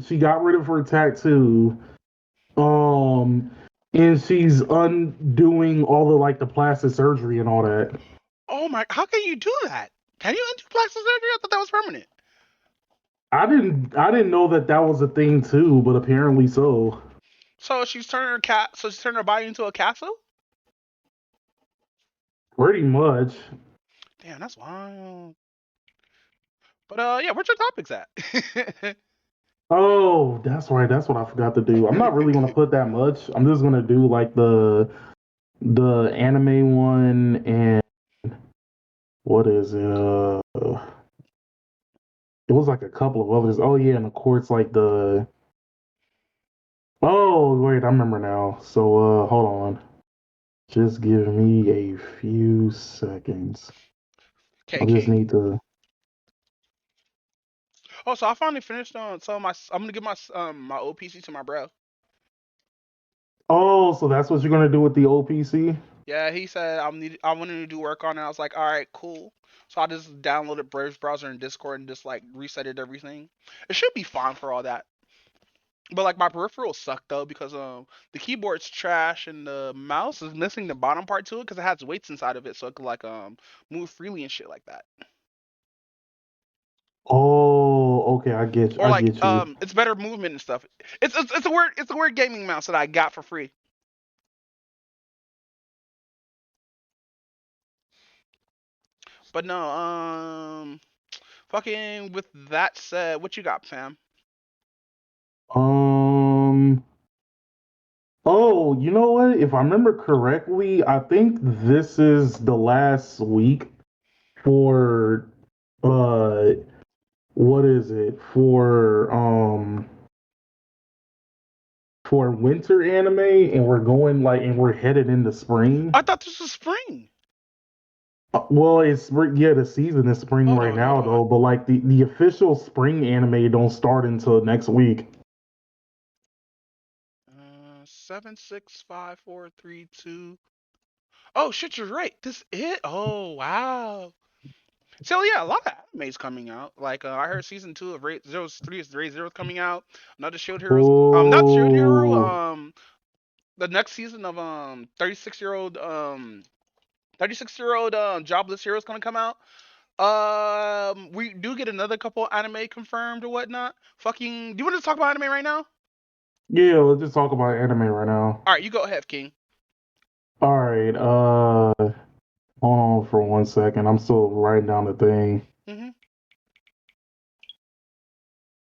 She got rid of her tattoo. Um, and she's undoing all the like the plastic surgery and all that. Oh my! How can you do that? Can you undo plastic surgery? I thought that was permanent. I didn't know that that was a thing too, but apparently so. So she's turning her cat. So she's turning her body into a castle. Pretty much. Damn, that's wild. But yeah, where's your topics at? Oh, that's right. That's what I forgot to do. I'm not really gonna put that much. I'm just gonna do like the anime one and what is it? It was like a couple of others. Oh yeah, and of course like the oh wait, I remember now. So hold on. Just give me a few seconds. Okay, I just King. need to. Oh, so I finally finished on some of my. I'm gonna give my old PC to my bro. Oh, so that's what you're gonna do with the old PC? Yeah, he said I wanted to do work on it. I was like, all right, cool. So I just downloaded Brave's browser and Discord and just like resetted everything. It should be fine for all that. But like my peripherals suck though because the keyboard's trash and the mouse is missing the bottom part to it because it has weights inside of it so it could like move freely and shit like that. Oh, okay, I get you. Or I like get you. it's better movement and stuff. It's a weird gaming mouse that I got for free. But no, fucking with that said, what you got, fam? Um. Oh, you know what? If I remember correctly, I think this is the last week for uh what is it? For winter anime and we're going like and we're headed into spring. I thought this was spring. Well, it's spring, yeah, the season is spring right Hold now on. though, but like the official spring anime don't start until next week. 76543 2. Oh shit, you're right. This it? Oh wow. So yeah, a lot of anime's coming out. Like I heard season 2 of Rate Zero's 3 is Rate Zero coming out. Another Shield Heroes not Shield Hero, Oh, the next season of 36-year-old jobless hero is gonna come out. We do get another couple anime confirmed or whatnot. Fucking do you want to talk about anime right now? yeah, let's just talk about anime right now. Alright, you go ahead, King. All right, hold on for 1 second. I'm still writing down the thing. Mm-hmm.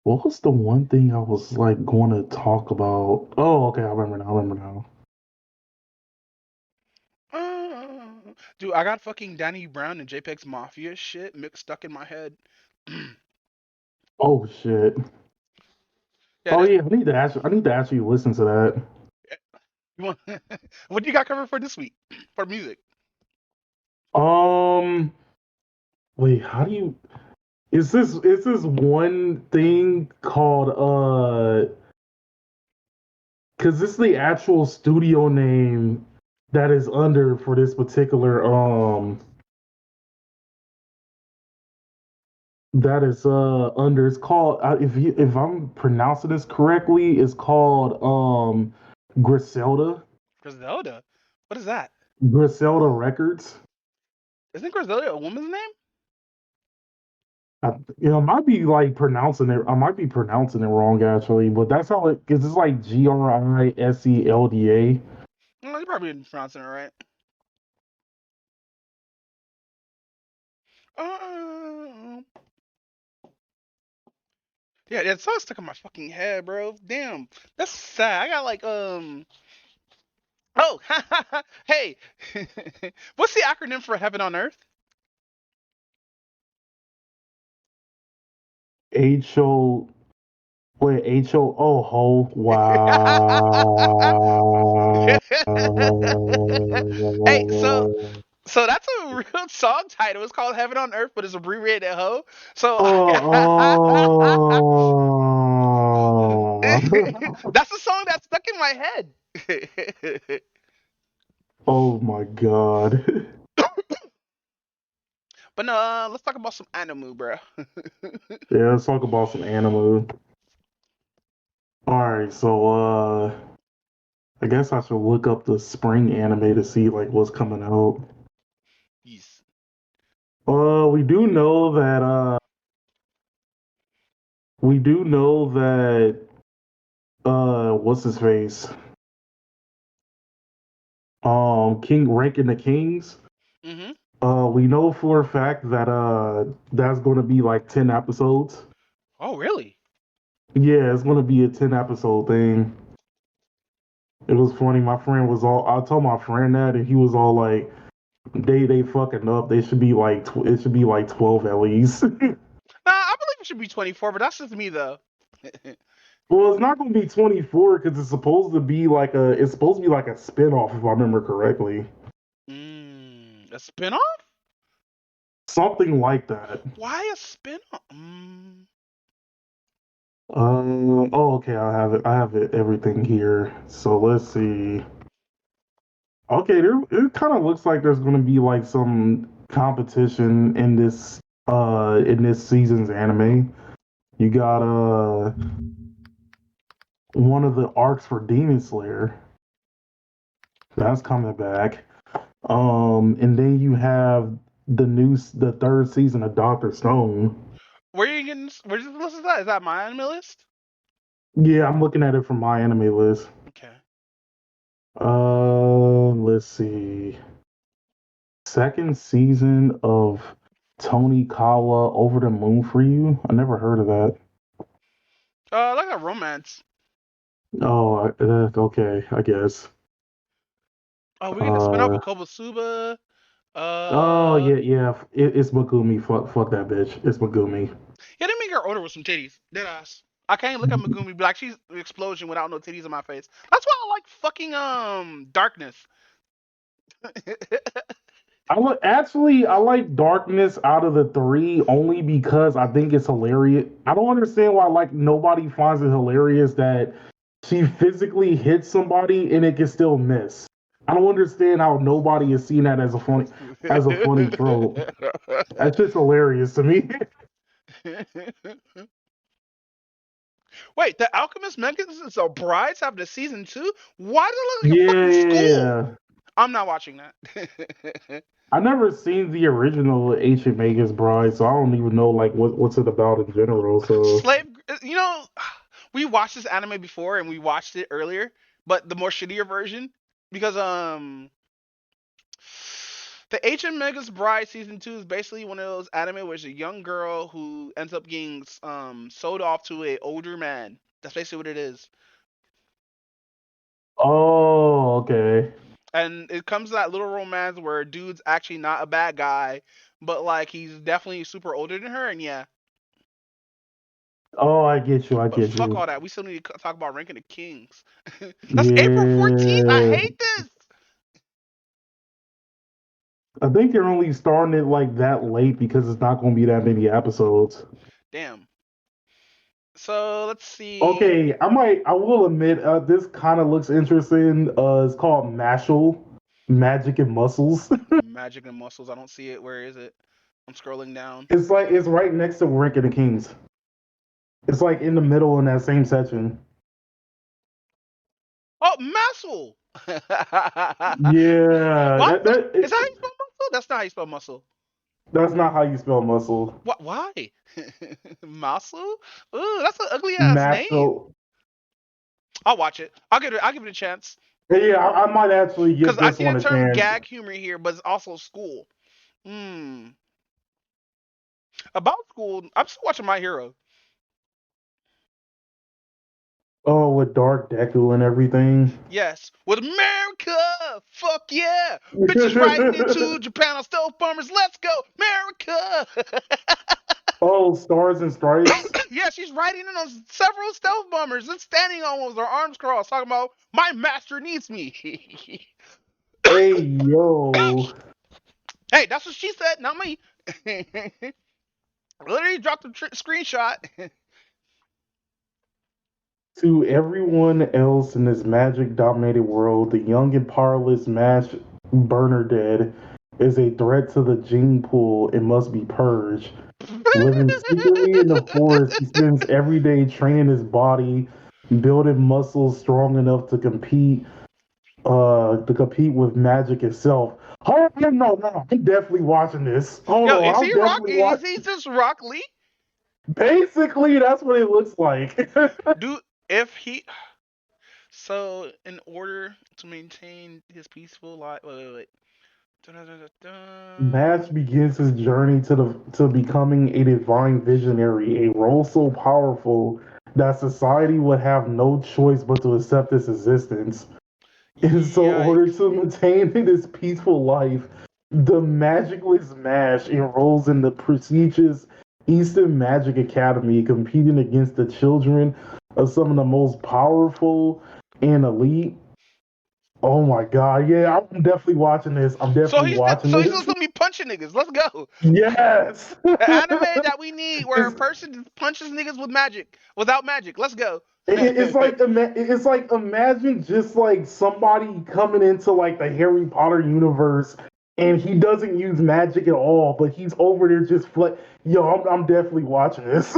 What was the one thing I was like going to talk about? Oh, okay, I remember now. I remember now. Dude, I got fucking Danny Brown and JPEG's Mafia shit mixed stuck in my head. Oh shit. Yeah, Oh this. yeah, I need to actually listen to that. You want, what do you got covered for this week for music? Um, wait, how do you? Is this one thing called because this is the actual studio name that is under for this particular that is under it's called if I'm pronouncing this correctly, it's called Griselda Griselda. What is that? Griselda Records. Isn't Griselda a woman's name? I, I might be like pronouncing it. I might be pronouncing it wrong actually, but that's how it because it's like Griselda. No, you probably didn't pronounce it right. Um, yeah, that song stuck in my fucking head, bro. Damn, that's sad. I got like Oh, hey, what's the acronym for Heaven on Earth? Ho wait Ho oh ho Hey, wow. so that's a real song title. It's called Heaven on Earth, but it's abbreviated Ho. So Oh, that's the song that's stuck in my head. oh my god. But no, let's talk about some anime, bro. Yeah, let's talk about some anime. right, so I guess I should look up the spring anime to see like what's coming out. Yes. We do know that what's his face? King Ranking the Kings. Mhm. We know for a fact that that's gonna be like 10 episodes. Oh, really? Yeah, it's gonna be a 10 episode thing. It was funny. My friend was all. I told my friend that, and he was all like, "They fucking up. They should be like it should be like 12 at least." Nah, I believe it should be 24, but that's just me though. Well, it's not gonna be 24 because it's supposed to be like a spinoff if I remember correctly. A spinoff? Something like that. Why a spinoff? Oh, okay. I have it. Everything here. So let's see. Okay, it kind of looks like there's gonna be like some competition in this season's anime. You got one of the arcs for Demon Slayer that's coming back. And then you have the third season of Doctor Stone. Where are you getting? Where's this list? Is that? Is that my anime list? Yeah, I'm looking at it from my anime list. Okay. Let's see. Second season of Tony Kawa Over the Moon for You. I never heard of that. Like a romance. Oh, okay, I guess. Oh, we get a spinoff Uh, with Kobosuba. oh Uh, yeah. It's Megumi. Fuck that bitch. It's Megumi. yeah, they make her older with some titties. Deadass. I can't look at Megumi be like she's an explosion without no titties in my face. That's why I like fucking Darkness. I like Darkness out of the three only because I think it's hilarious. I don't understand why like nobody finds it hilarious that she physically hits somebody and it can still miss. I don't understand how nobody is seeing that as a funny trope. That's just hilarious to me. Wait, the Alchemist Mechanisms of Brides have the season 2? Why does it look like a fucking school? Yeah. I'm not watching that. I never seen the original Ancient Magus Bride, so I don't even know like what's it about in general. So Slave, you know, we watched this anime before and we watched it earlier, but the more shittier version because the Ancient Megas Bride season 2 is basically one of those anime where it's a young girl who ends up getting sold off to a older man. That's basically what it is. oh, okay. And it comes to that little romance where dude's actually not a bad guy, but like he's definitely super older than her, and yeah. Oh, I get you. I But get fuck you. all that. We still need to talk about ranking the kings. That's April 14th. I Yeah. hate this. I think they're only starting it like that late because it's not going to be that many episodes. Damn. So let's see. Okay, I will admit, this kind of looks interesting. It's called Mashal, Magic and Muscles. Magic and muscles. I don't see it. Where is it? I'm scrolling down. It's right next to Rank of the Kings. It's like in the middle in that same section. Oh, muscle. Yeah, What? Is that how you spell muscle? That's not how you spell muscle. that's not how you spell muscle. What? Why? Muscle? Ooh, that's an ugly ass name. Mashal. I'll watch it. I'll give it a chance. Yeah, I might actually Cause give I this see one the a term chance. gag humor here, but it's also school. Hmm. About school, I'm still watching My Hero. Oh, with Dark Deku and everything. Yes, with America. Fuck yeah, bitches riding into Japan on stealth bombers. Let's go, America. Oh, Stars and Stripes. Yeah, she's riding in on several stealth bombers and standing on one with her arms crossed, talking about my master needs me. Hey, yo. Hey, that's what she said, not me. Literally dropped a screenshot. To everyone else in this magic dominated world, the young and powerless Mash Bernadette is a threat to the gene pool and must be purged. Living secretly in the forest, he spends every day training his body building muscles strong enough to compete with magic itself. Hold on, no, I'm definitely watching this. Hold Yo, on, is he I'm Rock? definitely Is watching. he just Rock Lee? Basically, that's what it looks like. Do if he so in order to maintain his peaceful life. Wait. Nash begins his journey to becoming a divine visionary, a role so powerful that society would have no choice but to accept its existence. In so order Yikes. to maintain this peaceful life, the magicless Mash enrolls in the prestigious Eastern Magic Academy, competing against the children of some of the most powerful and elite. Oh my god, yeah, I'm definitely watching this. I'm definitely watching So he's just this. gonna be punching niggas. Let's go. Yes. An anime that we need where a it's person punches niggas with magic without magic. Let's go. it's like it's like imagine just like somebody coming into like the Harry Potter universe and he doesn't use magic at all, but he's over there just yo, I'm definitely watching this.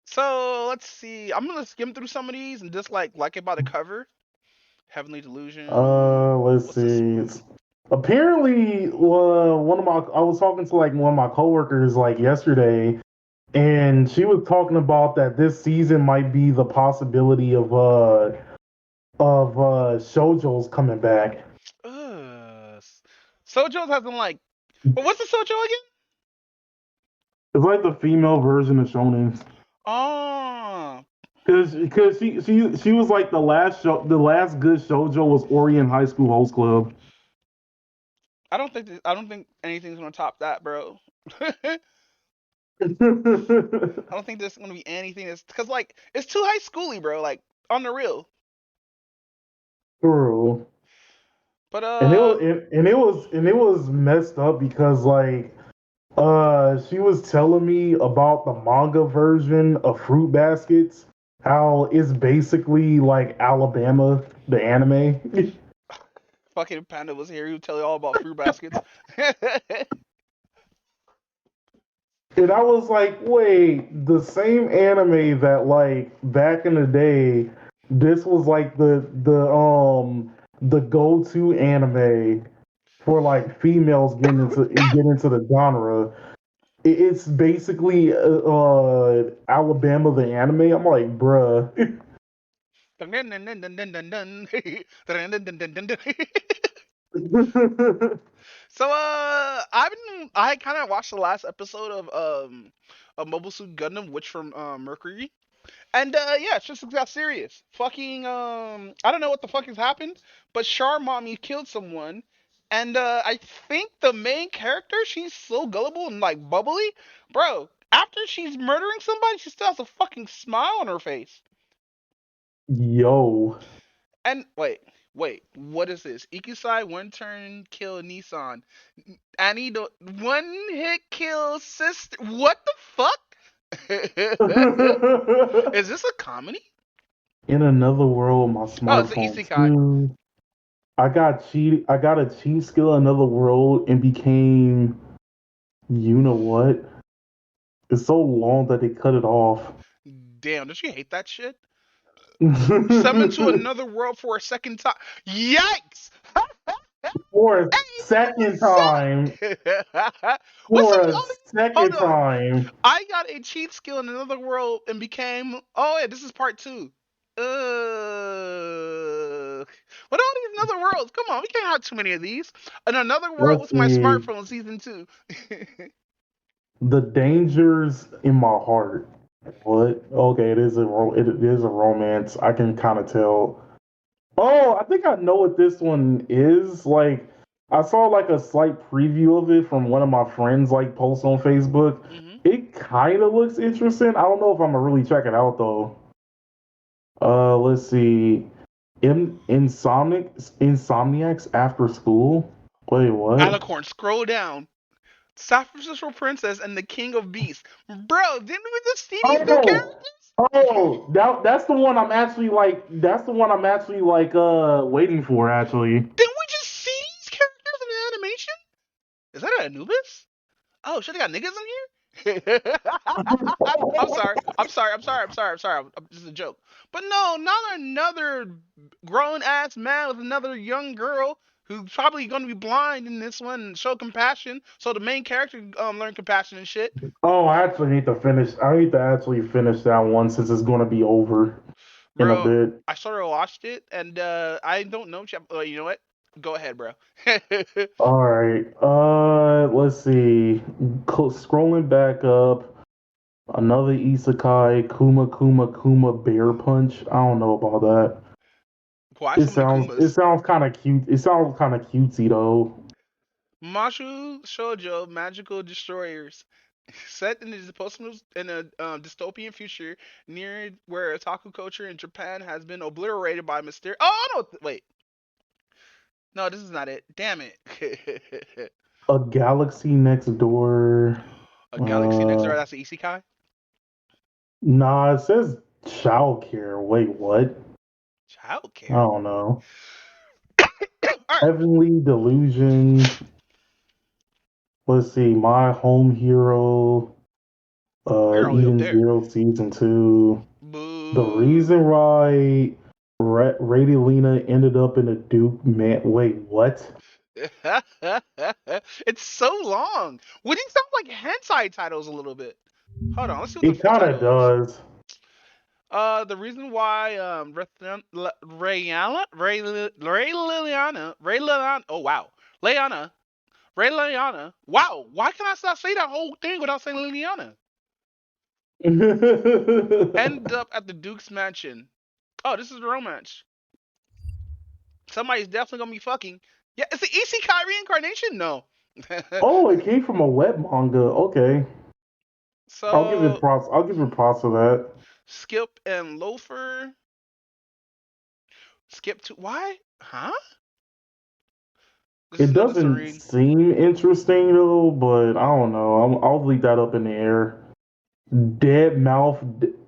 So let's see. I'm gonna skim through some of these and just like it by the cover. Heavenly Delusion. Let's What's this see. one? Apparently, one of my I was talking to like one of my coworkers like yesterday, and she was talking about that this season might be the possibility of shojo's coming back. Uh, Sojo's hasn't like. But what's the Sojo again? It's like the female version of shonen. Oh, Because she was like the last good shojo was Orient High School Host Club. I don't think anything's gonna top that, bro. I don't think there's gonna be anything that's because like it's too high schooly, bro. Like on the real. True. But And it was messed up because like she was telling me about the manga version of Fruit Baskets, how it's basically like Alabama, the anime. fucking Panda was here. He would tell you all about fruit baskets. And I was like, wait, the same anime that like back in the day, this was like the go-to anime for like females getting into the genre. It's basically Alabama the anime. I'm like, bruh. So I kind of watched the last episode of Mobile Suit Gundam, Witch from Mercury, and yeah, it's just got serious. Fucking I don't know what the fuck has happened, but Char Mommy killed someone, and I think the main character, she's so gullible and like bubbly, bro. After she's murdering somebody, she still has a fucking smile on her face. Yo. And wait, what is this? Ikusai one turn kill Nissan. Annie the one hit kill sister. What the fuck? Is this a comedy? In another world, my Oh, it's an smartphone isekai. too. I got a cheat skill in another world and became you know what? It's so long that they cut it off. Damn, does she hate that shit? Summon to another world for a second time. Yikes! For a Hey, second what's time. up? What's For up? a Hold second on. time. I got a cheat skill in another world and became. Oh yeah, this is part two. What all these other worlds? Come on, we can't have too many of these. And another world Let's with my see. smartphone, season two. The dangers in my heart. What? Okay, it is a romance. I can kind of tell. Oh, I think I know what this one is. Like, I saw like a slight preview of it from one of my friends like post on Facebook. hmm It kind of looks interesting. I don't know if I'm gonna really check it out though. Let's see. Insomniacs after school. Wait, what? Alicorn, scroll down. Sacrificial Princess and the King of Beasts. Bro, didn't we just see these new Oh, characters? that's the one I'm actually like. That's the one I'm actually like waiting for actually. Didn't we just see these characters in the animation? Is that an Anubis? Oh shit, they got niggas in I'm sorry. I'm sorry. I'm sorry. I'm sorry. I'm sorry. This is a joke. But no, not another grown ass man with another young girl who's probably going to be blind in this one and show compassion. So the main character learn compassion and shit. Oh, I actually need to finish. I need to actually finish that one since it's going to be over in a Bro, bit. I sort of watched it and I don't know. You know what? Go ahead, bro. All right. Let's see. Scrolling back up, another isekai, Kuma Kuma Kuma Bear Punch. I don't know about that. Why It so many sounds it Kumas? sounds kind of cute. It sounds kind of cutesy though. Mashu Shoujo Magical Destroyers. Set in a dystopian future near where otaku culture in Japan has been obliterated by mysterious. Oh no! Wait, no, this is not it. Damn it! A Galaxy Next Door. A Galaxy Next Uh, Door. That's the isekai. nah, it says childcare. Wait, what? I Childcare. don't know. All right, Heavenly Delusion. Let's see. My Home Hero. you're all the way up Eden there. Zero Season 2. The Boo. reason why Radilina ended up in a Duke man. Wait, what? It's so long. Would these sound like hentai titles a little bit? Hold on, let's see what the It full kind of title is. does. The reason why Ray Liliana, oh wow, Leana, Ray Liliana, wow, why can I not say that whole thing without saying Liliana? End up at the Duke's mansion. Oh, this is romance. Somebody's definitely gonna be fucking. Yeah, it's the Isekai reincarnation. No. Oh, it came from a web manga. Okay, I'll give it So props. I'll give it props for that. Skip and Loafer. Skip to why? Huh? This is It another doesn't Serene. seem interesting though, but I don't know. I'll leave that up in the air. Dead Mouth,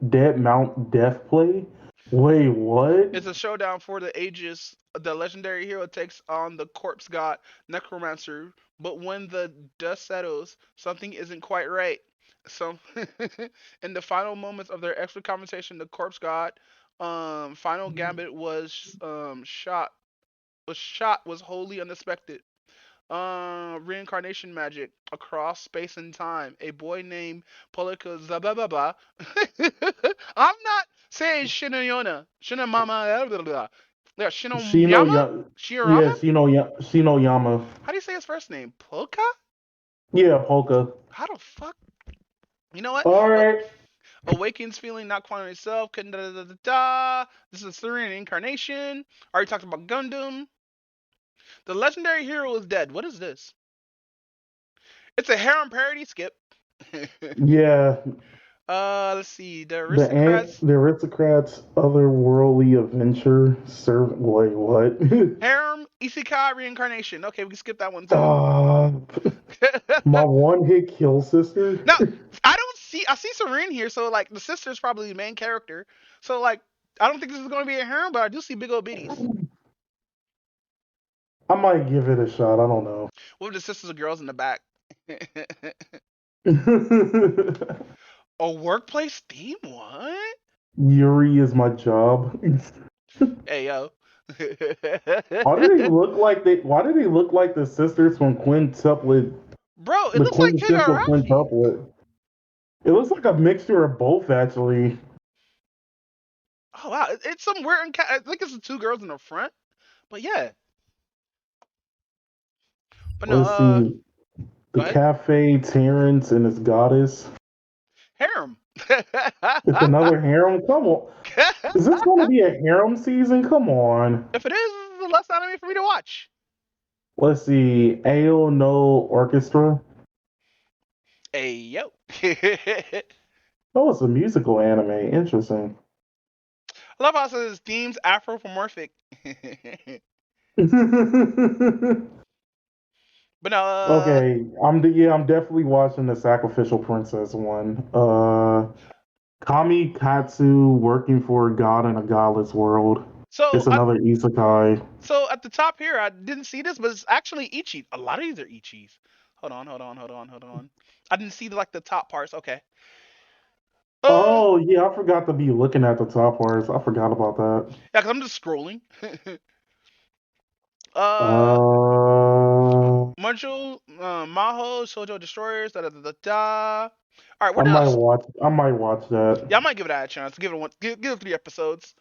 Dead Mount Death Play. Wait, what? It's a showdown for the ages. The legendary hero takes on the corpse god Necromancer, but when the dust settles, something isn't quite right. So, in the final moments of their extra conversation, the corpse god final gambit was wholly unexpected. Reincarnation magic across space and time. A boy named Polika Zababa. I'm not saying Shinoyona. Shinomama. Blah, blah, blah. Yeah, Shino Shinoyama? Ya, Shiorama? yeah, Shino Yama. How do you say his first name? Polka? Yeah, Polka. How the fuck? You know what? All right. Awakens feeling not quite itself. Da, da, da, da, da. This is Serene Incarnation. Already talked about Gundam. The legendary hero is dead. What is this? It's a harem parody. Skip. Yeah, Let's see. The aristocrats. the aristocrats' otherworldly adventure. Serve. Wait, what? Harem Isekai reincarnation. Okay, we can skip that one too. uh, my one hit kill sister. Now, I don't see. I see Serene here, so like the sister is probably the main character. So like, I don't think this is going to be a harem, but I do see big old biddies. I might give it a shot. I don't know. What if the sisters are girls in the back? A workplace theme? What? Yuri is my job. Hey yo. Why do they look like they? Why do they look like the sisters from Quintuplet? Bro, it The looks like quintessential Higurashi. quintuplet. It looks like a mixture of both, actually. Oh wow, it's some weird. I think it's the two girls in the front. But yeah, but no. Let's see. Go The ahead. cafe, Terrence and his goddess. Harem. It's another harem. Come on, is this going to be a harem season? Come on. If it is, this is the less anime for me to watch. Let's see. Ao no Orchestra. Hey yo. Oh, it's a musical anime. Interesting. I love how it says themes Afropomorphic. But no, Okay, I'm definitely watching the Sacrificial Princess one. Kami Katsu working for a god in a godless world. so It's another isekai. so at the top here, I didn't see this, but it's actually Ichi. A lot of these are Ichis. Hold on. I didn't see like the top parts. Okay. Yeah, Oh yeah, I forgot to be looking at the top parts. I forgot about that. because I'm just scrolling. uh, Uh, Muncho, Maho, Shoujo Destroyers, da da da da da. All right, I what might else? watch. I might watch that. Yeah, I might give that a chance. Give it one. Give it 3 episodes.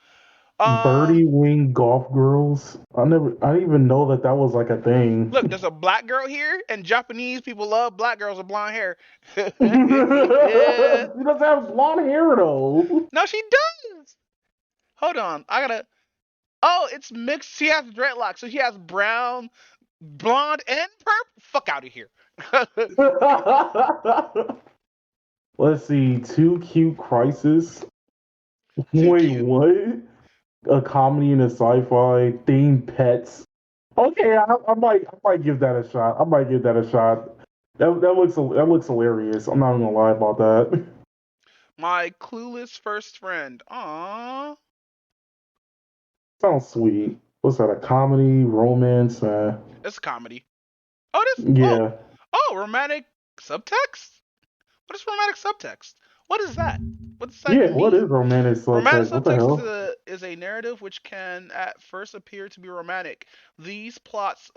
Birdie Wing Golf Girls. I didn't even know that that was like a thing. Look, there's a black girl here, and Japanese people love black girls with blonde hair. She Yeah. doesn't have blonde hair though. No, she does. Hold on, I gotta. Oh, it's mixed. She has dreadlocks, so she has brown, blonde, and purple. Fuck out of here. Let's see. Too Cute Crisis. Too Wait, cute. what? A comedy and a sci-fi themed pets. Okay, I might give that a shot. I might give that a shot. That looks hilarious. I'm not even gonna lie about that. My clueless first friend. Aww. Sounds sweet. What's that? A comedy, romance? It's a comedy. Oh, this. Oh, Yeah, oh, romantic subtext. What is romantic subtext? What is that? What does that yeah. even What is mean? romantic Romantic subtext? What the subtext hell? is a narrative which can at first appear to be romantic. These plots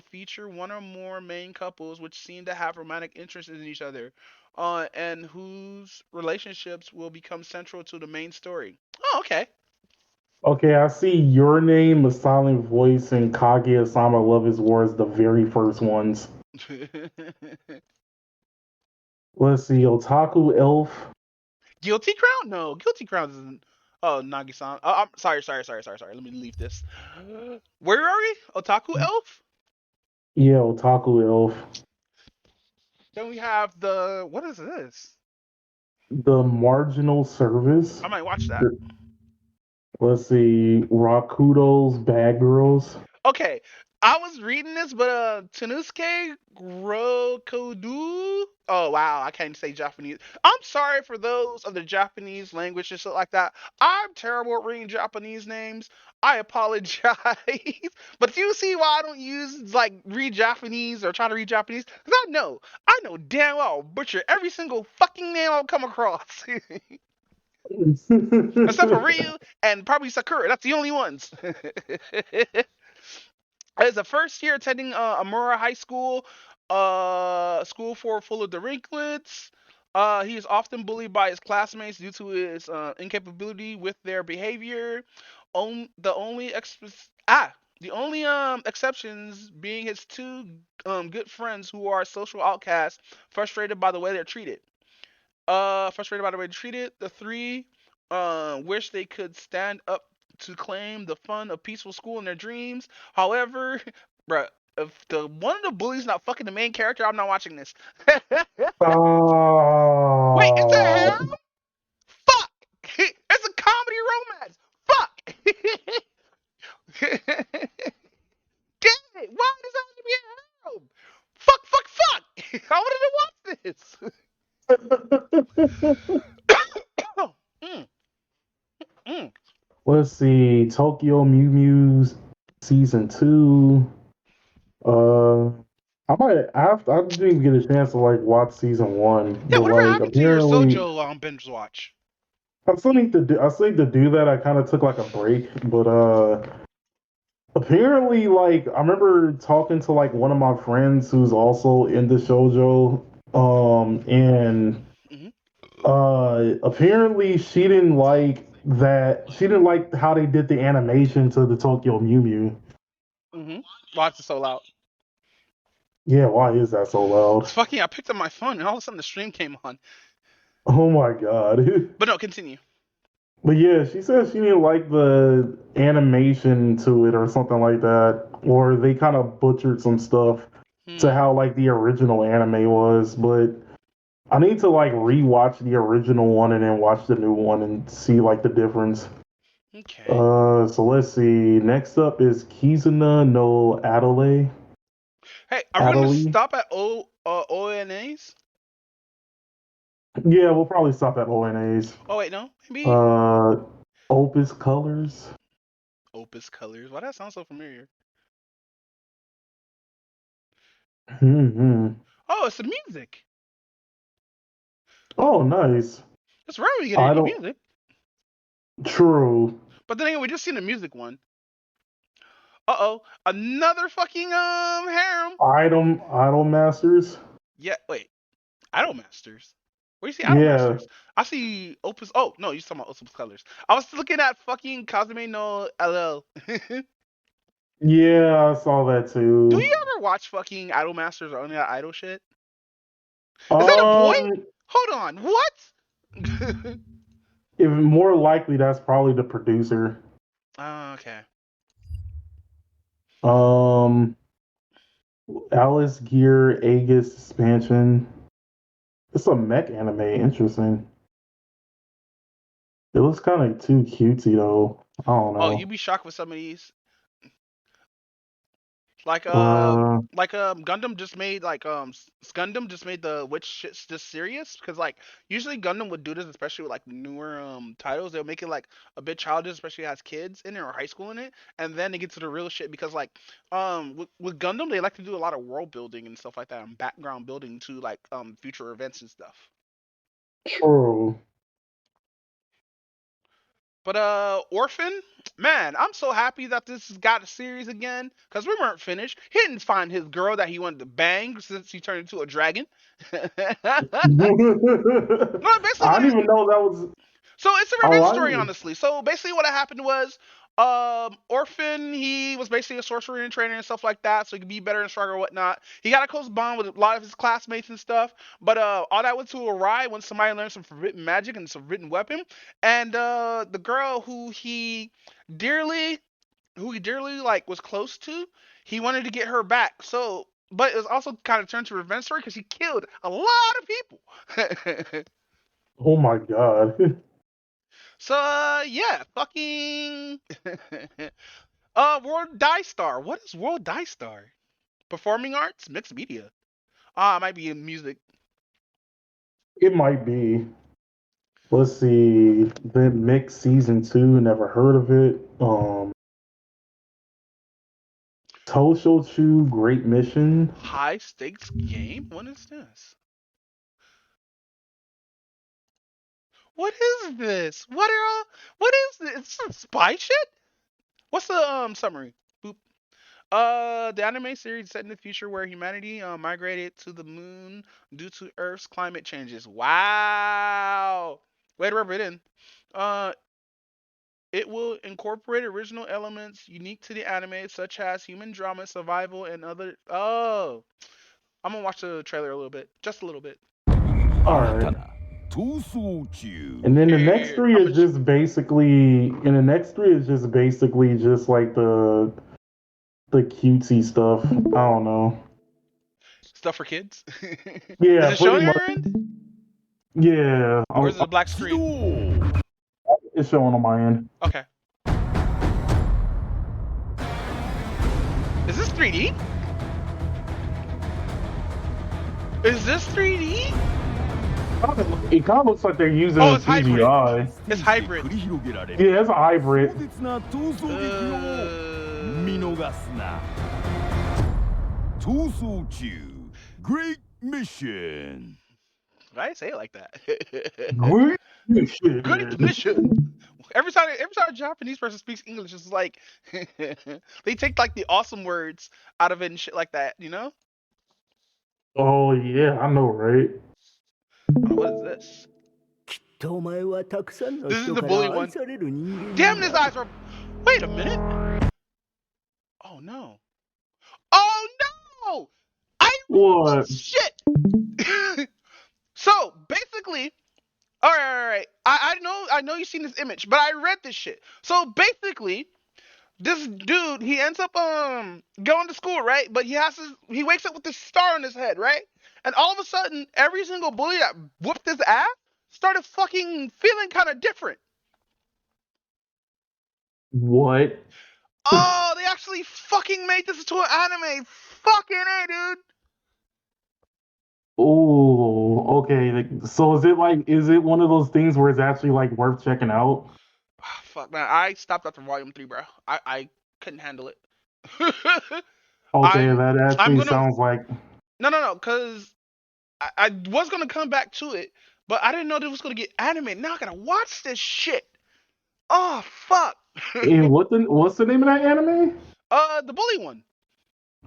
feature one or more main couples which seem to have romantic interests in each other, and whose relationships will become central to the main story. Oh, okay. Okay, I see Your Name, A Silent Voice, and Kaguya-sama Love is War as the very first ones. Let's see, Otaku Elf. Guilty Crown? No, Guilty Crown isn't. Oh, Nagi-san. Oh, I'm sorry. Let me leave this. Where are we? Otaku Elf? Yeah, Otaku Elf. Then we have the. What is this? The Marginal Service. I might watch that. Let's see, Rakudo's Bad Girls. Okay, I was reading this, but Tanusuke Rokodu. Oh wow, I can't say Japanese. I'm sorry for those of the Japanese language and shit like that. I'm terrible at reading Japanese names. I apologize. But you see why I don't use like read Japanese or try to read Japanese? Because I know damn well I'll butcher every single fucking name I'll come across. Except for Ryu and probably Sakura. That's the only ones. As a first year attending Amura High School, school for full of delinquents. He is often bullied by his classmates due to his incapability with their behavior. The only the only exceptions being his two good friends who are social outcasts, frustrated by the way they're treated. Frustrated by the way they're treated, the three wish they could stand up to claim the fun of peaceful school in their dreams. However, bruh, if the one of the bullies not fucking the main character, I'm not watching this. Wait, it's a Stop. harem? Fuck! It's a comedy romance. Fuck! Damn it! Why does that have to be a harem? Fuck! I wanted to watch this. mm, mm. Let's see, Tokyo Mew Mew's season two. Uh, I didn't even get a chance to like watch season one, Yeah, but whatever like happened to your apparently Sojo binge watch? I still need to do that. I kind of took like a break, but apparently like I remember talking to like one of my friends who's also in the shoujo, and Hmm. apparently she didn't like how they did the animation to the Tokyo Mew Mew. Hmm. Why is it so loud? Yeah, why is that so loud? It's fucking. I picked up my phone and all of a sudden the stream came on. Oh my god. But no, continue. But yeah, she said she didn't like the animation to it or something like that, or they kind of butchered some stuff to Hmm. how like the original anime was. But I need to like rewatch the original one and then watch the new one and see like the difference. Okay. So let's see. Next up is Kizuna no Adelaide. Hey, are we gonna Adelaide. stop at ONAs? Yeah, we'll probably stop at ONAs. Oh wait, no. Maybe Uh, Opus Colors. Opus Colors. Why that sound so familiar? Hmm. Oh, it's the music. Oh, nice. It's rare we get I any don't. music. True. But then again, we just seen the music one. Uh-oh. Another fucking harem. Idol Masters. Yeah, wait. Idol Masters. Where you see Idol Yeah, Masters? I see Opus. Oh no, you talking about Opus Colors. I was looking at fucking Kazume no LL. Do yeah, I saw that too. you ever watch fucking Idol Masters or any of that idol shit? Is that a boy? Um, Hold on, what? if more likely, that's probably the producer. Oh, okay. Um, Alice Gear Aegis expansion. It's a mech anime. Interesting. It looks kind of too cutesy though. I don't Oh, you'd know. be shocked with some of these. Like Uh, Gundam just made Gundam just made the witch shit's just serious because like usually Gundam would do this especially with like newer titles. They'll make it like a bit childish, especially if it has kids in it or high school in it, and then they get to the real shit because like with Gundam they like to do a lot of world building and stuff like that and background building to like future events and stuff. true. But Orphan, man, I'm so happy that this has got a series again because we weren't finished. He didn't find his girl that he wanted to bang since he turned into a dragon. No, basically I what didn't he's even know that was. so it's a Oh, revenge I story, didn't. honestly. So basically, what happened was, Orphan, he was basically a sorcerer and trainer and stuff like that, so he could be better and stronger and whatnot. He got a close bond with a lot of his classmates and stuff, but all that went to awry when somebody learned some forbidden magic and some forbidden weapon, and the girl dearly, who he dearly like was close to, he wanted to get her back. So, but it was also kind of turned to a revenge story because he killed a lot of people. Oh my god. So yeah, fucking World Dice Star. What is World Dice Star? Performing arts, mixed media. Ah, it might be in music. It might be. Let's see. The Mix season 2. Never heard of it. Chu Great Mission. High stakes game. What is this? What is this? What are all? What is this? It's some spy shit. What's the summary? Boop. The anime series set in the future where humanity migrated to the moon due to Earth's climate changes. Wow. Way to rub it in. Uh, It will incorporate original elements unique to the anime, such as human drama, survival, and other. Oh, I'm gonna watch the trailer a little bit, just a little bit. All right. 逃走中 And then the next Here, three is just basically, and the next three is just basically just like the cutesy stuff. I don't know. stuff for kids. Is Yeah, it pretty showing much. our end, Yeah, or is it a black screen? 起動 it's showing on my end. Okay. Is this 3D? Is this 3D? It kind of looks like they're using Oh, it's hybrid. CGI. It's hybrid. 繰り広げられる Yeah, it's a hybrid. 壮絶な逃走劇を見逃すな逃走中 Great Mission Why did I say it like that? Great mission. Great mission. Every time a Japanese person speaks English, it's like they take like the awesome words out of it and shit like that, you know? Oh yeah, I know, right? What is this? きっとお前はたくさんの This is 人 the か bully ら one. 愛される人間 Damn, なん his だ eyes are. Wait a minute. Oh no. Oh no! I read What? this shit. So basically, all right. I know you've seen this image, but I read this shit. So basically, this dude he ends up going to school, right? But he wakes up with this star on his head, right? And all of a sudden, every single bully that whooped his ass started fucking feeling kind of different. What? Oh, they actually fucking made this into an anime. Fucking A, dude. Oh, okay. So is it one of those things where it's actually like worth checking out? Fuck, man. I stopped after volume 3, bro. I couldn't handle it. Okay, I'm that I'm actually gonna sounds like no, because I was gonna come back to it, but I didn't know that it was gonna get animated. Now I gotta watch this shit. Oh fuck. And what's the name of that anime? The bully one.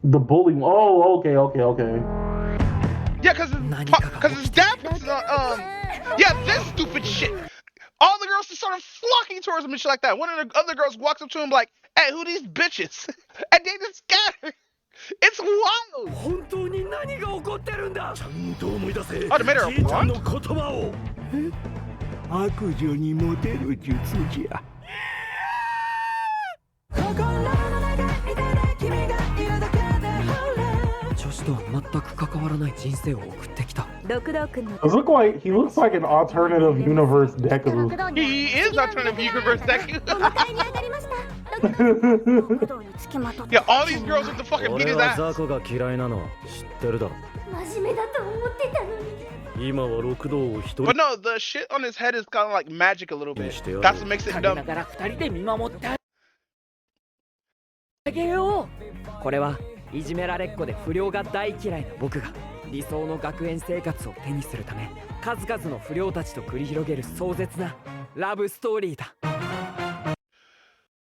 The Bully. Oh, okay. Yeah, cause his dad puts it on. Yeah, this stupid shit. All the girls just started flocking towards him and shit like that. One of the other girls walks up to him like, "Hey, who these bitches?" And they just scatter. It's wild. 本当に何が起こってるんだちゃんと思い出せ Oh, they made her a じいちゃん blonde? の言葉を悪女にモテる術じゃ。女子とは全く関わらない人生を送ってきた。六道くんの He looks like an alternative universe Deku. He is alternative universe Deku. お迎えに上がりました六道につきまとって Yeah, all these girls have to fucking beat 俺 his は ass. 雑魚が嫌いなの知ってるだろ真面目だと思ってたのに今は六道を一人 But no, the shit on his head is kind of like magic a little bit. Still. That's what makes it 陰 dumb. ながら二人で見守ってあげよう。これはいじめられっ子で不良が大嫌いな僕が理想の学園生活を手にするため数々の不良たちと繰り広げる壮絶なラブストーリーだ。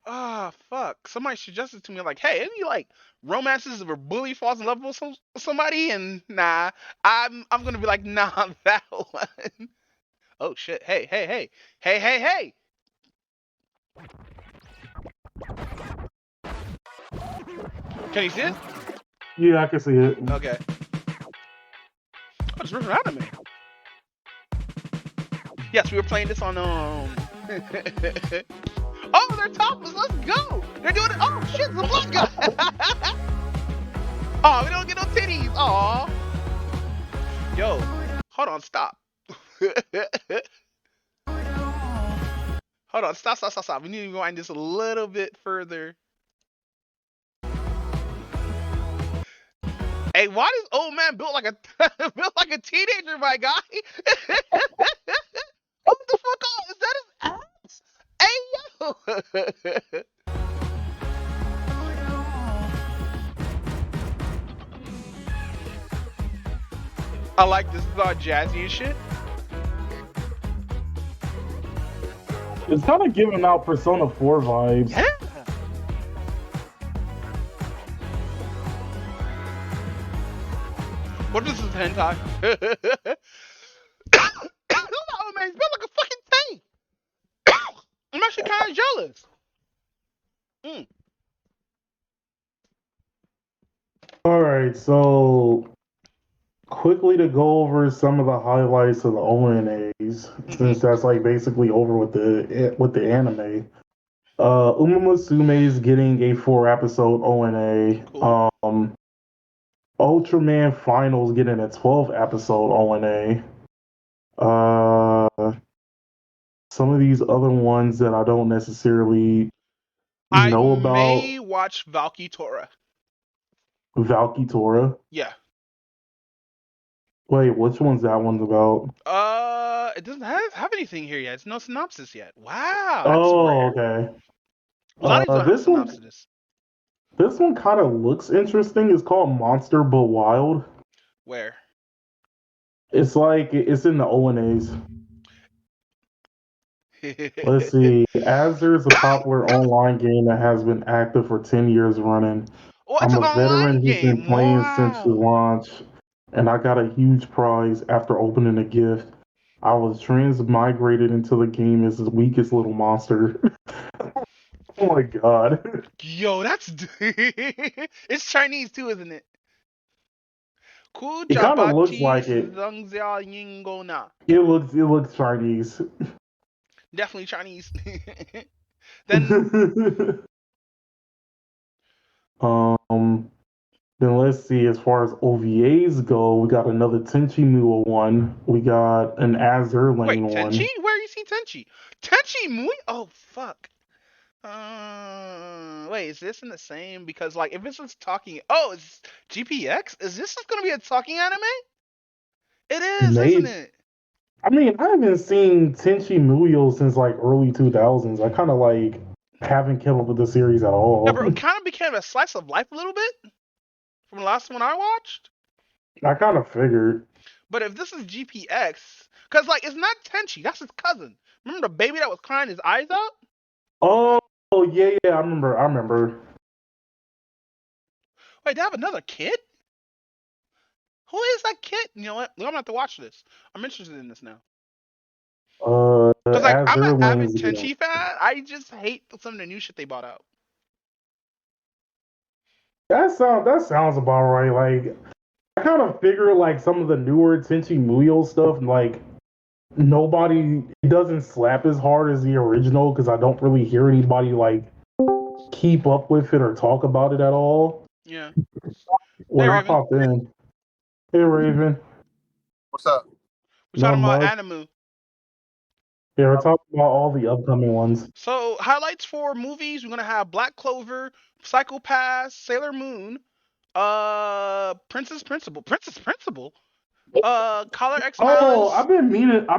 Ah, fuck. Somebody suggested to me like, hey, any like romances where bully falls in love with somebody? And nah, I'm gonna be like, nah, that one. Oh shit. Hey. Can you see it? Yeah, I can see it. Okay. Oh, it's river anime. Yes, we were playing this on Oh, they're topless. Let's go. They're doing it. Oh shit, it's a black guy. Oh, we don't get no titties. Aw. Yo, hold on, stop. Hold on, stop. We need to wind this a little bit further. Hey, why does old man built like a teenager, my guy? What the fuck? Is that his ass? Hey yo. I like this. It's all jazzy and shit. It's kind of giving out Persona 4 vibes. Yeah. What is this hentai? Oh man, he's built like a fucking tank. I'm actually kind of jealous. All right, so quickly to go over some of the highlights of the ONAs, since that's like basically over with the anime. Uma Musume is getting a 4-episode ONA. Cool. Ultraman Finals getting a 12-episode ONA. Some of these other ones that I don't necessarily know about. I may watch Valkytora. Valkytora. Yeah. Wait, which one's that one's about? It doesn't have anything here yet. It's no synopsis yet. Wow. That's rare. Okay. A lot of these don't have this one- synopsis. This one kind of looks interesting. It's called Monster But Wild. Where? It's like it's in the ONAs. Let's see. Azure is a popular online game that has been active for 10 years running. Oh, it's I'm an a veteran online who's been game. playing since the Wow. launch, and I got a huge prize after opening a gift. I was transmigrated into the game as the weakest little monster. Oh my god. Yo, that's it's Chinese too, isn't it? Cool It kinda looks like it. Yingona. It looks Chinese. Definitely Chinese. Then Then let's see, as far as OVAs go, we got another Tenchi Muo one. We got an Azure wait, Lane one. Tenchi? Where you see Tenchi? Tenchi Mui? Oh fuck. Wait, is this in the same? Because like, if this is talking, oh, it's GPX. Is this gonna be a talking anime? It is, Maybe. isn't it? I mean, I haven't seen Tenchi Muyo since like early 2000s. I kind of like haven't kept up with the series at all. Yeah, but it kind of became a slice of life a little bit from the last one I watched. I kind of figured. But if this is GPX, because like it's not Tenchi, that's his cousin. Remember the baby that was crying his eyes out? Oh, yeah, I remember. Wait, they have another kid? Who is that kid? You know what? I'm gonna have to watch this. I'm interested in this now. Cause like As I'm an everyone avid is, Tenchi fan. I just hate some of the new shit they bought out. that sounds about right. Like I kind of figure like some of the newer Tenchi Muyo stuff, like it doesn't slap as hard as the original because I don't really hear anybody like keep up with it or talk about it at all. Yeah. Hey Where I Raven, popped in. Hey Raven, What's up? we're not talking about much. Animu. Yeah, we're talking about all the upcoming ones. So highlights for movies: we're gonna have Black Clover, Psycho Pass, Sailor Moon, Princess Principal, Collar X Oh, Malice. I've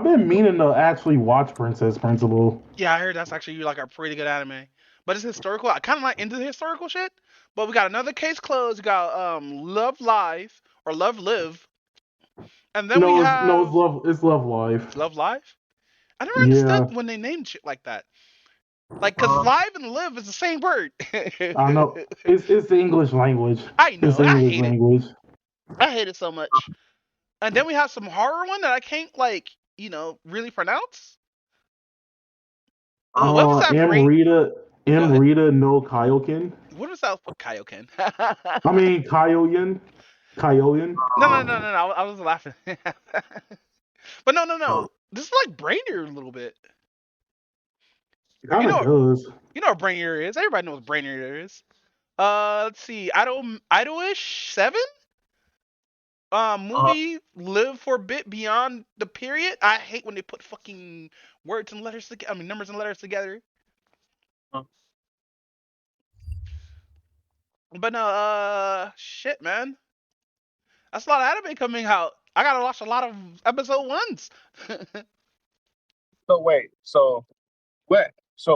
been meaning to actually watch Princess Principal. Yeah, I heard that's actually like a pretty good anime, but it's historical. I kind of like into the historical shit. But we got another case closed. We got Love Live or Love Live, and then we No, have it's Love Life. Love Live. I never Yeah, understood when they named shit like that. Like, cause Uh, live and live is the same word. I know. It's the English language. I It's know. the I English hate it. language. I hate it so much. And then we have some horror one that I can't like, really pronounce. What was that brain? Go ahead. Amrita no Kaioken. What was that for Kaioken? I mean Kaioken. No. I was laughing. But no. This is like Brainier a little bit. It You kind of know, does. you know what Brainier is. Everybody knows what Brainier is. Let's see. Idolish 7. Movie live for a bit beyond the period. I hate when they put fucking words and letters together. I mean, numbers and letters together. uh, But no, shit, man. That's a lot of anime coming out. I gotta watch a lot of episode ones. so wait, so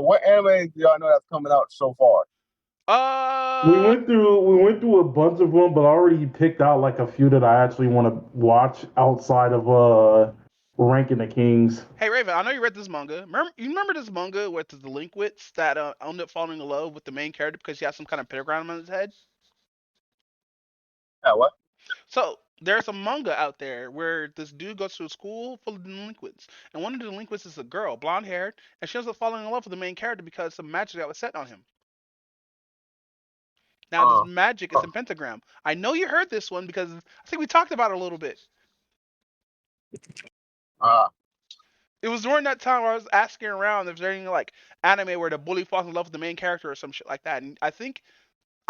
what anime do y'all know that's coming out so far? uh, We went through a bunch of them, but I already picked out like a few that I actually want to watch outside of Ranking the Kings. hey Raven, I know you read this manga. Remember this manga with the delinquents that ended up falling in love with the main character because he has some kind of pentagram on his head? Yeah, what? So there's a manga out there where this dude goes to a school full of delinquents, and one of the delinquents is a girl, blonde haired, and she ends up falling in love with the main character because some magic that was set on him. Now this Uh, magic is in pentagram. I know you heard this one because I think we talked about it a little bit. uh, It was during that time where I was asking around if there's any like anime where the bully falls in love with the main character or some shit like that, and I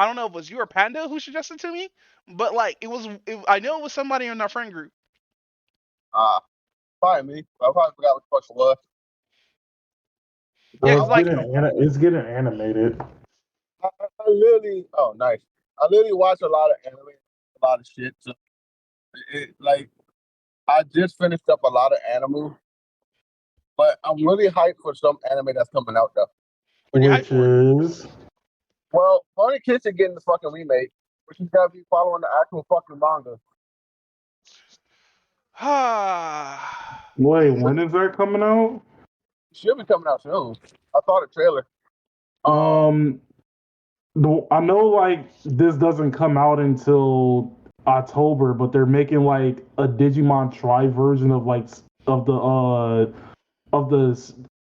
don't know if it was you or Panda who suggested to me, but like I know it was somebody in our friend group. uh, Probably me. I probably forgot what the fuck it was. Yeah, Well, cause like it's getting animated. I literally, oh, nice. I literally watch a lot of anime, a lot of shit. So like, I just finished up a lot of anime, but I'm really hyped for some anime that's coming out though. what do you hype Which for? is Well, Funny Kids are getting the fucking remake, but you gotta be following the actual fucking manga. wait, when is that coming out? Should be coming out soon. I saw the trailer. Um, I know like this doesn't come out until October, but they're making like a Digimon Tri version of like of the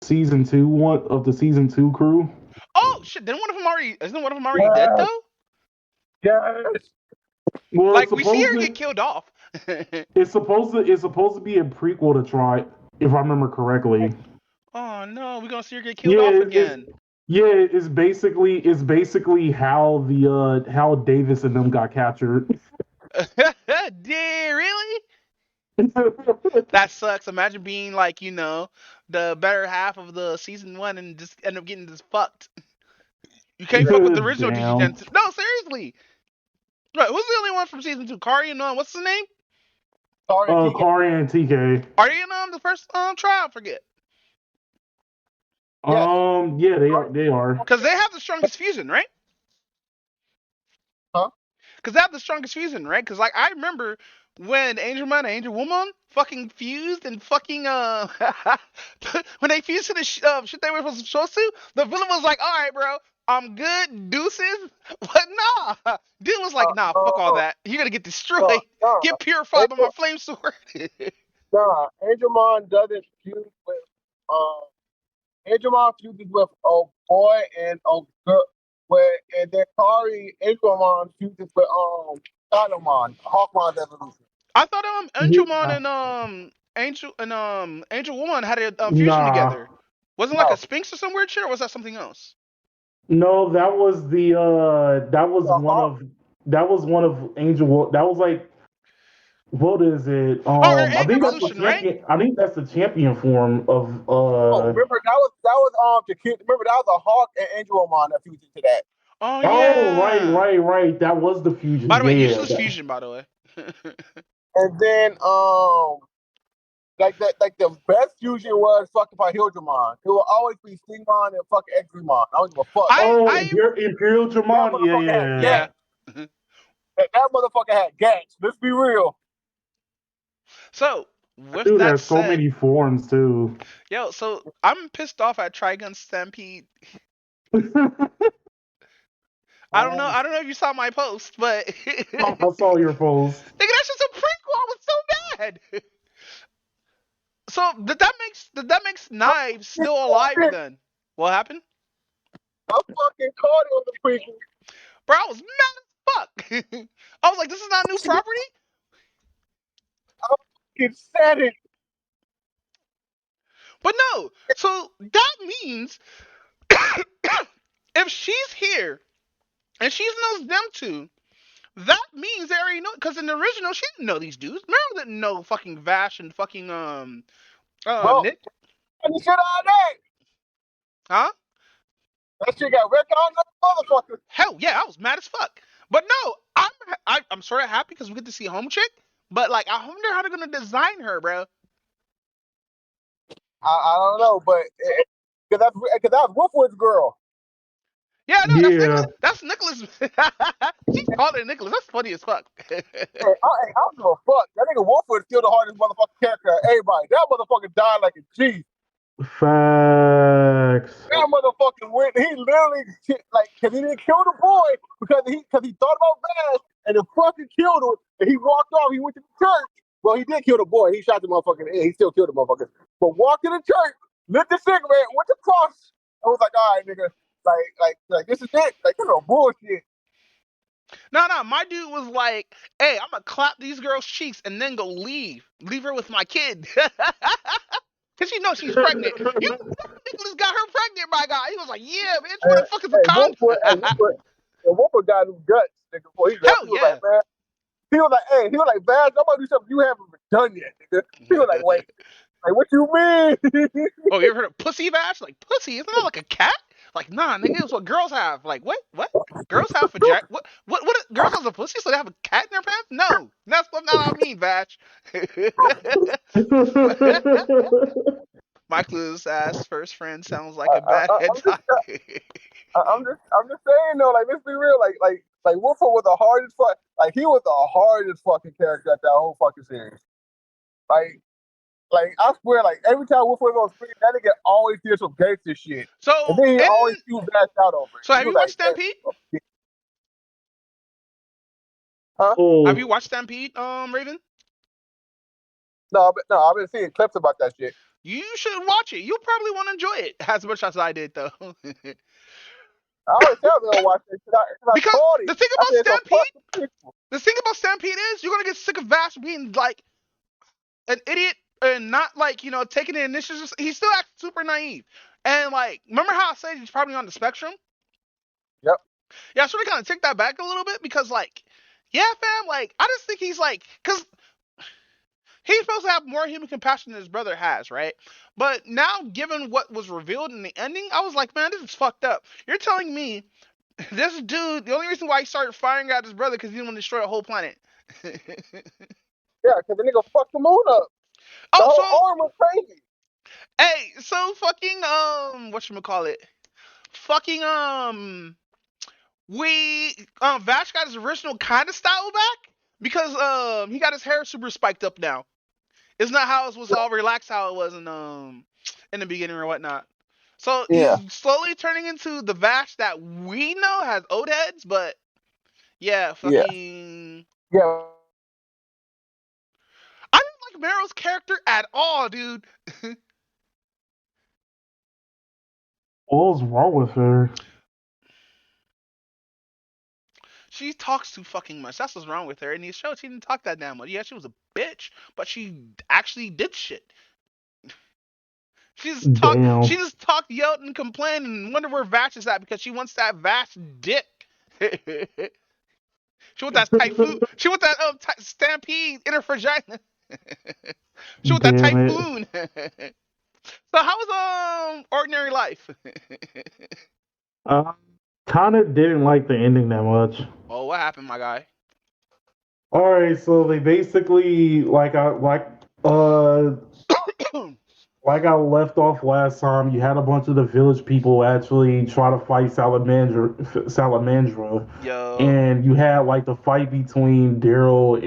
season two one of the season two crew. Oh shit! Isn't one of them already dead though? Yes. Well, Like we see her get killed off. it's supposed to be a prequel to Try, if I remember correctly. Oh no, we're gonna see her get killed off again. It's basically how the how Davis and them got captured. Really? That sucks. Imagine being like, the better half of the season one and just end up getting just fucked. You can't fuck with the original Damn. Digigen. No, seriously. Right, who's the only one from season 2? Kari and what's his name? Kari and TK. Are they in the first trial? Forget. Yeah, they are. Because they have the strongest fusion, right? Huh? Because they have the strongest fusion, right? Because like I remember when Angel Man and Angel Woman fucking fused and fucking when they fused to the shit they were supposed to, the villain was like, "All right, bro, I'm good, deuces." But nah, dude was like, "Nah, fuck all that. You're gonna get destroyed. Nah, Get purified by my flame sword." Angelmon doesn't fuse with Angelmon fuses with a boy and a girl, and then Kari Angelmon fuses with Salamon, Hawkmon's evolution. I thought Angelmon Yeah. and Angel Woman had a fusion Nah. together. Wasn't like No. a Sphinx or some weird shit, or was that something else? No, that was the that was one of Angel. That was like, what is it? Oh, or I Egg think that's the Evolution, right? champion. I think that's the champion form of Remember that was the kid. Remember that was a Hawk and Angelmon that fused into that. Oh Oh, yeah. right. That was the fusion. By the way, Yeah. useless fusion. By the way. And then like the best fusion was fucking Hildramon. It will always be Stingmon and fucking Exumon. I don't give a fuck. Imperial That Dramon. motherfucker had Yeah. gas. That motherfucker had gas. Let's be real. So with Dude that has so said, many forms too. yo, so I'm pissed off at Trigun Stampede. I don't know if you saw my post, but nigga, I saw your post. that's just a prequel. I was so mad. So did that makes Knives still alive then? What happened? I fucking caught it on the prequel. Bro, I was mad as fuck. I was like, this is not new property? It said it. But no, so that means if she's here and she knows them two, that means they already know. Because in the original, she didn't know these dudes. Meryl didn't know fucking Vash and fucking Bro, Nick, and the shit out of that. huh? That shit got wrecked on the motherfucker. Hell yeah, I was mad as fuck. But no, I'm sort of happy because we get to see Home Chick. But like, I wonder how they're gonna design her, bro. I don't know, but because that's Wolfwood's girl. Yeah, no, Yeah. that's Nicholas. She called it Nicholas. That's funny as fuck. I don't give a fuck. That nigga Wolfwood is still the hardest motherfucking character of everybody. That motherfucker died like a G. Facts. That motherfucker went. He literally because he didn't kill the boy because he thought about Vash and then fucking killed him. And he walked off. He went to the church. Well, he did kill the boy. He shot the motherfucker in the head. He still killed the motherfucker. But walked to the church, lit the cigarette, went to cross. I was like, all right, nigga. Like this is it. Like, you know, bullshit. No, my dude was like, "Hey, I'm gonna clap these girls' cheeks and then go leave her with my kid." Cause she knows she's pregnant. You Nicholas got her pregnant, my guy. He was like, "Yeah, bitch, what the fuck is a condom?" Wolfwood got his guts, nigga. Boy, he Hell was yeah. like, man. He was like, Vash, I'm gonna do something you haven't done yet, nigga. He was like, wait, like, what you mean? Oh, you ever heard of pussy Vash? Like, pussy, isn't that like a cat? Like, nah, nigga, it's what girls have. Like, what? Girls have what girls have a pussy so they have a cat in their pants? No, that's not what I mean, Vash. Michael's ass first friend sounds like a bad head tie. I'm just saying though, like, let's be real, like Wolfwood was the hardest he was the hardest fucking character at that whole fucking series. Like I swear, like every time Wolfwood was on screen, that nigga always did some gangster shit. So, And then he always threw Vash out over it. So have you watched Stampede? Huh? Oh. Have you watched Stampede, Raven? No, I've been seeing clips about that shit. You should watch it. You'll probably want to enjoy it as much as I did, though. I always tell them to watch it because the thing about Stampede is you're gonna get sick of Vash being like an idiot and not like taking the initiative. He still acts super naive. And like, remember how I said he's probably on the spectrum? Yep. Yeah, I sort of kind of take that back a little bit because like, yeah, fam, like I just think he's like, because he's supposed to have more human compassion than his brother has, right? But now, given what was revealed in the ending, I was like, man, this is fucked up. You're telling me this dude, the only reason why he started firing at his brother because he didn't want to destroy a whole planet. Yeah, because the nigga fucked the moon up. The whole arm was crazy. Hey, so fucking whatchamacallit? Fucking Vash got his original kind of style back because he got his hair super spiked up now. It's not how it was all relaxed how it was in the beginning or whatnot. So Yeah. he's slowly turning into the Vash that we know has old heads, but yeah, fucking. Yeah. I didn't like Meryl's character at all, dude. What was wrong with her? She talks too fucking much. That's what's wrong with her. In the show, she didn't talk that damn much. Yeah, she was a bitch, but she actually did shit. She just talked, yelled, and complained, and wonder where Vash is at because she wants that Vash dick. She want that typhoon. She want that stampede in her vagina. She want that Damn it. typhoon. So how was ordinary life? Kind of didn't like the ending that much. Oh, what happened, my guy? All right, so they basically like I left off last time. You had a bunch of the village people actually try to fight Salamandra, Yo. and you had like the fight between Daryl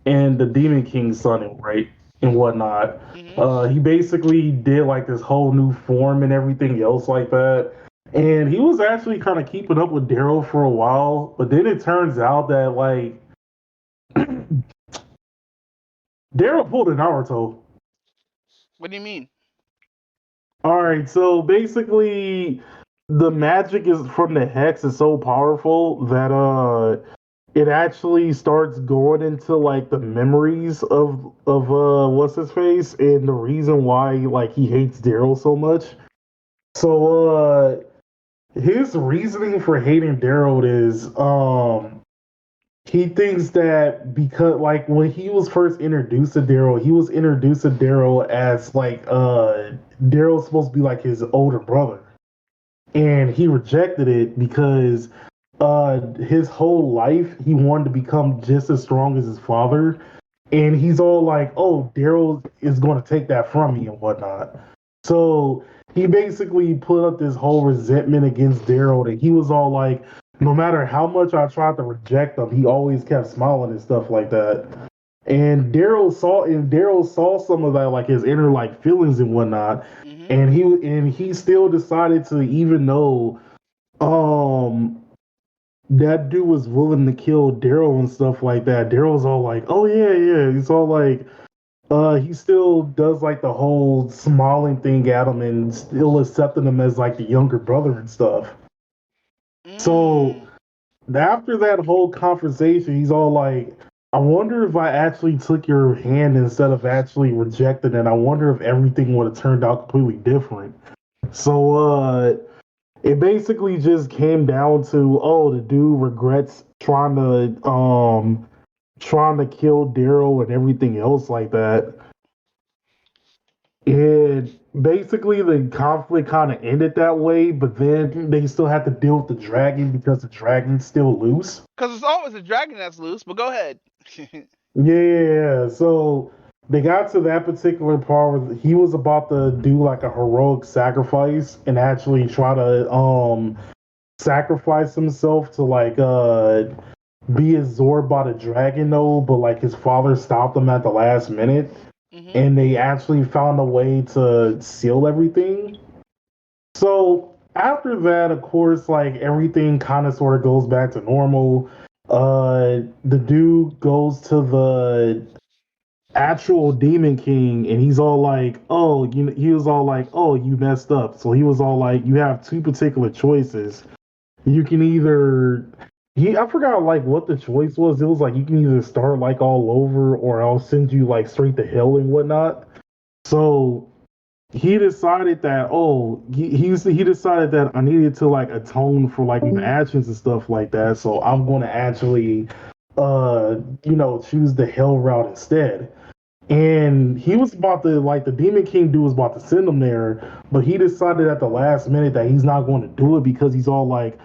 and the Demon King's son, right, and whatnot. Mm-hmm. He basically did like this whole new form and everything else like that. And he was actually kind of keeping up with Daryl for a while, but then it turns out that like Daryl pulled a Naruto. What do you mean? All right, so basically the magic is from the hex is so powerful that it actually starts going into like the memories of what's his face and the reason why like he hates Daryl so much. So his reasoning for hating Daryl is he thinks that because like when he was first introduced to Daryl, he was introduced to Daryl as like Daryl's supposed to be like his older brother. And he rejected it because his whole life he wanted to become just as strong as his father. And he's all like, oh, Daryl is going to take that from me and whatnot. So he basically put up this whole resentment against Daryl that he was all like, no matter how much I tried to reject him, he always kept smiling and stuff like that. And Daryl saw some of that, like his inner like feelings and whatnot. Mm-hmm. And he still decided to, even though that dude was willing to kill Daryl and stuff like that. Daryl's all like, oh yeah. He's all like, he still does like the whole smiling thing at him and still accepting him as like the younger brother and stuff. So after that whole conversation, he's all like, I wonder if I actually took your hand instead of actually rejecting it. I wonder if everything would have turned out completely different. So it basically just came down to, oh, the dude regrets trying to kill Daryl and everything else like that. And basically the conflict kind of ended that way, but then they still had to deal with the dragon because the dragon's still loose. Because it's always a dragon that's loose, but go ahead. Yeah, so they got to that particular part where he was about to do like a heroic sacrifice and actually try to sacrifice himself to like be absorbed by the dragon though, but like his father stopped him at the last minute. Mm-hmm. And they actually found a way to seal everything. So after that, of course, like everything kind of sort of goes back to normal. The dude goes to the actual Demon King, and he's all like, "Oh, he was all like, oh, you messed up." So he was all like, "You have two particular choices. You can either." I forgot like what the choice was. It was like you can either start like all over or I'll send you like straight to hell and whatnot. So he decided that he decided that I needed to like atone for like my actions and stuff like that. So I'm gonna actually choose the hell route instead. And he was about to like the Demon King dude was about to send him there, but he decided at the last minute that he's not going to do it because he's all like,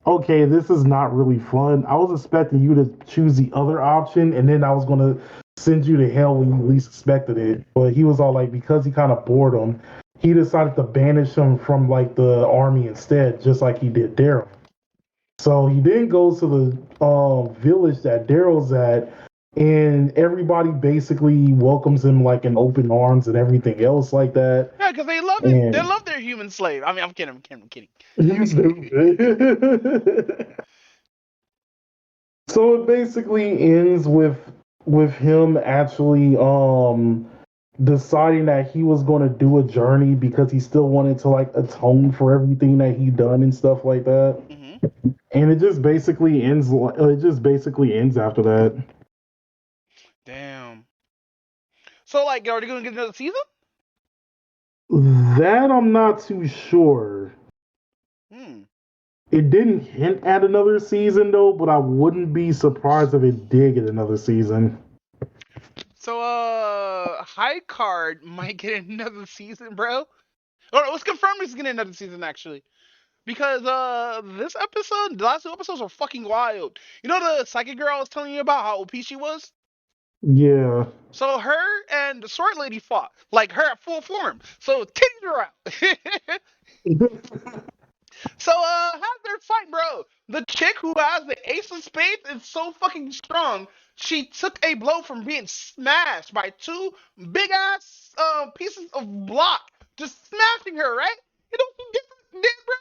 okay, this is not really fun. I was expecting you to choose the other option, and then I was going to send you to hell when you least expected it. But he was all like, because he kind of bored him, he decided to banish him from like the army instead, just like he did Daryl. So he then goes to the village that Daryl's at, and everybody basically welcomes him like in open arms and everything else like that. Yeah, because they love his, they And love their human slave. I mean, I'm kidding, I'm kidding. you stupid. So it basically ends with him actually deciding that he was going to do a journey because he still wanted to like atone for everything that he done and stuff like that. And it just basically ends. It just basically ends after that. Damn. So, like, are they gonna get another season? That I'm not too sure. It didn't hint at another season though, but I wouldn't be surprised if it did get another season. So, High Card might get another season, bro. Oh, no, let's confirm he's getting another season actually. Because this episode, the last two episodes are fucking wild. You know the psychic girl I was telling you about, how OP she was? Yeah. So her and the sword lady fought, like her at full form. So titties are out. So how's their fight, bro? The chick who has the ace of spades is so fucking strong. She took a blow from being smashed by two big ass pieces of block, just smashing her, right? You know what she did, bro?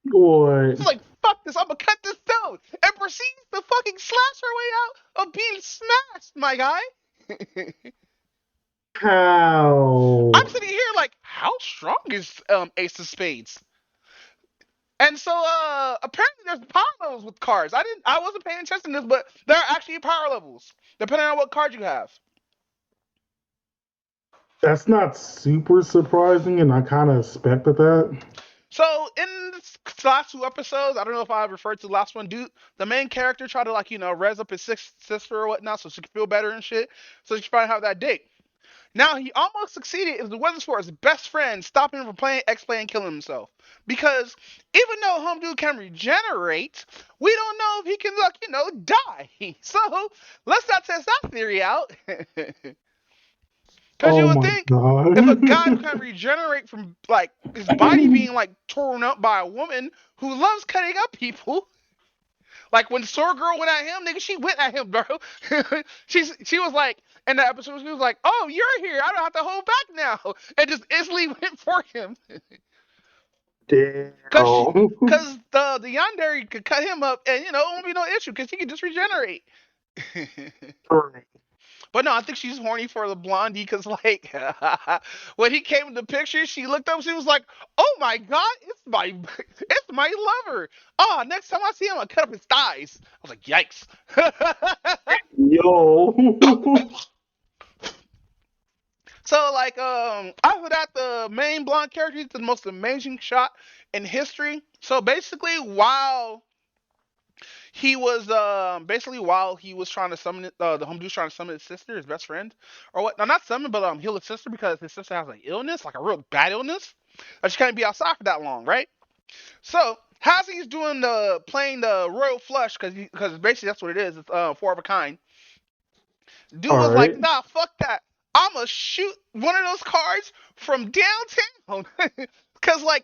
What? She's like, fuck this, I'm gonna cut this down, and proceeds to fucking slash her way out of being smashed, my guy. How? I'm sitting here like, how strong is Ace of Spades? And so apparently there's power levels with cards. I wasn't paying attention to this, but there are actually power levels depending on what card you have. That's not super surprising, and I kind of expected that. So in this last two episodes, I don't know if I referred to the last one, dude. The main character tried to like res up his sister or whatnot so she could feel better and shit, so she could finally have that date. Now he almost succeeded if the weather for his best friend stopping him from playing X-Play and killing himself. Because even though Dude can regenerate, we don't know if he can die. So let's not test that theory out. Because you Oh would my think god. if a guy who can regenerate from like his body being like torn up by a woman who loves cutting up people. Like when Sword Girl went at him, nigga, she went at him, bro. She was like, in the episode, she was like, "Oh, you're here. I don't have to hold back now," and just instantly went for him. Damn. Cause the Yandere could cut him up, and it won't be no issue, cause he can just regenerate. But no, I think she's horny for the blondie, cause like when he came in the picture, she looked up, she was like, "Oh my god, it's my lover. Oh, next time I see him, I'll cut up his thighs." I was like, "Yikes." Yo. So like after that, the main blonde character is the most amazing shot in history. So basically while he was trying to summon the dude's trying to summon his sister, his best friend, or what? No, not summon, but heal his sister because his sister has an illness, like a real bad illness, that she can't be outside for that long, right? So as he's doing playing the royal flush, because basically that's what it is. It's four of a kind. Dude All was like, right. "Nah, fuck that. I'ma shoot one of those cards from downtown." Cause the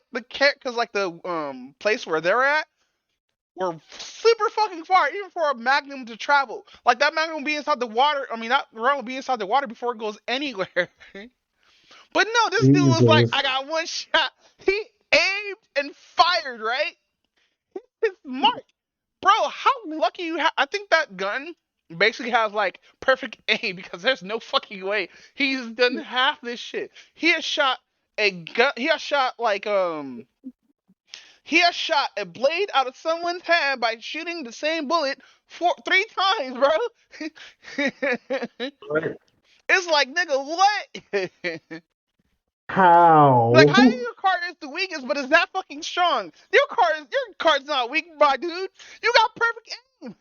place where they're at were super fucking far, even for a Magnum to travel. Like that Magnum will be inside the water. I mean, that round will be inside the water before it goes anywhere. But no, this dude was like, Jesus. "I got one shot." He aimed and fired, right? His mark. Bro, how lucky you have. I think that gun basically has like perfect aim because there's no fucking way he's done half this shit. He has shot a gun. He has shot a blade out of someone's hand by shooting the same bullet three times, bro. It's like, nigga, what? How? Like, how your card is the weakest, but is that fucking strong? Your card's not weak, my dude. You got perfect aim.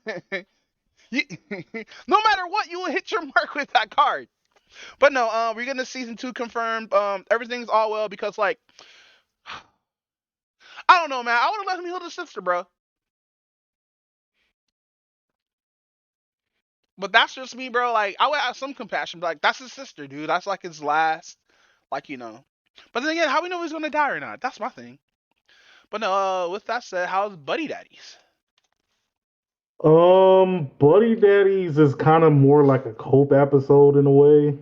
No matter what, you will hit your mark with that card. But no, we're getting season 2 confirmed. Everything's all well because like, I don't know, man. I would have let him heal the sister, bro. But that's just me, bro. Like, I would have some compassion, but like, that's his sister, dude. That's like his last, like. But then again, how we know he's gonna die or not? That's my thing. But no, with that said, how's Buddy Daddies? Buddy Daddies is kind of more like a cope episode in a way,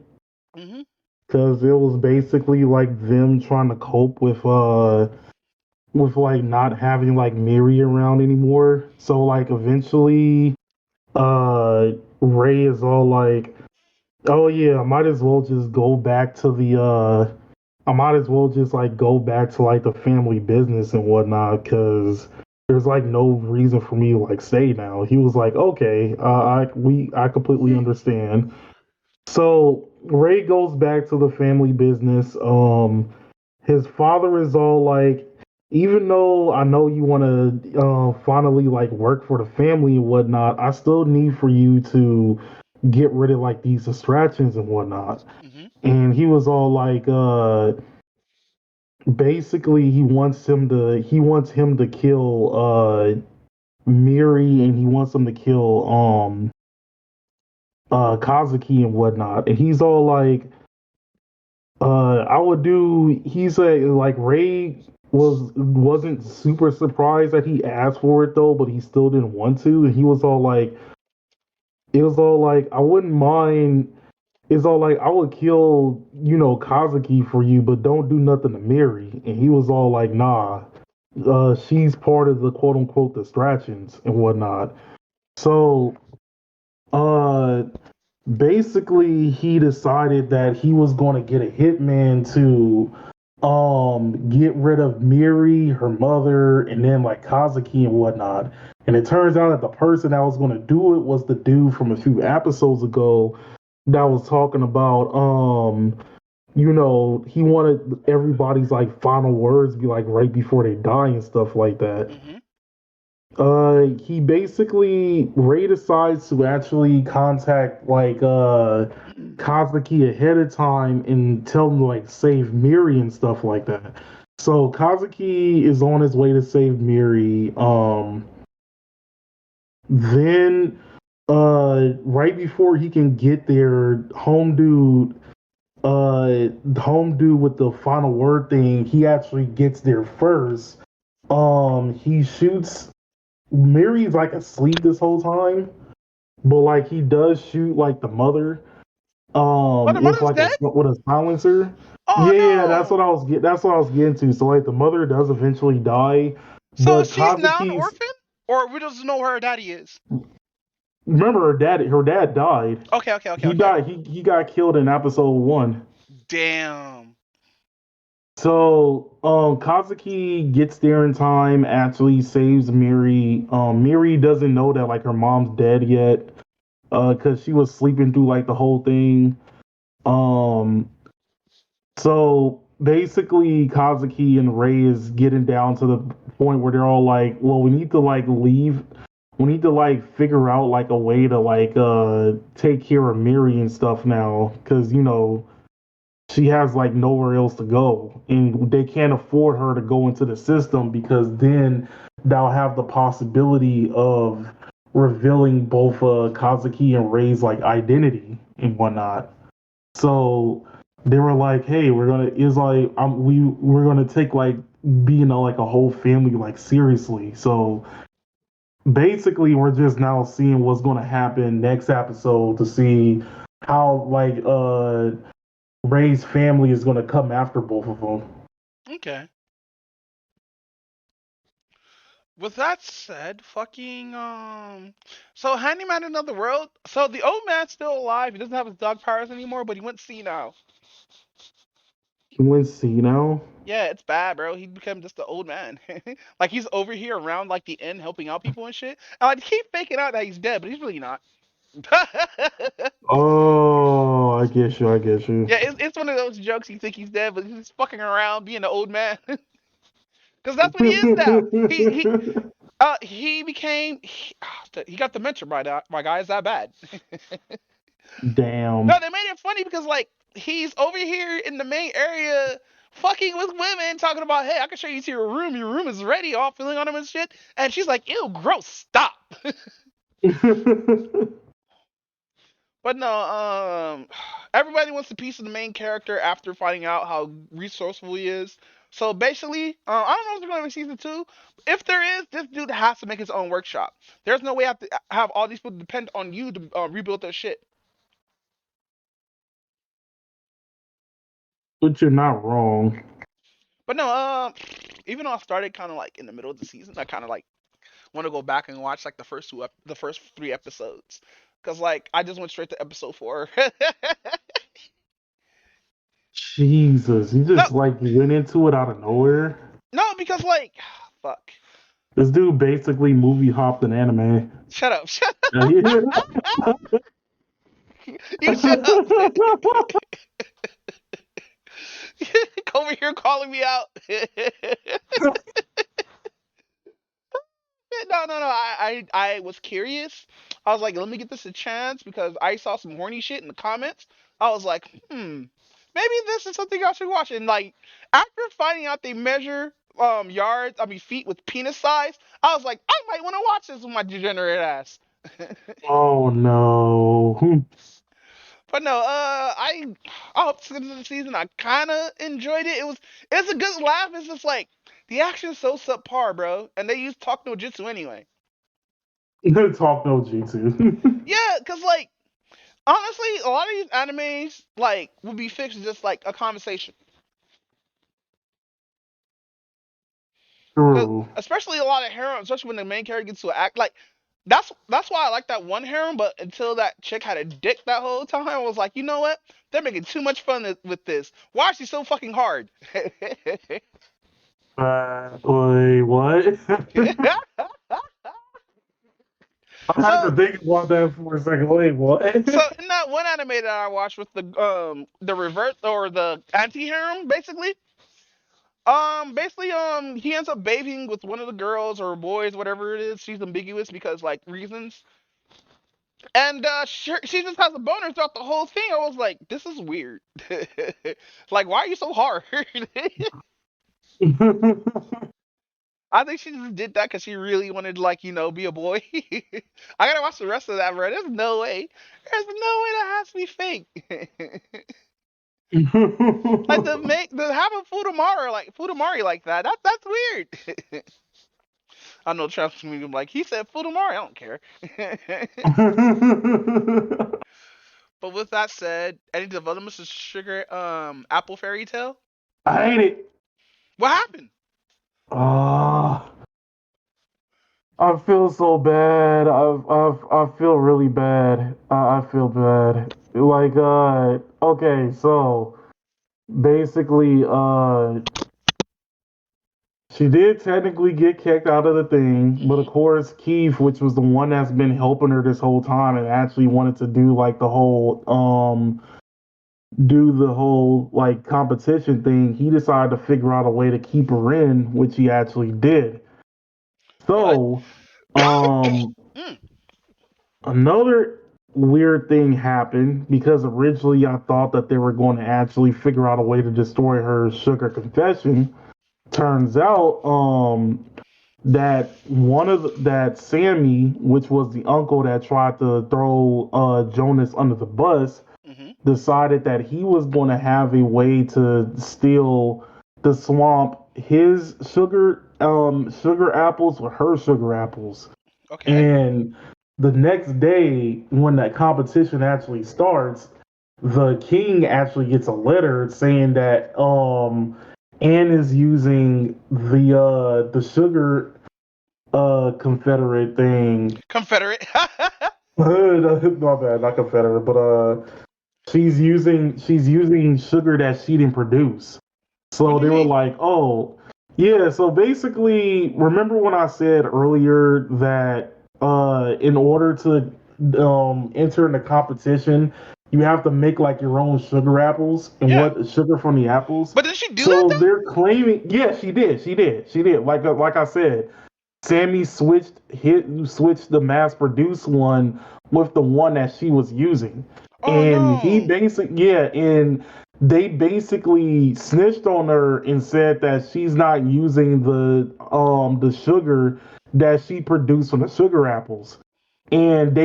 Mhm. because it was basically like them trying to cope with like not having like Miri around anymore. So like eventually, uh, Ray is all like, "Oh yeah, I might as well just go back to I might as well just like go back to like the family business and whatnot, because there's like no reason for me to like stay now." He was like, "Okay, I completely understand." So Ray goes back to the family business. His father is all like, even though I know you want to finally like work for the family and whatnot, I still need for you to get rid of like these distractions and whatnot. Mhm. And he was all like, basically he wants him to kill Miri, and he wants him to kill Kazuki and whatnot. And he's all like, I would do. He said like Ray wasn't super surprised that he asked for it though, but he still didn't want to. And he was all like, it was all like, I wouldn't mind. It's all like, I would kill, Kazuki for you, but don't do nothing to Miri. And he was all like, nah, she's part of the quote unquote distractions and whatnot. So, uh, basically, he decided that he was going to get a hitman to get rid of Miri, her mother, and then like Kazuki and whatnot. And it turns out that the person that was going to do it was the dude from a few episodes ago that was talking about he wanted everybody's like final words be like right before they die and stuff like that. Mhm. He basically Ray decides to actually contact like Kazuki ahead of time and tell him to like save Miri and stuff like that. So Kazuki is on his way to save Miri. Then right before he can get there, home dude with the final word thing, he actually gets there first. He shoots Mary's like asleep this whole time, but like he does shoot like the mother Oh, the with mother's like dead. with a silencer. Oh Yeah, no. that's what I was getting to. So like the mother does eventually die, So but she's now an Kazuki's orphan, or we just know who her daddy is. remember her dad died. Okay, okay, okay, He okay. died. He got killed in episode 1. Damn. So, Kazuki gets there in time, actually saves Miri. Miri doesn't know that like her mom's dead yet, because she was sleeping through like the whole thing. Um, so basically, Kazuki and Ray is getting down to the point where they're all like, "Well, we need to like leave. We need to like figure out like a way to like take care of Miri and stuff now, because she has like nowhere else to go, and they can't afford her to go into the system, because then they'll have the possibility of revealing both Kazuki and Ray's like identity and whatnot. So they were like, "Hey, we're gonna is like we're gonna take like being like a whole family like seriously." So basically, we're just now seeing what's gonna happen next episode to see how like Ray's family is going to come after both of them. Okay. With that said, so Handyman in Another World. So the old man's still alive. He doesn't have his dog powers anymore, but he went senile. He went senile. Yeah, it's bad, bro. He became just the old man. Like he's over here around like the inn helping out people and shit. And like keep faking out that he's dead, but he's really not. Oh, I get you. I get you. Yeah, it's one of those jokes. You think he's dead, but he's just fucking around being an old man. Because that's what he is now. He became he got dementia. My guy is that bad. Damn. No, they made it funny because like he's over here in the main area fucking with women, talking about, hey, I can show you to your room. Your room is ready, all feeling on him and shit. And she's like, ew, gross, stop. But But no, everybody wants a piece of the main character after finding out how resourceful he is. So basically, I don't know if they're going to be season two. If there is, this dude has to make his own workshop. There's no way I have to have all these people depend on you to rebuild their shit. But you're not wrong. But no, even though I started kind of like in the middle of the season, I kind of like want to go back and watch like the first 3 episodes, cause like I just went straight to episode 4. Jesus, you No, just like went into it out of nowhere. no, because like, fuck. This dude basically movie hopped an anime. Shut up, shut up. Yeah, You shut up. Over here calling me out. No. I was curious. I was like, let me get this a chance because I saw some horny shit in the comments. I was like, maybe this is something I should watch. And like, after finding out they measure feet with penis size, I was like, I might want to watch this with my degenerate ass. Oh no. But no, I hope to the season. I kind of enjoyed it. It's a good laugh. It's just like the action's so subpar, bro, and they use talk no jutsu anyway. Talk no jutsu. Yeah, cause like honestly, a lot of these animes like would be fixed with just like a conversation. True. Especially a lot of harem, especially when the main character gets to act like. That's why I like that one harem, but until that chick had a dick that whole time, I was like, you know what? They're making too much fun with this. Why is she so fucking hard? Wait, what? I had to think about that for a second. Wait, what? So in that one anime that I watched with the reverse or the anti harem, he ends up bathing with one of the girls or boys, whatever it is. She's ambiguous because like reasons, and she just has a boner throughout the whole thing. I was like, this is weird. Like, why are you so hard? I think she just did that because she really wanted to, like, be a boy. I gotta watch the rest of that, bro. There's no way. There's no way that has to be fake. Like the having Futamari like that. That's weird. I know Travis me like he said Futamari. I don't care. But with that said, any developments to Sugar Apple Fairy Tale? I hate it. What happened? I feel so bad. I feel really bad. I feel bad. Like okay, so basically she did technically get kicked out of the thing, but of course Keith, which was the one that's been helping her this whole time and actually wanted to do like the whole like competition thing, he decided to figure out a way to keep her in, which he actually did. So, another weird thing happened because originally I thought that they were going to actually figure out a way to destroy her sugar confession. Turns out, that that Sammy, which was the uncle that tried to throw Jonas under the bus, decided that he was going to have a way to steal the swamp his sugar apples with her sugar apples. Okay. And the next day when that competition actually starts, the king actually gets a letter saying that Anne is using the sugar confederate thing. Confederate. My bad, not confederate, but she's using sugar that she didn't produce. So they were like, oh, yeah. So basically, remember when I said earlier that in order to enter in the competition, you have to make like your own sugar apples and what sugar from the apples. But did she do that? So they're claiming, yeah, she did. Like I said, Sammy switched the mass produced one with the one that she was using. And they basically snitched on her and said that she's not using the sugar that she produced from the sugar apples. And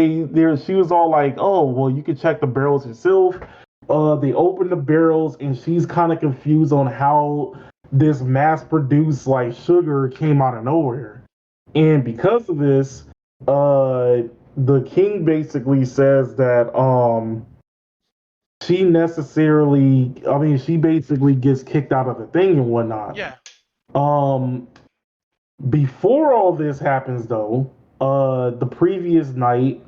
she was all like, "Oh, well, you can check the barrels yourself." They opened the barrels, and she's kind of confused on how this mass-produced like sugar came out of nowhere. And because of this, the king basically says that she basically gets kicked out of the thing and whatnot. Yeah. Um, Before all this happens, though, the previous night,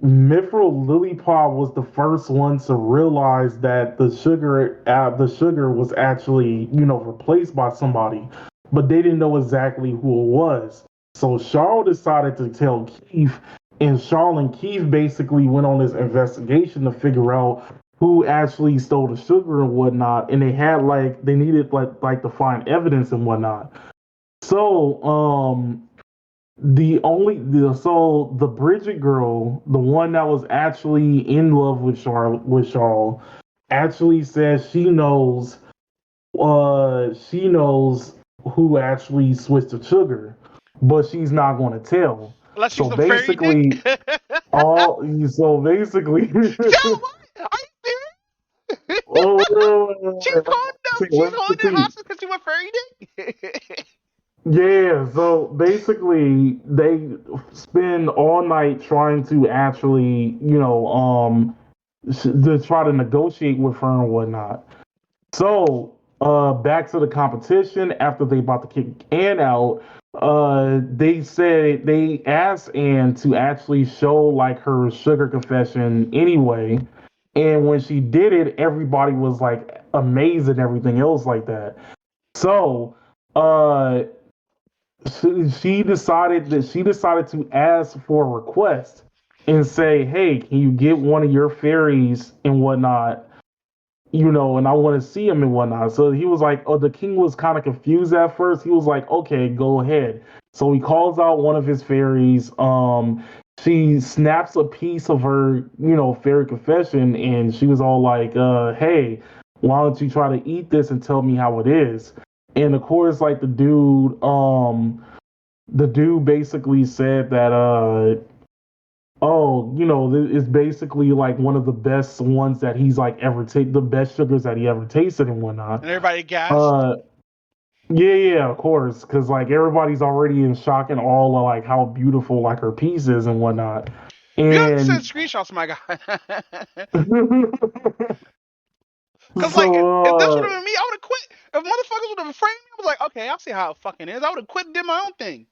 Mithril Lillipop was the first one to realize that the sugar was actually, replaced by somebody, but they didn't know exactly who it was. So Charles decided to tell Keith, and Charles and Keith basically went on this investigation to figure out who actually stole the sugar and whatnot, and they needed like to find evidence and whatnot. So the Bridget girl, the one that was actually in love with Charles, actually says she knows who actually switched the sugar, but she's not going to tell. Unless she's So a fairy basically, dick. all so basically, Yo, what? Are you serious? oh, She's holding it hostage because she's a fairy dick. yeah, so basically they spend all night trying to actually, to try to negotiate with her and whatnot. So, back to the competition after they about to kick Ann out, they asked Ann to actually show like her sugar confession anyway. And when she did it, everybody was like amazed and everything else like that. So, uh she decided to ask for a request and say, "Hey, can you get one of your fairies and whatnot? And I want to see him and whatnot." So he was like, "Oh," the king was kind of confused at first. He was like, "Okay, go ahead." So he calls out one of his fairies. She snaps a piece of her, fairy confession, and she was all like, "Hey, why don't you try to eat this and tell me how it is?" And of course, like the dude basically said that, oh, it's basically like one of the best ones that he's like ever the best sugars that he ever tasted and whatnot. And everybody gasped. Yeah, of course, because like everybody's already in shock and all of like how beautiful like her piece is and whatnot. You have to send And screenshots, my guy. Because, like, if this would have so been me, I would have quit. If motherfuckers would have framed me, I was like, okay, I'll see how it fucking is. I would have quit and did my own thing.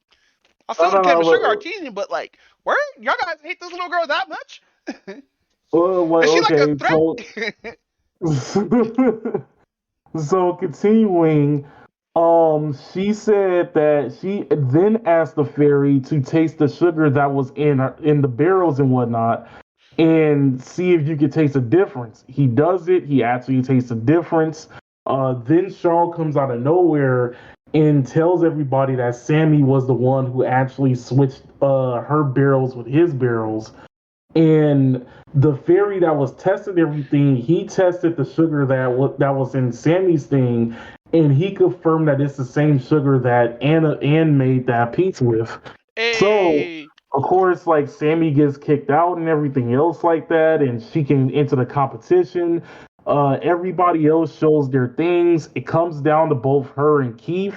I still would have became a sugar artesian, but, like, where? Y'all guys hate this little girl that much? Is she like a threat? So continuing, she said that she then asked the fairy to taste the sugar that was in the barrels and whatnot, and see if you could taste a difference. He does it. He actually tastes a difference. Then Charles comes out of nowhere and tells everybody that Sammy was the one who actually switched her barrels with his barrels. And the fairy that was testing everything, he tested the sugar that was in Sammy's thing, and he confirmed that it's the same sugar that Ann made that piece with. Hey. So of course, like Sammy gets kicked out and everything else like that, and she can enter the competition. Everybody else shows their things. It comes down to both her and Keith,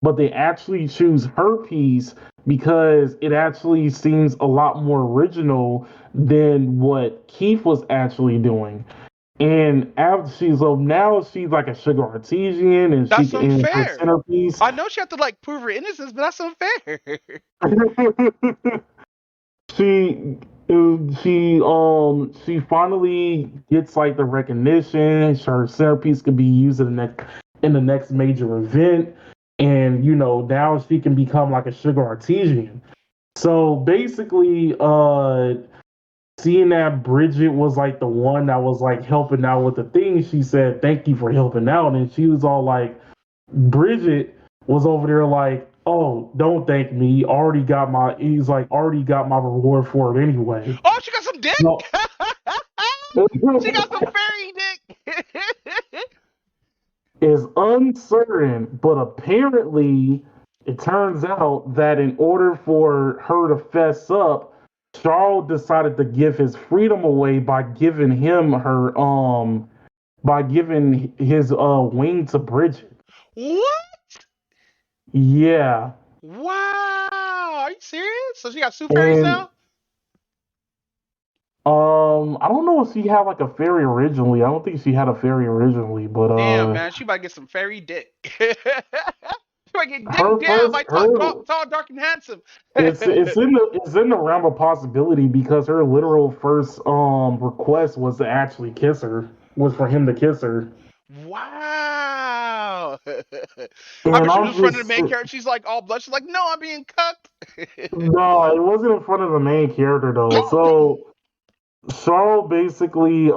but they actually choose her piece because it actually seems a lot more original than what Keith was actually doing. And now she's like a sugar artesian, and That's she can in her unfair. centerpiece. I know she had to, like, prove her innocence, but that's unfair. She finally gets like the recognition. Her centerpiece could be used in the next major event, and now she can become like a sugar artesian. So basically, seeing that Bridget was like the one that was like helping out with the thing, she said, "Thank you for helping out," and she was all like, Bridget was over there like, "Oh, don't thank me. He's like, already got my reward for it anyway." Oh, she got some dick? No. She got some fairy dick. Is uncertain, but apparently it turns out that in order for her to fess up, Charles decided to give his freedom away by giving his wing to Bridget. What? Yeah. Wow. Are you serious? So she got super fairies And now? I don't know if she had like a fairy originally. I don't think she had a fairy originally, but Damn, man. She about to get some fairy dick. She might get dick her down first by her tall, dark, and handsome. it's in the realm of possibility because her literal first request was to actually kiss her, was for him to kiss her. Wow. I And bet she was I'm just in front of the just main character. She's like all blush. She's like, no, I'm being cucked. no, it wasn't in front of the main character though. So Charles basically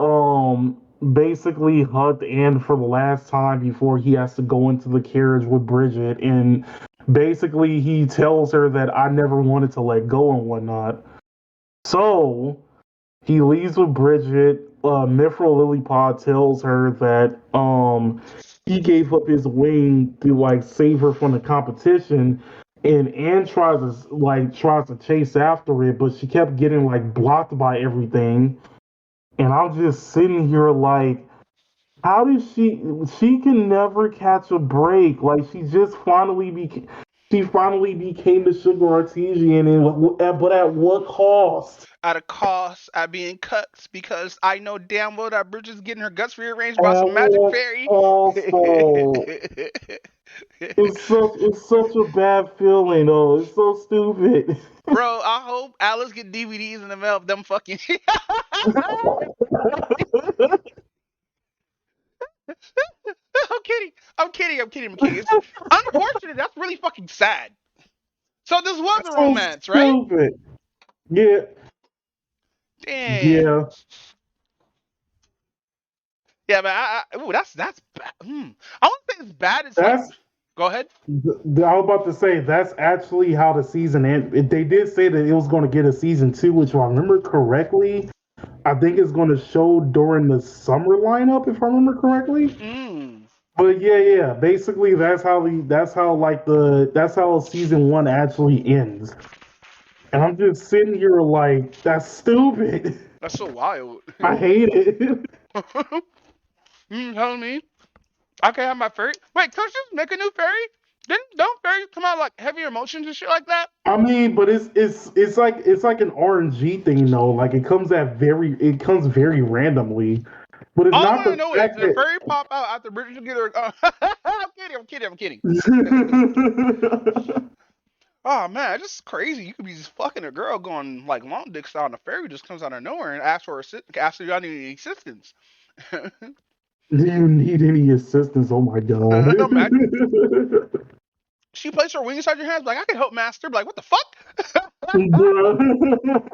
hugged Anne for the last time before he has to go into the carriage with Bridget, and basically he tells her that I never wanted to let go and whatnot. So he leaves with Bridget. Mithril Lillipod tells her that he gave up his wing to like save her from the competition, and Anne tries to chase after it, but she kept getting like blocked by everything. And I'm just sitting here like, how did she can never catch a break? Like she finally became the sugar artesian, and but at what cost? At a cost, at being cucked because I know damn well that Bridget's getting her guts rearranged by At some magic what fairy. cost though? It's such a bad feeling though. It's so stupid. Bro, I hope Alice get DVDs in the mail of them fucking. I'm kidding. I'm kidding. I'm kidding. I'm kidding. It's unfortunate. That's really fucking sad. So this was a So romance, right? stupid. Yeah, Damn. yeah. Yeah, man. Ooh, that's bad. I wouldn't say it's bad. It's like, That's go ahead. I was about to say that's actually how the season ended. They did say that it was going to get a season two, which if I remember correctly, I think it's going to show during the summer lineup, if I remember correctly. Mm. But yeah. Basically, that's how season one actually ends. And I'm just sitting here like, that's stupid. That's so wild. I hate it. You telling me I can have my fairy? Wait, can I just make a new fairy? Don't fairies come out like heavier emotions and shit like that? I mean, but it's like an RNG thing though. Like it comes very randomly. But it's All I not want to the know is, fact did a fairy pop out after Bridget get her? I'm kidding. I'm kidding. I'm kidding. that. Oh man, it's just crazy. You could be just fucking a girl going like long dick style, and a fairy just comes out of nowhere and asks if y'all need any assistance. Do you need any assistance? Oh my god. Imagine she placed her wing inside your hands, like I can help master. Like what the fuck? Bruh.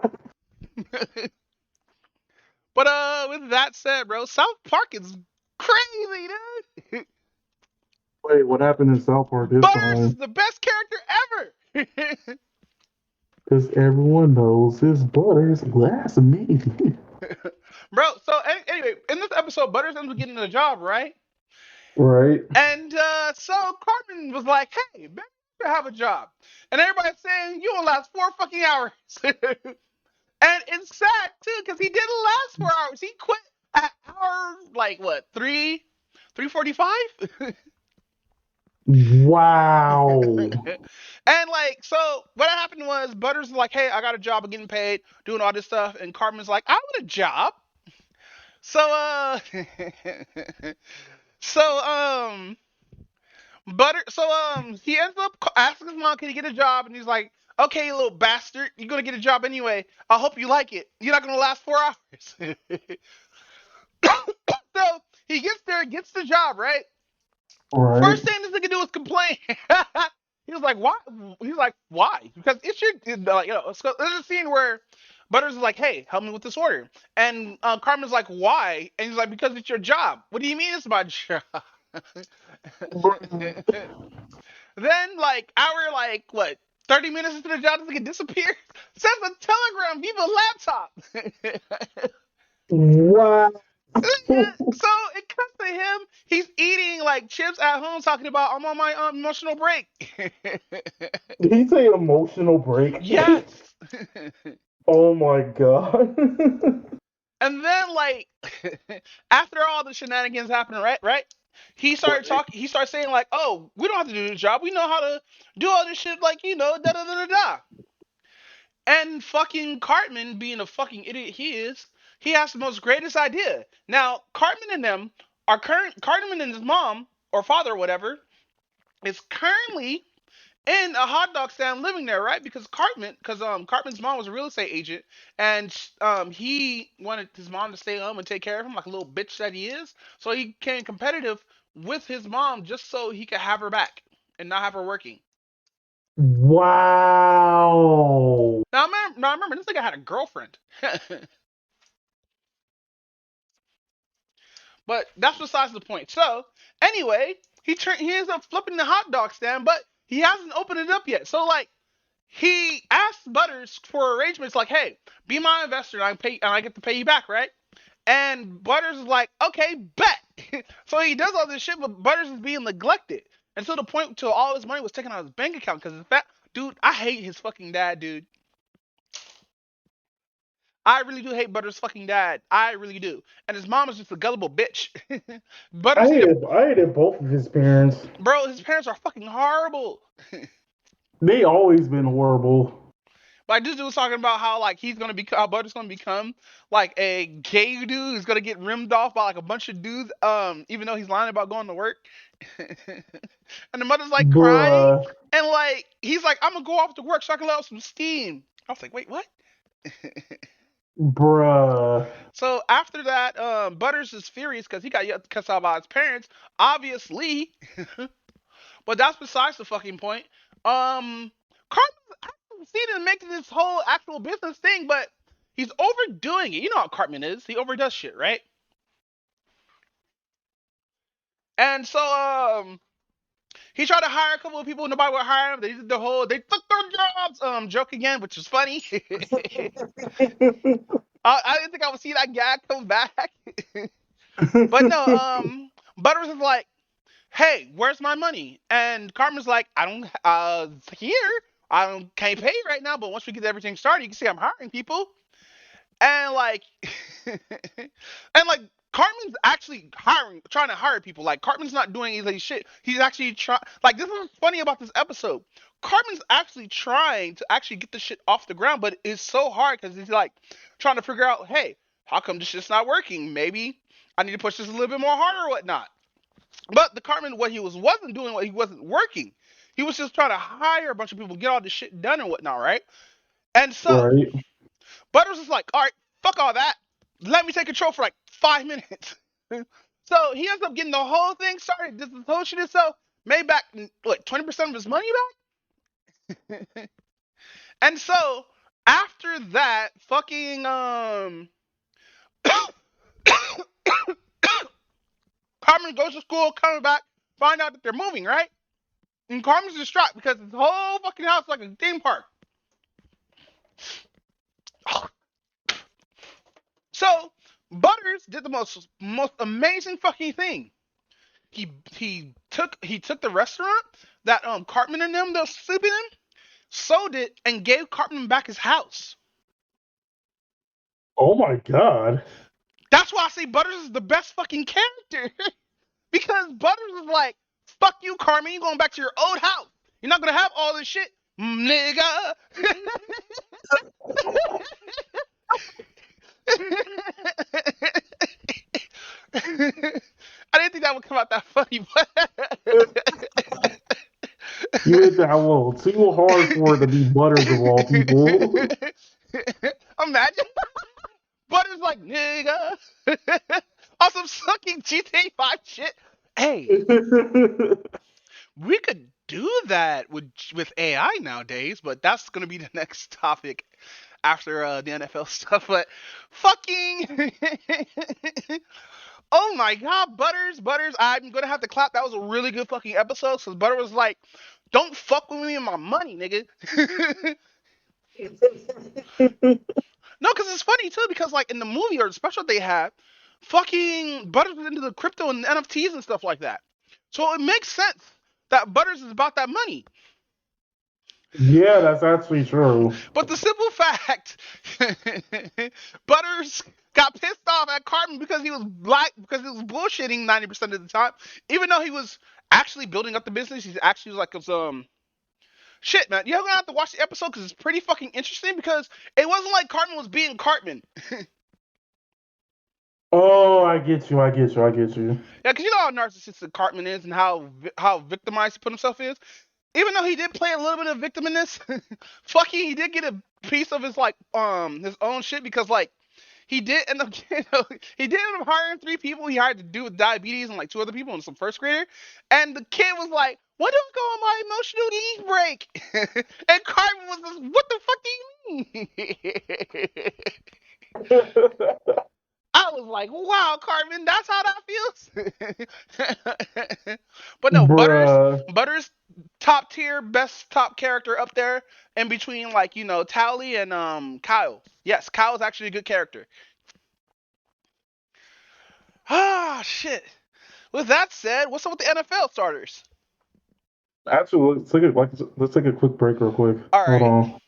But with that said, bro, South Park is crazy, dude. Wait, what happened in South Park this Butters is time? the best character ever. Because everyone knows his Butters. That's me. Bro, so anyway, in this episode, Butters ends up getting a job, right? Right. And so Cartman was like, hey, man, you have a job. And everybody's saying, you will last 4 fucking hours. And it's sad, too, because he didn't last 4 hours. He quit at hour, like, what, 3:45? Wow. And like, so what happened was Butters was like, hey, I got a job, I'm getting paid, doing all this stuff, and Cartman's like, I want a job. So so he ends up asking his mom, can he get a job? And he's like, okay, you little bastard, you're gonna get a job anyway. I hope you like it. You're not gonna last 4 hours. So he gets there, gets the job, right? Right. First thing this nigga do is complain. He was like, "Why?" He's like, "Why?" Because it's your like, So there's a scene where Butters is like, "Hey, help me with this order," and Carmen's like, "Why?" And he's like, "Because it's your job." What do you mean it's my job? Then like hour like what 30 minutes into the job, this nigga disappears. Sends a telegram via laptop. Wow. So it cuts to him. He's eating like chips at home, talking about I'm on my emotional break. Did he say emotional break? Yes. Oh my god. And then like after all the shenanigans happened, right? He started talking. He started saying like, "Oh, we don't have to do the job. We know how to do all this shit. Like, da da da da da." And fucking Cartman, being a fucking idiot he is, he has the most greatest idea. Now, Cartman and them are Cartman and his mom or father or whatever is currently in a hot dog stand living there, right? Because Cartman's mom was a real estate agent, and he wanted his mom to stay home and take care of him like a little bitch that he is. So he became competitive with his mom just so he could have her back and not have her working. Wow. Now remember this nigga had a girlfriend. But that's besides the point. So anyway, he ends up flipping the hot dog stand, but he hasn't opened it up yet. So like he asked Butters for arrangements like, hey, be my investor and I get to pay you back, right? And Butters is like, okay, bet. So he does all this shit, but Butters is being neglected. And so the point to all his money was taken out of his bank account because dude, I hate his fucking dad, dude. I really do hate Butters' fucking dad. I really do. And his mom is just a gullible bitch. Butters need a I hated both of his parents. bro. His parents are fucking horrible. They always been horrible. Like this dude was talking about how like how Butters gonna become like a gay dude who's gonna get rimmed off by like a bunch of dudes. Even though he's lying about going to work. And the mother's like crying, Bruh. and like he's like, I'm gonna go off to work so I can let out some steam. I was like, wait, what? Bruh. So after that, Butters is furious because he got cussed out by his parents, obviously. But that's besides the fucking point. Cartman's actually succeeded in making this whole actual business thing, but he's overdoing it. You know how Cartman is. He overdoes shit, right? And so, he tried to hire a couple of people. Nobody would hire him. They did they took their jobs, joke again, which is funny. I didn't think I would see that gag come back. But no, Butters is like, hey, where's my money? And Carmen's like, I don't, here. Can't pay you right now, but once we get everything started, you can see I'm hiring people. And like, and like, Cartman's actually trying to hire people. Like, Cartman's not doing any shit. He's actually trying, like, this is what's funny about this episode. Cartman's actually trying to actually get the shit off the ground, but it's so hard because he's like trying to figure out, hey, how come this shit's not working? Maybe I need to push this a little bit more harder or whatnot. But the Cartman, what he wasn't doing, what he wasn't working. He was just trying to hire a bunch of people, get all this shit done and whatnot, right? And so Right. Butters is like, all right, fuck all that. Let me take control for like 5 minutes. So he ends up getting the whole thing started. This whole shit itself made back what 20% of his money back. And so after that, fucking Carmen goes to school, comes back, find out that they're moving, right? And Carmen's distraught because his whole fucking house is like a theme park. So Butters did the most amazing fucking thing. He took the restaurant that Cartman and them they're sleeping in, sold it, and gave Cartman back his house. Oh my god. That's why I say Butters is the best fucking character. Because Butters is like, fuck you, Cartman, you going back to your old house. You're not gonna have all this shit, nigga. I didn't think that would come out that funny, but You hit that a little too hard for it to be Butters of all people. Imagine Butters like nigga on some sucking GTA 5 shit. Hey, we could do that with AI nowadays, but that's gonna be the next topic after the NFL stuff. But fucking oh my god, Butters, I'm gonna have to clap. That was a really good fucking episode. So Butter was like, don't fuck with me and my money, nigga. No, because it's funny too, because like in the movie or the special they had, fucking Butters was into the crypto and NFTs and stuff like that. So it makes sense that Butters is about that money. Yeah, that's actually true. But the simple fact, Butters got pissed off at Cartman because he was bullshitting 90% of the time, even though he was actually building up the business. He's actually like some shit, man. You're gonna have to watch the episode because it's pretty fucking interesting. Because it wasn't like Cartman was being Cartman. Oh, I get you. Yeah, because you know how narcissistic Cartman is and how victimized he put himself is. Even though he did play a little bit of victim in this, fucking he did get a piece of his his own shit because like he did end up he did end up hiring 3 people he hired to do with diabetes and like 2 other people and some first grader, and the kid was like, "When do I go on my emotional ease break?" And Cartman was just, "What the fuck do you mean?" I was like, wow, Cartman, that's how that feels. But no, Bruh. Butters, top tier, best top character up there, in between like Tally and Kyle. Yes, Kyle's actually a good character. Ah, shit. With that said, what's up with the NFL starters? Actually, let's take a quick break real quick. All Hold right. on.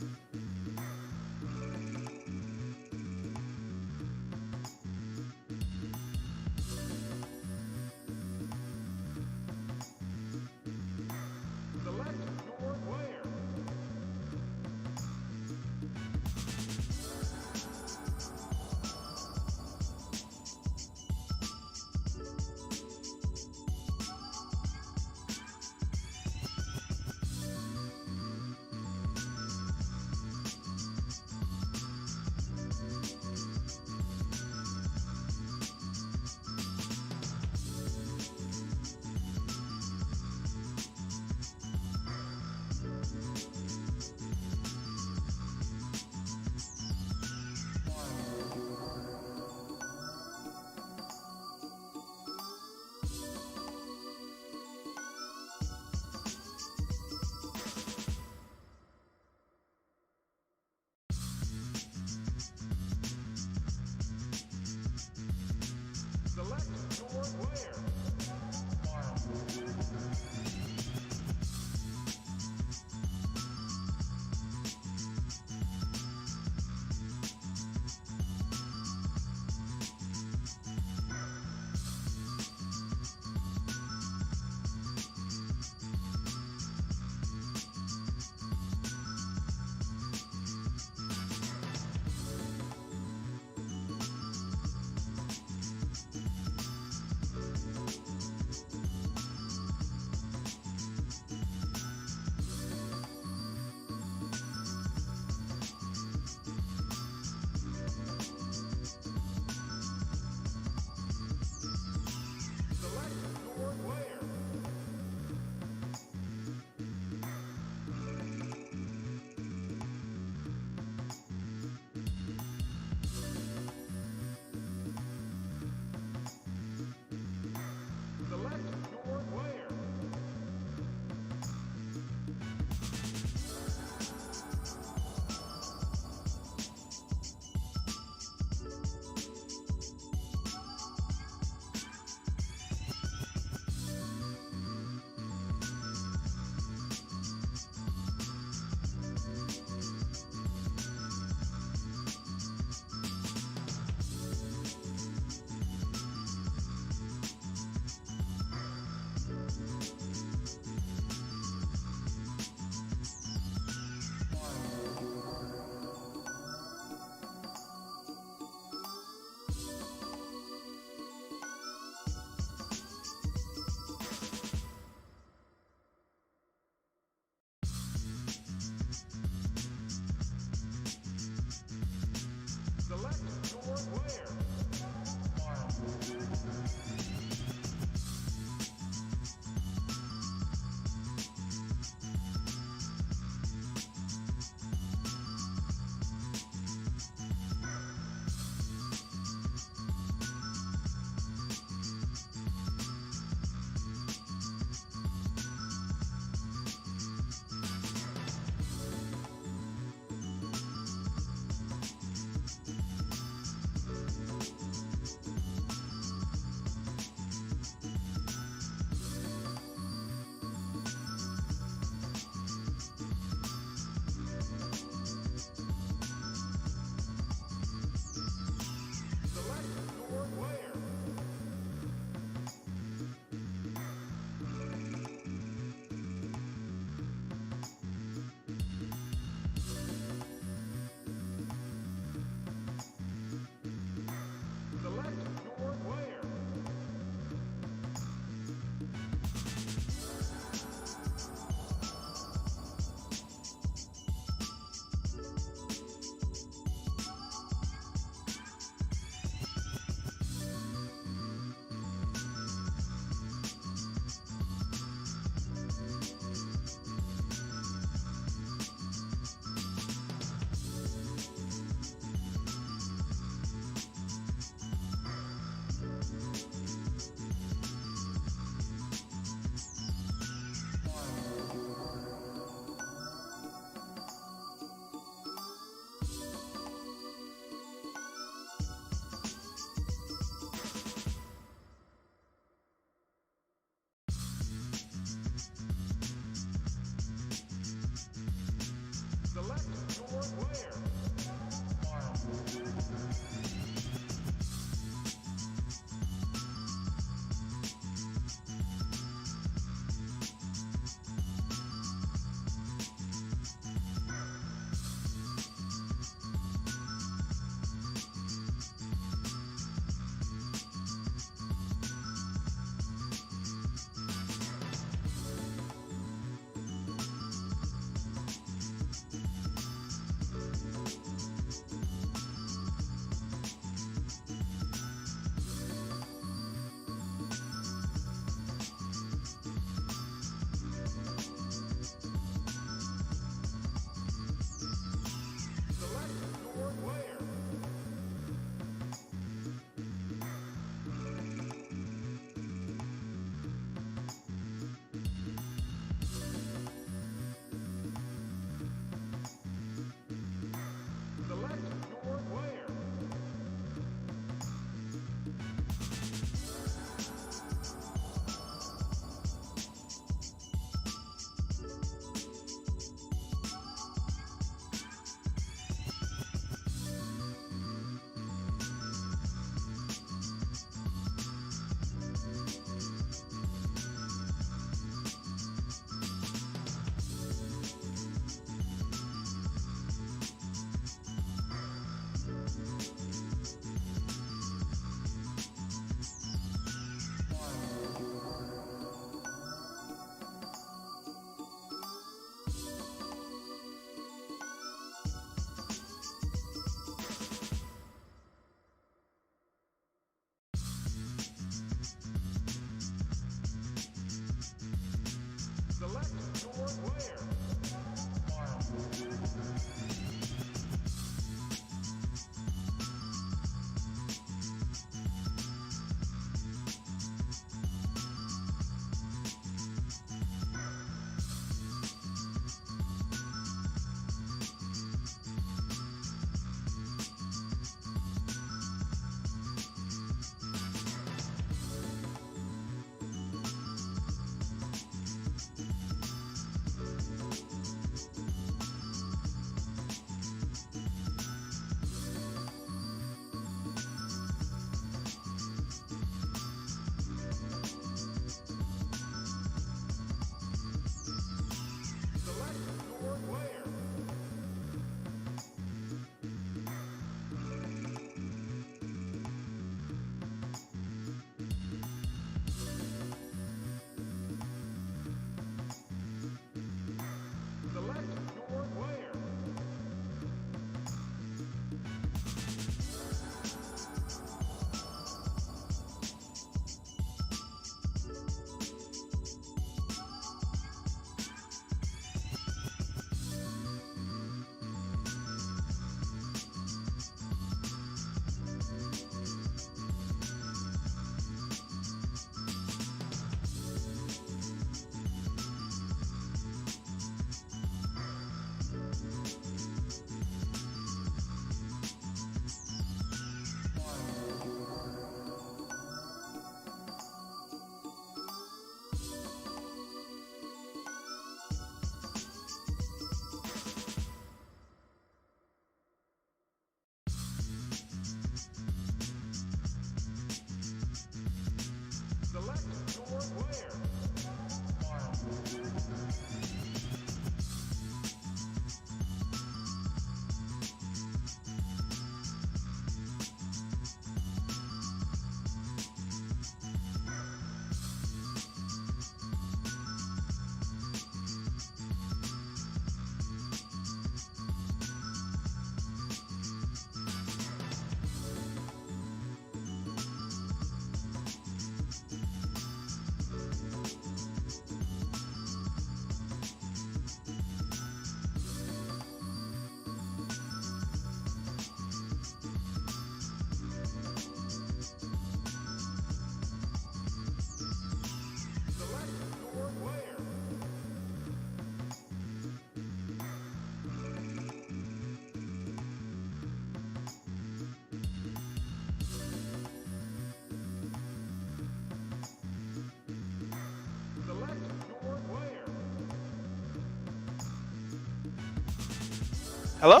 Hello?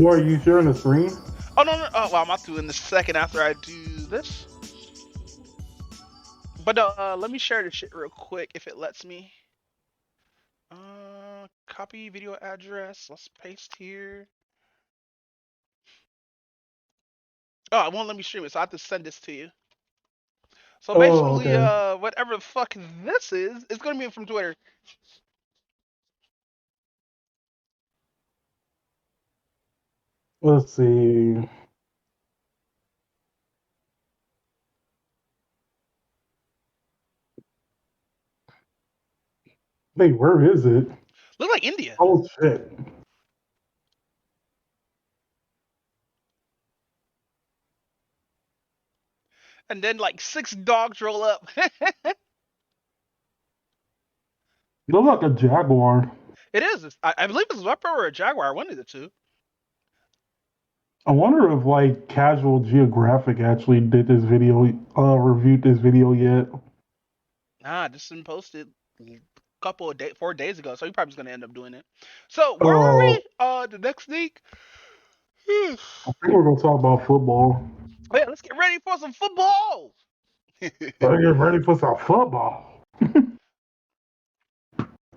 Or are you sharing the screen? Oh no. Oh well, I'm about to in the second after I do this. But let me share the shit real quick if it lets me. Copy video address. Let's paste here. Oh, it won't let me stream it, so I have to send this to you. So Oh, basically, okay. whatever the fuck this is, it's gonna be from Twitter. Let's see. Wait, where is it? Look like India. Oh shit. And then like 6 dogs roll up. You look like a jaguar. It is. I believe it's a leopard or a jaguar. One of the two. I wonder if like Casual Geographic actually did this video, reviewed this video yet. Nah, this been posted a couple of 4 days ago, so he probably gonna end up doing it. So where were Oh, we? The next week. I think we're gonna talk about football. Oh yeah, let's get ready for some football. Better get ready for some football.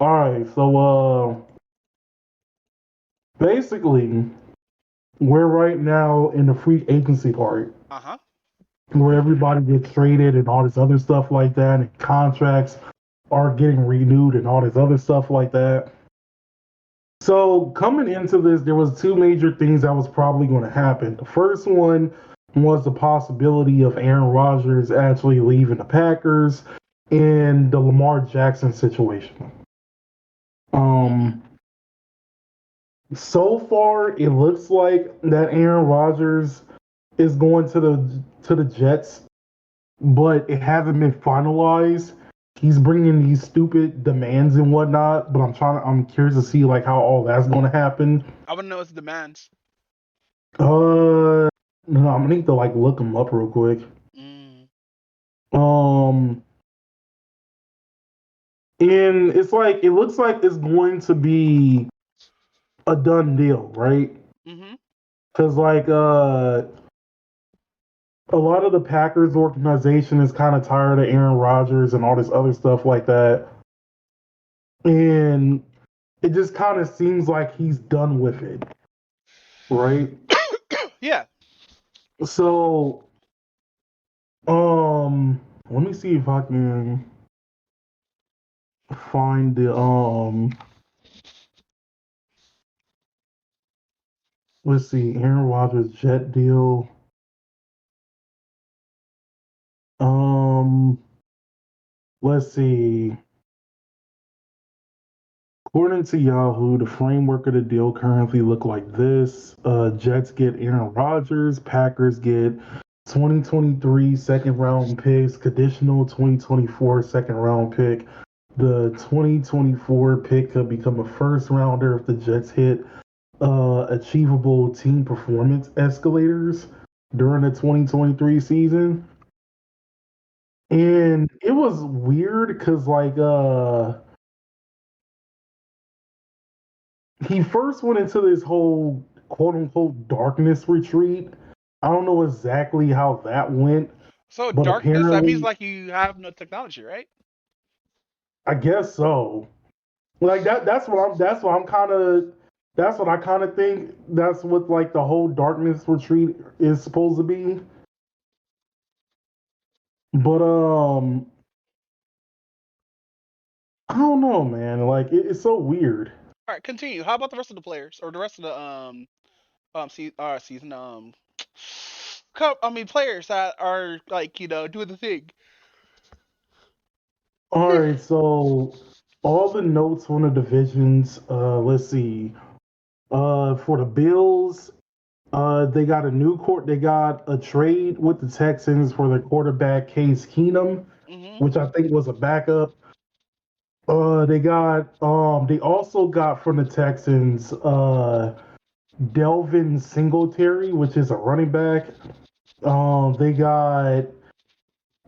All right, so basically, we're right now in the free agency part, Uh-huh. where everybody gets traded and all this other stuff like that, and contracts are getting renewed and all this other stuff like that. So coming into this, there was two major things that was probably going to happen. The first one was the possibility of Aaron Rodgers actually leaving the Packers and the Lamar Jackson situation. So far, it looks like that Aaron Rodgers is going to the Jets, but it hasn't been finalized. He's bringing these stupid demands and whatnot, but I'm curious to see like how all that's going to happen. I wanna know his demands. No, I'm gonna need to like look them up real quick. Mm. And it's like it looks like it's going to be a done deal, right? Mm-hmm. Because like a lot of the Packers organization is kind of tired of Aaron Rodgers and all this other stuff like that, and it just kind of seems like he's done with it, right? Yeah. So, let me see if I can find the let's see, Aaron Rodgers jet deal. Um, let's see. According to Yahoo, the framework of the deal currently look like this. Jets get Aaron Rodgers, Packers get 2023 second round picks, conditional 2024 second round pick. The 2024 pick could become a first rounder if the Jets hit achievable team performance escalators during the 2023 season. And it was weird because like he first went into this whole quote unquote darkness retreat. I don't know exactly how that went, So but darkness, that means apparently, like you have no technology, right? I guess so. Like that's what I'm kind of that's what I kind of think that's what like the whole darkness retreat is supposed to be. But I don't know, man. Like it's so weird. All right, continue. How about the rest of the players or the rest of the season players that are like doing the thing. All right, so all the notes on the divisions. Let's see. For the Bills, they got a new court. They got a trade with the Texans for their quarterback Case Keenum, Mm-hmm. which I think was a backup. They got they also got from the Texans Delvin Singletary, which is a running back. They got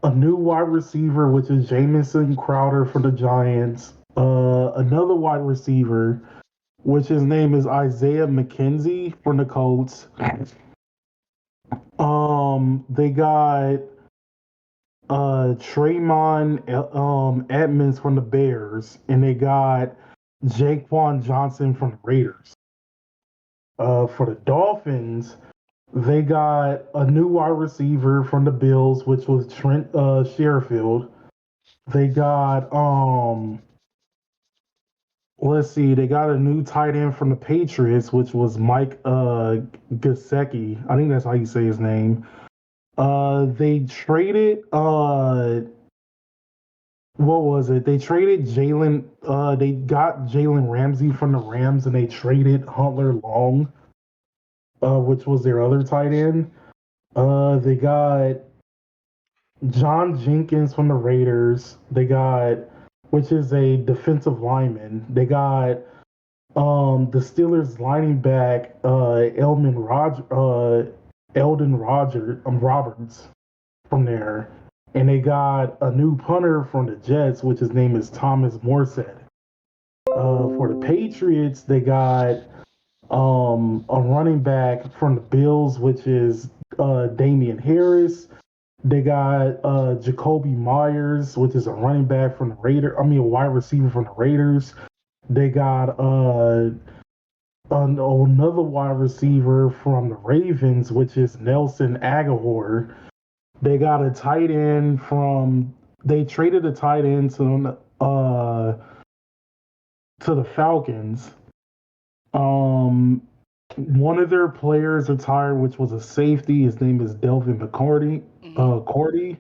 a new wide receiver, which is Jamison Crowder for the Giants. Another wide receiver, which his name is Isaiah McKenzie from the Colts. They got Tremon Edmonds from the Bears, and they got Jaquan Johnson from the Raiders. For the Dolphins, they got a new wide receiver from the Bills, which was Trent Sherfield. They got let's see, they got a new tight end from the Patriots, which was Mike Gesicki. I think that's how you say his name. They traded what was it? They traded Jalen. They got Jalen Ramsey from the Rams, and they traded Hunter Long, which was their other tight end. They got John Jenkins from the Raiders. They got, which is a defensive lineman. They got the Steelers lining back Eldon Roberts from there. And they got a new punter from the Jets, which his name is Thomas Morstead. For the Patriots, they got a running back from the Bills, which is Damian Harris. They got Jacoby Myers, which is a running back from the Raiders. I mean, a wide receiver from the Raiders. They got another wide receiver from the Ravens, which is Nelson Aguilar. They got a tight end from. They traded a tight end to the Falcons. One of their players retired, which was a safety. His name is Delvin McCourty. Cordy.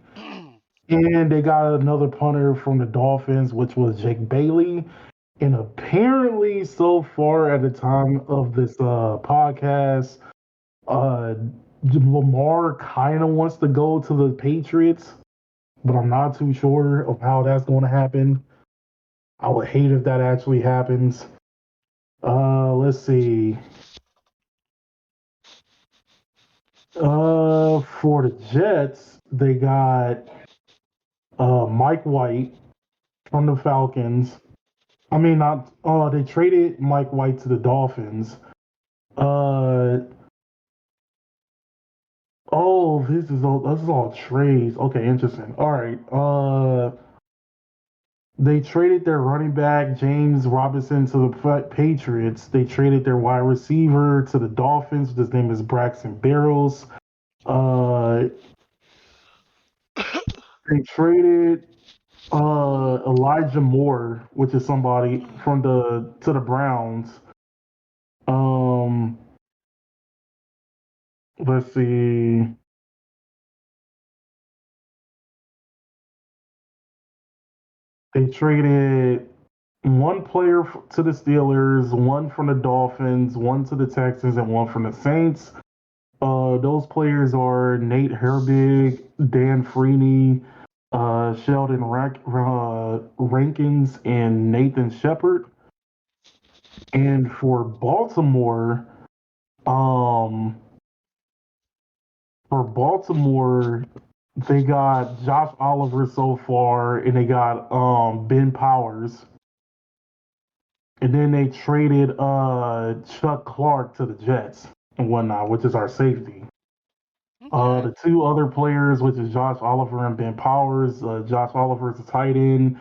And they got another punter from the Dolphins, which was Jake Bailey. And apparently, so far at the time of this podcast, Lamar kind of wants to go to the Patriots, but I'm not too sure of how that's going to happen. I would hate if that actually happens. Let's see. For the Jets, they got Mike White from the Falcons. I mean, not. They traded Mike White to the Dolphins. This is all trades. Okay, interesting. All right. They traded their running back James Robinson to the Patriots. They traded their wide receiver to the Dolphins. His name is Braxton Barrows. They traded Elijah Moore, which is somebody to the Browns. Let's see. They traded one player to the Steelers, one from the Dolphins, one to the Texans, and one from the Saints. Those players are Nate Herbig, Dan Freeney, Sheldon Rankins, and Nathan Shepard. And for Baltimore, they got Josh Oliver so far, and they got Ben Powers. And then they traded Chuck Clark to the Jets and whatnot, which is our safety. The two other players, which is Josh Oliver and Ben Powers. Josh Oliver is a tight end,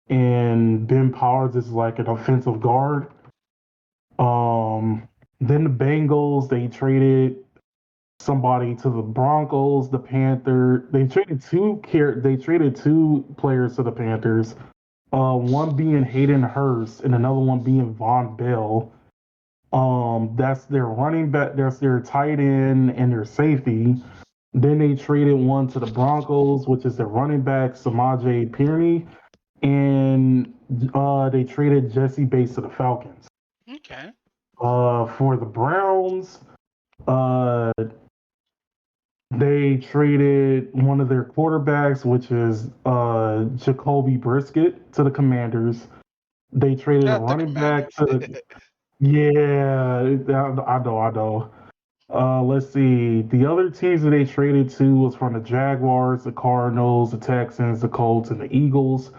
and Ben Powers is like an offensive guard. Then the Bengals, they traded somebody to the Broncos, the Panthers. They traded two players to the Panthers. One being Hayden Hurst and another one being Von Bell. That's their running back, that's their tight end and their safety. Then they traded one to the Broncos, which is their running back, Samaje Perine, and they traded Jesse Bates to the Falcons. Okay. For the Browns, they traded one of their quarterbacks, which is Jacoby Brisket, to the Commanders. They traded a running back to the. Yeah, I know. Let's see. The other teams that they traded to was from the Jaguars, the Cardinals, the Texans, the Colts, and the Eagles.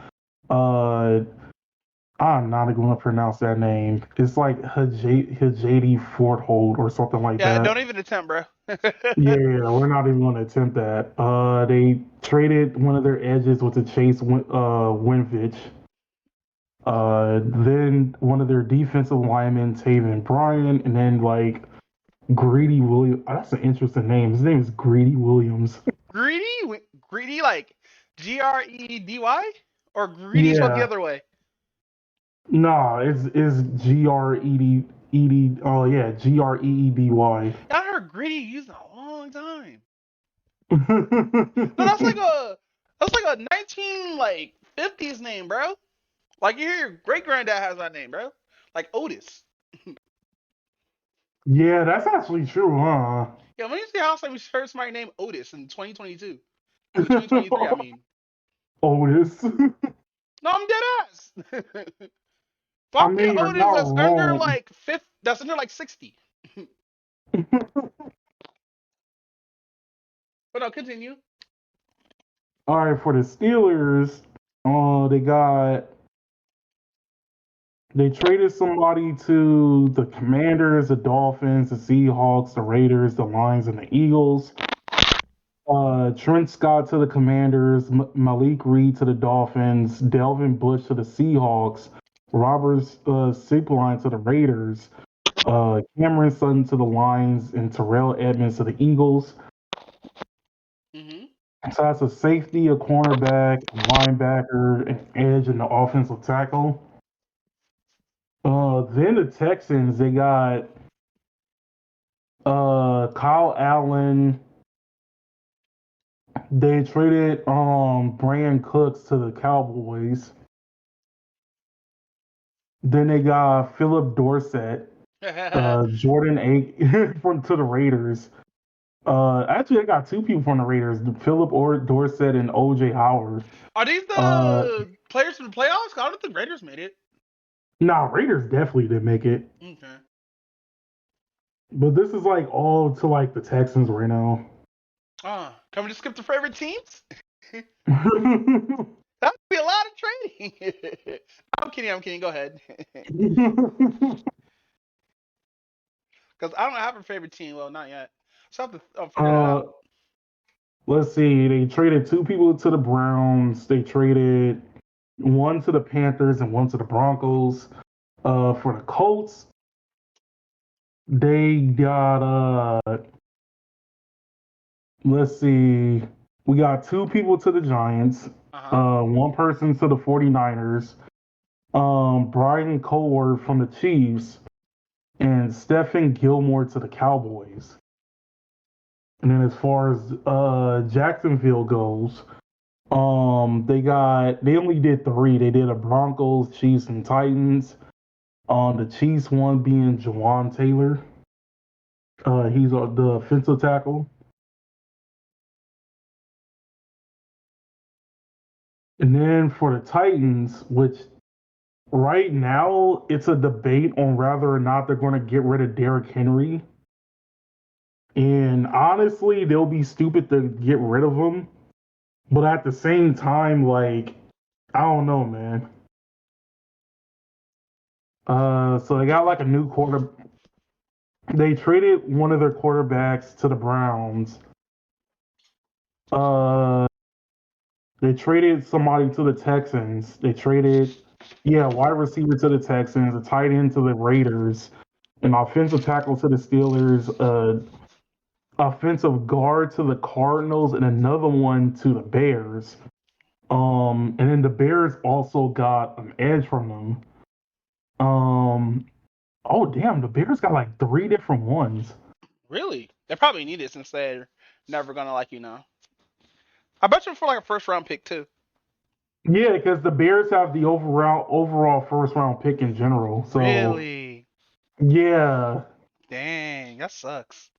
I'm not going to pronounce that name. It's like Hajadi Forthold or something like Yeah, that. don't even attempt, bro. Yeah, we're not even going to attempt that. They traded one of their edges with the Chase Winovich. Then one of their defensive linemen, Taven Bryan, and then like Greedy Williams. Oh, that's an interesting name. His name is Greedy Williams. Greedy, like Gredy, or greedy spelled the Yeah, other way. nah, it's Greedy. Oh yeah, Greedy. I heard greedy used in a long time. No, that's like a 1950s name, bro. Like your great granddad has that name, bro. Like Otis. Yeah, that's actually true, huh? Yeah, when you see how somebody heard somebody named Otis in 2022, in 2023, I mean. Otis. No, I'm dead ass. I Fucking mean, you're Otis not that's under wrong. like fifth. That's under like 60. But no, continue. All right, for the Steelers, they traded somebody to the Commanders, the Dolphins, the Seahawks, the Raiders, the Lions, and the Eagles. Trent Scott to the Commanders, Malik Reed to the Dolphins, Delvin Bush to the Seahawks, Robert Sipline to the Raiders, Cameron Sutton to the Lions, and Terrell Edmonds to the Eagles. Mm-hmm. So that's a safety, a cornerback, a linebacker, an edge, and the offensive tackle. Then the Texans, they got Kyle Allen. They traded Brand Cooks to the Cowboys. Then they got Philip Dorsett, Jordan A from to the Raiders. Actually, they got two people from the Raiders: Philip Dorsett and OJ Howard. Are these Uh, the players from the playoffs? I don't think Raiders made it. nah, Raiders definitely didn't make it. Okay. But this is like all to like the Texans right now. Can we just skip the favorite teams? That would be a lot of trading. I'm kidding. Go ahead. Because I don't have a favorite team. Well, not yet. So I have to figure that out. Let's see. They traded two people to the Browns. They traded one to the Panthers and one to the Broncos. For the Colts, they got let's see. We got two people to the Giants. One person to the 49ers. Brian Colworth from the Chiefs, and Stephen Gilmore to the Cowboys. And then as far as Jacksonville goes, they only did three. They did a Broncos, Chiefs, and Titans. The Chiefs one being Jawan Taylor. He's the offensive tackle. And then for the Titans, which right now it's a debate on whether or not they're going to get rid of Derrick Henry. And honestly, they'll be stupid to get rid of him. But at the same time, like, I don't know, man. So they got like a new quarter. They traded one of their quarterbacks to the Browns. They traded somebody to the Texans. They traded, wide receiver to the Texans, a tight end to the Raiders, an offensive tackle to the Steelers, offensive guard to the Cardinals, and another one to the Bears. And then the Bears also got an edge from them. Oh damn, the Bears got like three different ones. Really? They probably need it since they're never gonna I bet you for like a first round pick too. Yeah, because the Bears have the overall first round pick in general. So Really? yeah. Dang, that sucks.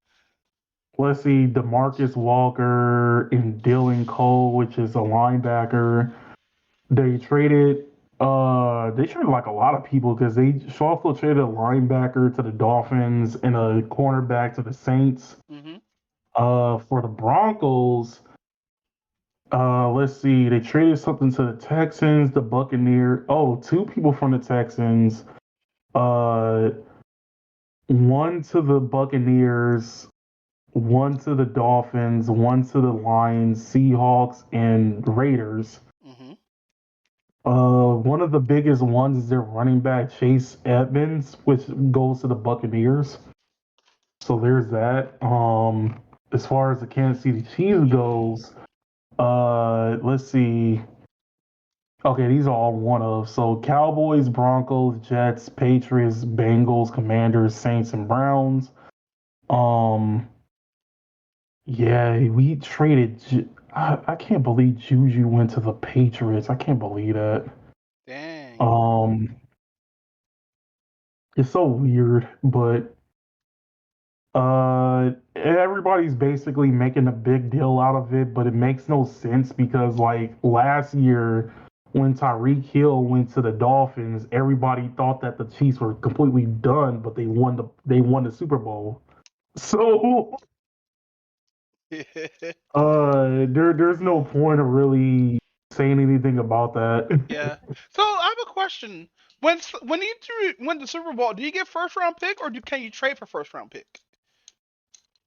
Let's see, DeMarcus Walker and Dylan Cole, which is a linebacker. They traded like a lot of people because they also traded a linebacker to the Dolphins and a cornerback to the Saints. Mm-hmm. For the Broncos, Let's see. They traded something to the Texans, the Buccaneers. Oh, two people from the Texans. Uh, one to the Buccaneers, one to the Dolphins, one to the Lions, Seahawks, and Raiders. Mm-hmm. One of the biggest ones is their running back Chase Edmonds, which goes to the Buccaneers. So there's that. As far as the Kansas City Chiefs goes, let's see. Okay, these are all one of. So Cowboys, Broncos, Jets, Patriots, Bengals, Commanders, Saints, and Browns. Um, yeah, we traded. I can't believe Juju went to the Patriots. I can't believe that. Dang. It's so weird, but everybody's basically making a big deal out of it, but it makes no sense because like last year when Tyreek Hill went to the Dolphins, everybody thought that the Chiefs were completely done, but they won the Super Bowl. So there's no point of really saying anything about that. Yeah. So I have a question. When you win the Super Bowl, do you get first round pick or can you trade for first round pick?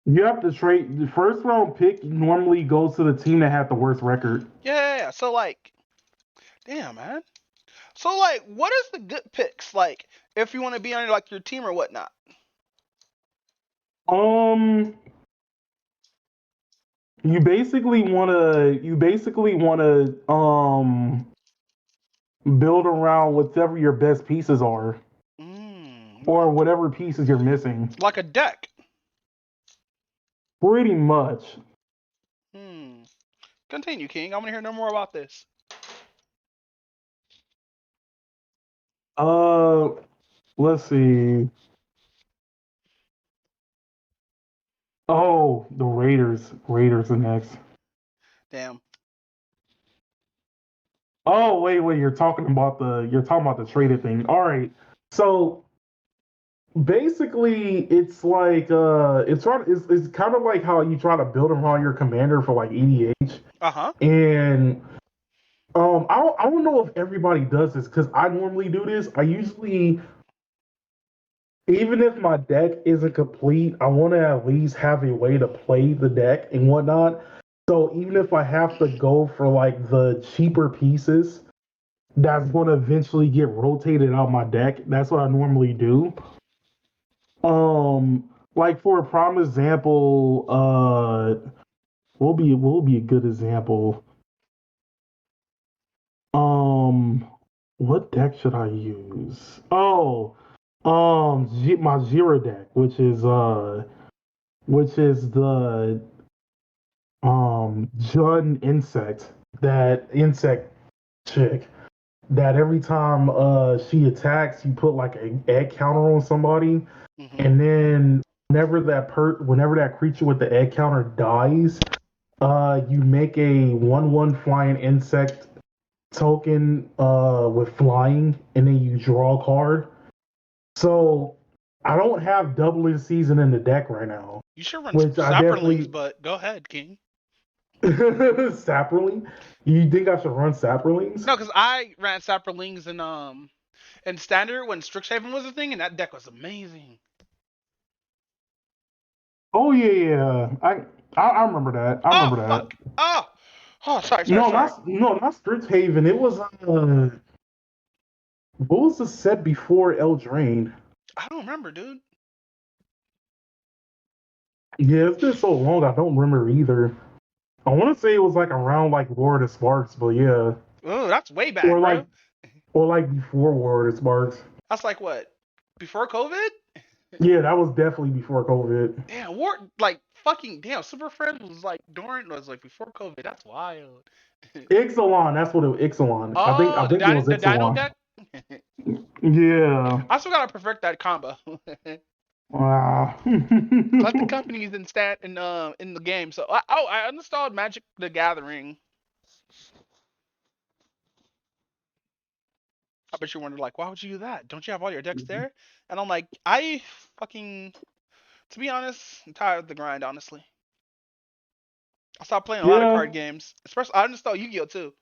You have to trade the first round pick normally goes to the team that had the worst record. Yeah. So like, damn man. So like, what is the good picks like if you want to be on like your team or whatnot? Um, you basically wanna build around whatever your best pieces are or whatever pieces you're missing. Like a deck. Pretty much. Continue, King. I want to hear no more about this. Uh, let's see. Oh, the Raiders. Raiders are next. Damn. Oh, wait, you're talking about the traded thing. All right. So basically it's like it's kind of like how you try to build around your commander for like EDH. Uh-huh. And I don't know if everybody does this because I normally do this. I usually, even if my deck isn't complete, I want to at least have a way to play the deck and whatnot. So even if I have to go for like the cheaper pieces, that's going to eventually get rotated out my deck. That's what I normally do. Like for a prime example, what will be a good example? Um, what deck should I use? Oh, my zero deck, which is the Jun insect, that insect chick that every time she attacks, you put like an egg counter on somebody, and then whenever that creature with the egg counter dies, you make a 1/1 flying insect token with flying, and then you draw a card. So I don't have doubling season in the deck right now, You should run which I Sapperlings, definitely but go ahead, King. Sapperling. You think I should run Sapperlings? No, because I ran Sapperlings in Standard when Strixhaven was a thing, and that deck was amazing. Oh yeah. I remember that. I Oh, remember that. fuck. Oh, sorry. No, not Strixhaven. It was what was the set before Eldraine? I don't remember, dude. Yeah, it's been so long. I don't remember either. I want to say it was like around like War of the Sparks, but yeah, Oh, that's way back, or bro. like before War of the Sparks. That's like what? Before COVID? Yeah, that was definitely before COVID. Damn, fucking damn. Super Friends was like before COVID. That's wild. Ixalan, that's what Ixalan. I think Oh, I think it was the Dino Ixalan. deck. Yeah. I still gotta perfect that combo. Wow. Let the companies in the game. So I uninstalled Magic the Gathering. I bet you wonder like, why would you do that? Don't you have all your decks there? And I'm like, to be honest, I'm tired of the grind. Honestly, I stopped playing a lot of Yeah, card games. Especially, I installed Yu-Gi-Oh too.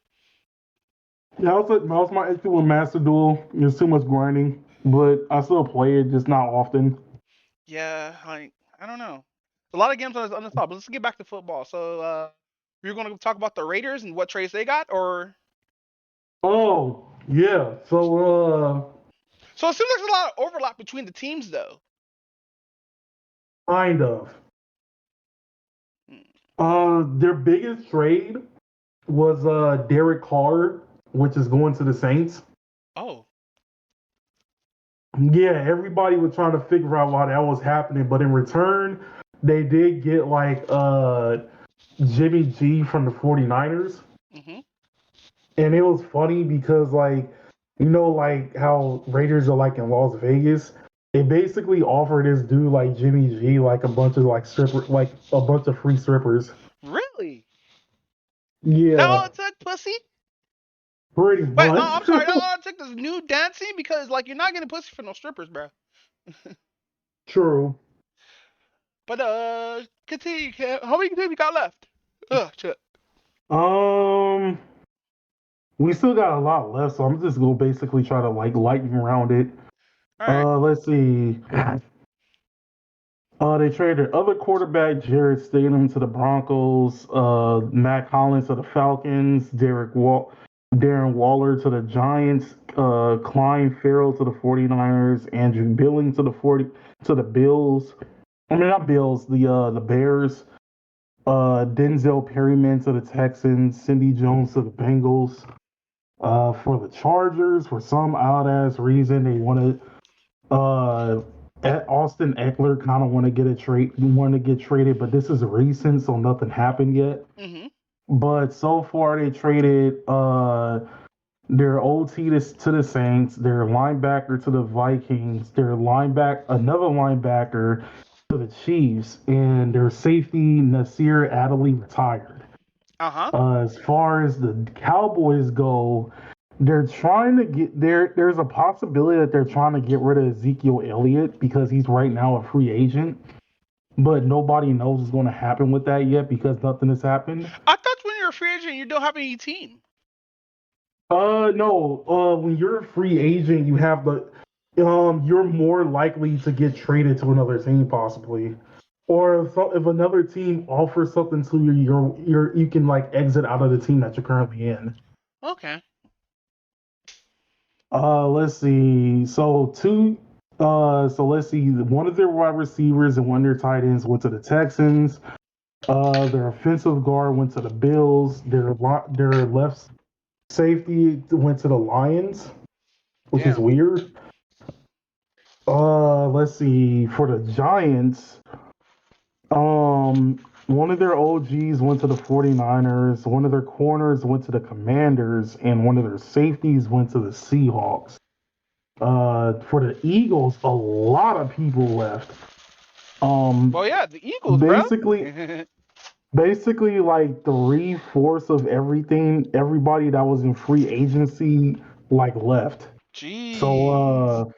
yeah. That was my issue with Master Duel. There's too much grinding, but I still play it, just not often. Yeah, like I don't know. A lot of games on uninstalled. But let's get back to football. So, we're gonna talk about the Raiders and what trades they got, or Oh, yeah. so it seems like there's a lot of overlap between the teams, though. Kind of. Hmm. Their biggest trade was Derek Carr, which is going to the Saints. Oh, Yeah, everybody was trying to figure out why that was happening, but in return, they did get like Jimmy G from the 49ers. mhm, And it was funny because like like how Raiders are like in Las Vegas. They basically offered this dude like Jimmy G like a bunch of like a bunch of free strippers. really? That all Yeah, it took, pussy? pretty Wait, much. I'm sorry. That all it took this new dancing because like you're not getting pussy for no strippers, bro. True. But continue. How many games you got left? Shit. Um, we still got a lot left, so I'm just gonna basically try to like lighten around it. All right. Let's see. They traded other quarterback Jared Stidham to the Broncos, Mac Hollins to the Falcons, Darren Waller to the Giants, Klein Farrell to the 49ers, Andrew Billing to the Bills. I mean not Bills, the Bears. Denzel Perryman to the Texans, Cindy Jones to the Bengals. For the Chargers, for some odd ass reason, they wanted Austin Eckler kind of want to get traded, but this is recent, so nothing happened yet. Mhm. But so far, they traded their OT to the Saints, their linebacker to the Vikings, another linebacker to the Chiefs, and their safety Nasir Adderley retired. Uh-huh. As far as the Cowboys go, they're trying to get there. There's a possibility that they're trying to get rid of Ezekiel Elliott because he's right now a free agent, but nobody knows what's going to happen with that yet because nothing has happened. I thought when you're a free agent, you don't have any team. No. When you're a free agent, you have you're more likely to get traded to another team, possibly, or if another team offers something to you, you can like exit out of the team that you're currently in. Okay. Let's see. So let's see. One of their wide receivers and one of their tight ends went to the Texans. Their offensive guard went to the Bills. Their left safety went to the Lions, which is Damn. weird. Let's see. For the Giants, one of their OGs went to the 49ers, one of their corners went to the Commanders, and one of their safeties went to the Seahawks. For the Eagles, a lot of people left. Well, yeah, the Eagles, basically, bro. basically like 3/4 of everybody that was in free agency, like left. Jeez. So,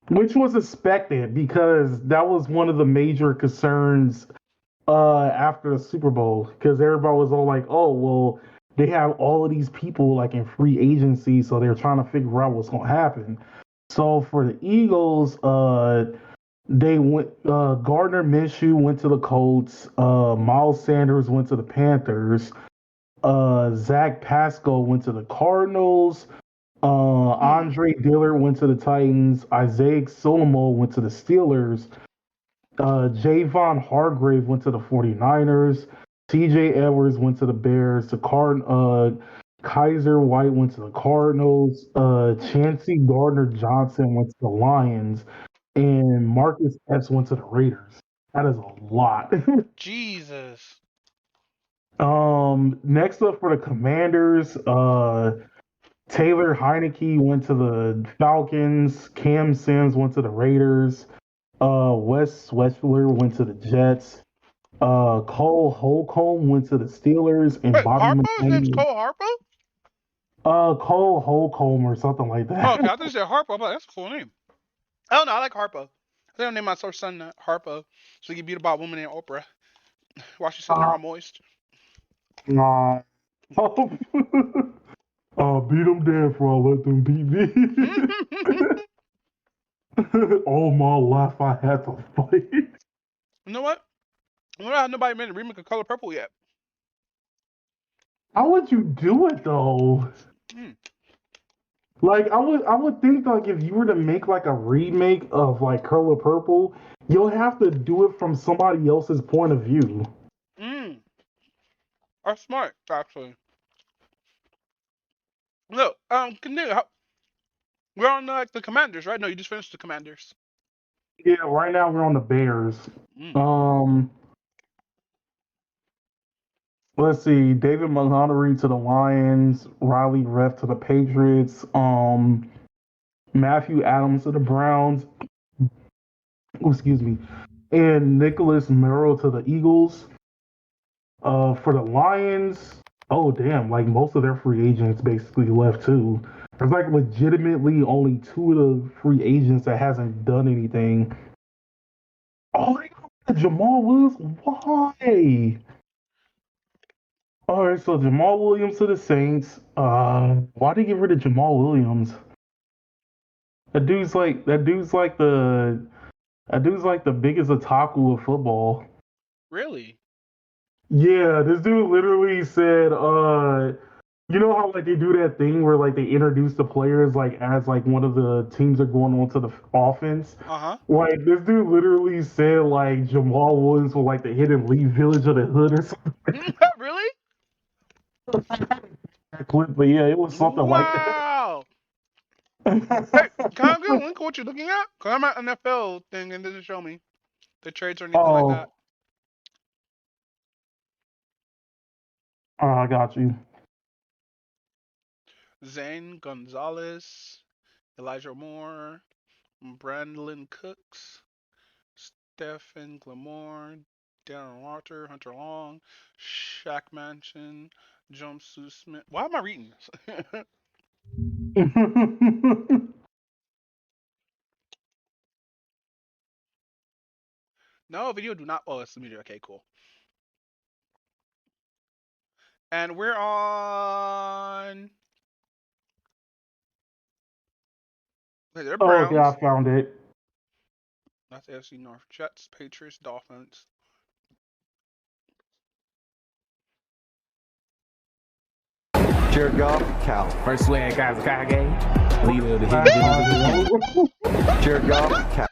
which was expected because that was one of the major concerns after the Super Bowl because everybody was all like, "Oh, well, they have all of these people like in free agency, so they're trying to figure out what's going to happen." So for the Eagles, they went. Gardner Minshew went to the Colts. Miles Sanders went to the Panthers. Zach Pascal went to the Cardinals. Andre Dillard went to the Titans. Isaiah Solomo went to the Steelers. Javon Hargrave went to the 49ers. TJ Edwards went to the Bears. Kaiser White went to the Cardinals. Chancey Gardner Johnson went to the Lions. And Marcus Epps went to the Raiders. That is a lot. Jesus. Next up for the Commanders, Taylor Heineke went to the Falcons. Cam Sims went to the Raiders. Wes Swetzler went to the Jets. Cole Holcomb went to the Steelers, and Wait, Bobby Harpo? His name's McClain. Cole Harpo? Cole Holcomb or something like Oh, that. okay. I thought you said Harpo. I'm like, that's a cool name. Oh, no, I like Harpo. I think I'll name my son Harpo so he can beat about a woman named Oprah while she's sitting there all moist. Nah. Beat them down before I let them beat me. All my life I had to fight. You know what? Nobody made a remake of Color Purple yet. How would you do it though? Hmm. Like I would think like if you were to make like a remake of like Color Purple, you'll have to do it from somebody else's point of view. That's smart, actually. No, continue. We're on the Commanders, right? No, you just finished the Commanders. Yeah, right now we're on the Bears. Mm. Let's see, David Montgomery to the Lions, Riley Reff to the Patriots, Matthew Adams to the Browns, excuse me, and Nicholas Merrill to the Eagles. For the Lions, oh damn, like most of their free agents basically left too. There's like legitimately only two of the free agents that hasn't done anything. Oh, they got Jamal Williams. Why? All right, so Jamal Williams to the Saints. Why did they get rid of Jamal Williams? That dude's like the biggest otaku of football. Really? Yeah, this dude literally said, you know how like they do that thing where like they introduce the players like as like one of the teams are going on to the offense. Like this dude literally said like Jamal Williams was like the hidden lead village of the hood or something. Really? Clip, but yeah, it was something like that. Wow. Hey, can I get a link of what you're looking at? Cause I'm at NFL thing and it doesn't show me the trades or anything like that. I got you. Zane Gonzalez, Elijah Moore, Brandon Cooks, Stephen Glamore, Darren Walter, Hunter Long, Shaq Mansion, Jumpsuit Smith. Why am I reading this? No, video do not. Oh, it's the media. Okay, cool. And we're on. They're Browns. Yeah, I found it. That's AFC North. Jets, Patriots, Dolphins. Jared Goff, Cal. First swag, Kazakage. Leader of the hidden. Jared Goff, Cal.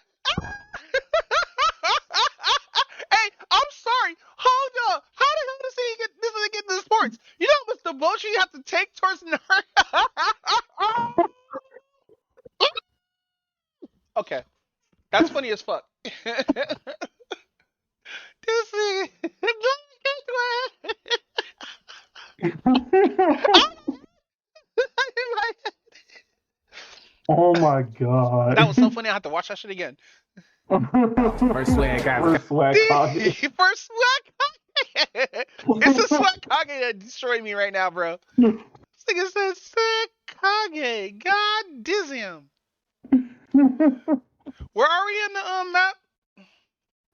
Hey, I'm sorry. Hold up. How the hell does he get this? Get into sports? You know what's the bullshit you have to take towards nerd? Okay, that's funny as fuck. This thing. Oh my god. That was so funny. I have to watch that shit again. First swag, First swag Kage. First swag Kage. It's a swag Kage that destroyed me right now, bro. This nigga said swag Kage. God diz him. Where are we in the map?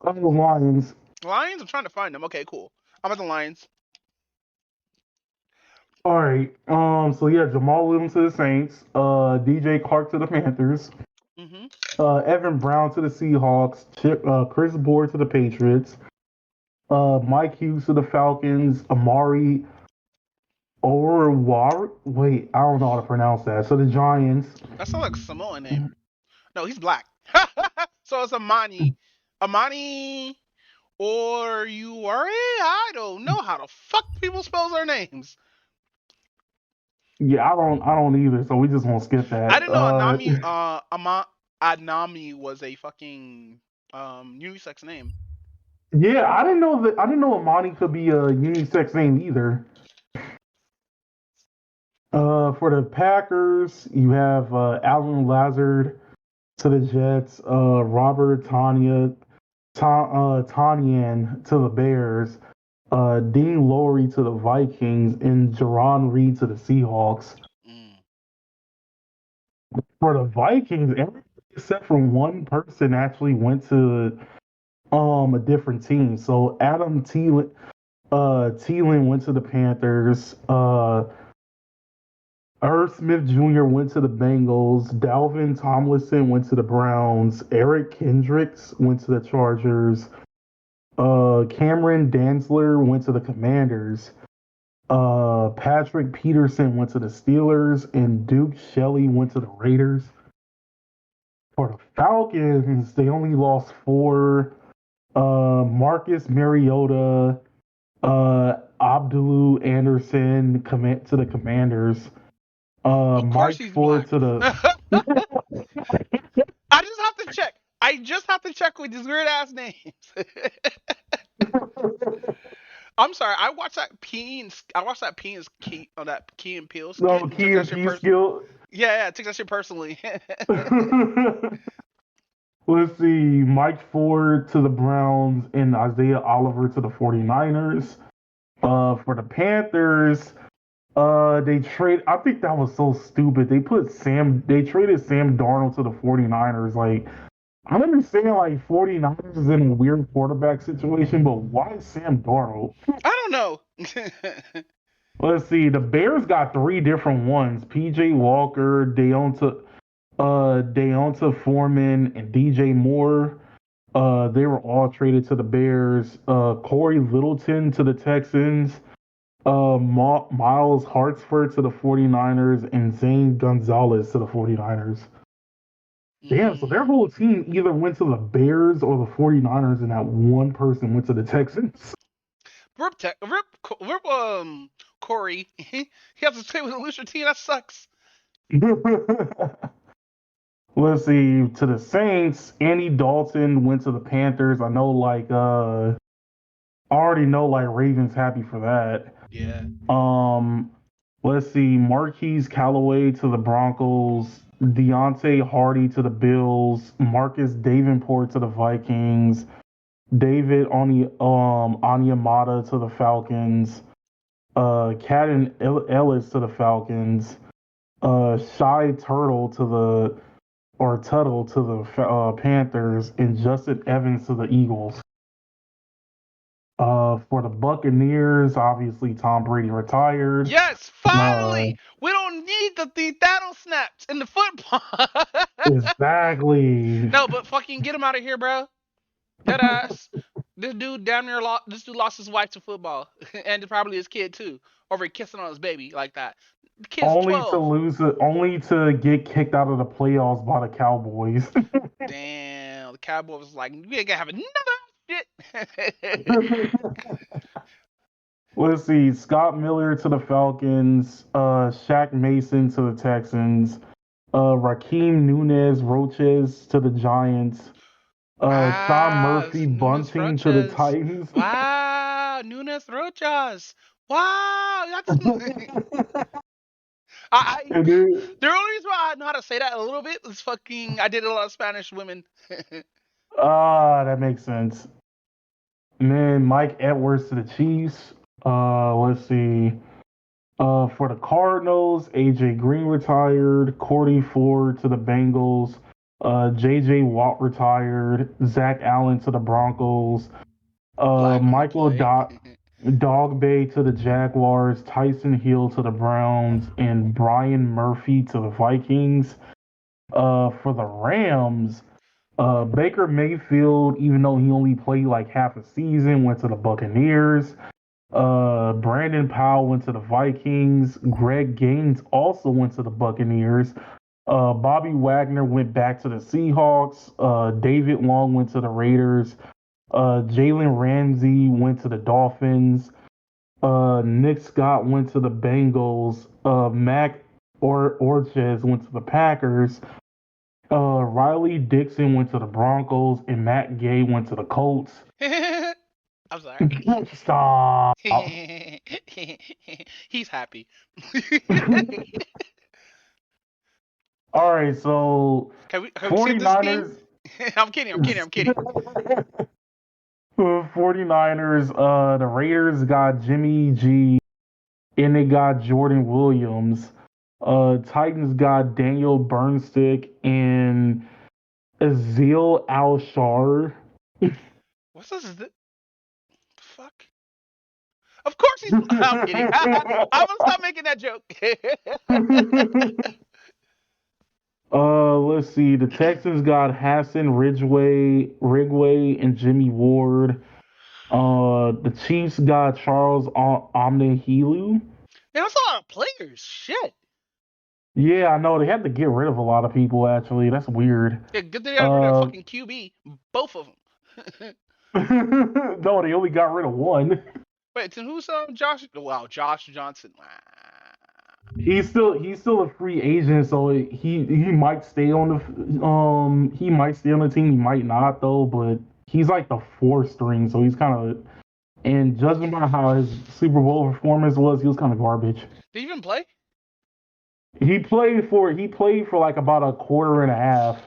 The Lions. Lions? I'm trying to find them. Okay, cool. I'm at the Lions. All right. So yeah, Jamal Williams to the Saints. DJ Clark to the Panthers. Evan Brown to the Seahawks. Chris Board to the Patriots. Mike Hughes to the Falcons. Amari Orwar. Wait, I don't know how to pronounce that. So the Giants. That sounds like a Samoan name. No, he's black. So it's Amani. Amani or Ure? I don't know how the fuck people spell their names. Yeah, I don't either. So we just won't skip that. I didn't know Anami was a fucking unisex name. Yeah, I didn't know Amani could be a unisex name either. For the Packers, you have Alan Lazard to the Jets, Robert Tanyan to the Bears, Dean Lowry to the Vikings, and Jerron Reed to the Seahawks. For the Vikings, everybody except for one person actually went to a different team. So Adam Thielen Thielen went to the Panthers. Irv Smith Jr. went to the Bengals. Dalvin Tomlinson went to the Browns. Eric Kendricks went to the Chargers. Cameron Dantzler went to the Commanders. Patrick Peterson went to the Steelers, and Duke Shelley went to the Raiders. For the Falcons, they only lost four. Marcus Mariota, Abdullah Anderson to the Commanders. Of course Mike he's Ford black. to the. I just have to check. I just have to check with these weird ass names. I'm sorry. I watched that Peen's Key on that Key and Peele skit No, and took Key that and shit P skill. Yeah, I took that shit personally. Let's see. Mike Ford to the Browns and Isaiah Oliver to the 49ers. For the Panthers, they trade. I think that was so stupid. They traded Sam Darnold to the 49ers. Like, I understand, like, 49ers is in a weird quarterback situation, but why Sam Darnold? I don't know. Let's see. The Bears got three different ones: PJ Walker, Deonta Foreman, and DJ Moore. They were all traded to the Bears. Corey Littleton to the Texans. Miles Hartsford to the 49ers, and Zane Gonzalez to the 49ers. Damn, so their whole team either went to the Bears or the 49ers, and that one person went to the Texans. Rip Corey. He has to stay with a loser team. That sucks. Let's see. To the Saints, Andy Dalton went to the Panthers. I know, like, I already know, like, Ravens happy for that. Yeah. Let's see. Marquise Callaway to the Broncos. Deontay Hardy to the Bills. Marcus Davenport to the Vikings. David Onyemata to the Falcons. Cadden Ellis to the Falcons. Shy Tuttle to the Panthers, and Justin Evans to the Eagles. For the Buccaneers, obviously Tom Brady retired. Yes, finally. We don't need the Thanos snaps in the football. Exactly. No, but fucking get him out of here, bro. Dead ass. This dude damn near lost. This dude lost his wife to football, and probably his kid too, over kissing on his baby like that. The kid's Only 12. to lose it, only to get kicked out of the playoffs by the Cowboys. Damn, the Cowboys was like, we ain't gonna have another shit. Let's see. Scott Miller to the Falcons. Shaq Mason to the Texans. Raheem Nunez Roches to the Giants. Sean Murphy Bunting to the Titans. Wow, Nunez Rojas. Wow, that's. The only reason why I know how to say that a little bit is fucking. I did a lot of Spanish women. That makes sense. And then Mike Edwards to the Chiefs. Let's see. For the Cardinals, AJ Green retired. Cordy Ford to the Bengals. JJ Watt retired. Zach Allen to the Broncos. Michael Dogbay to the Jaguars. Tyson Hill to the Browns. And Brian Murphy to the Vikings. For the Rams, Baker Mayfield, even though he only played like half a season, went to the Buccaneers. Brandon Powell went to the Vikings. Greg Gaines also went to the Buccaneers. Bobby Wagner went back to the Seahawks. David Long went to the Raiders. Jalen Ramsey went to the Dolphins. Nick Scott went to the Bengals. Mac Orchez went to the Packers. Riley Dixon went to the Broncos, and Matt Gay went to the Colts. I'm sorry. Stop. He's happy. All right, so can we 49ers. I'm kidding. 49ers, the Raiders got Jimmy G, and they got Jordan Williams. Titans got Daniel Burnstick and Azil Al-Shar. What's this? The fuck? Of course he's. I'm kidding. I'm gonna stop making that joke. Let's see. The Texans got Hassan Rigway, and Jimmy Ward. The Chiefs got Charles Omnihilu. Man, that's a lot of players. Shit. Yeah, I know they had to get rid of a lot of people. Actually, that's weird. Yeah, good thing they got rid of fucking QB. Both of them. No, they only got rid of one. Wait, then who's Josh? Wow, Josh Johnson. He's still a free agent, so he might stay on the team. He might not though, but he's like the fourth string, so he's kind of. And judging by how his Super Bowl performance was, he was kind of garbage. Did he even play? He played for like about a quarter and a half.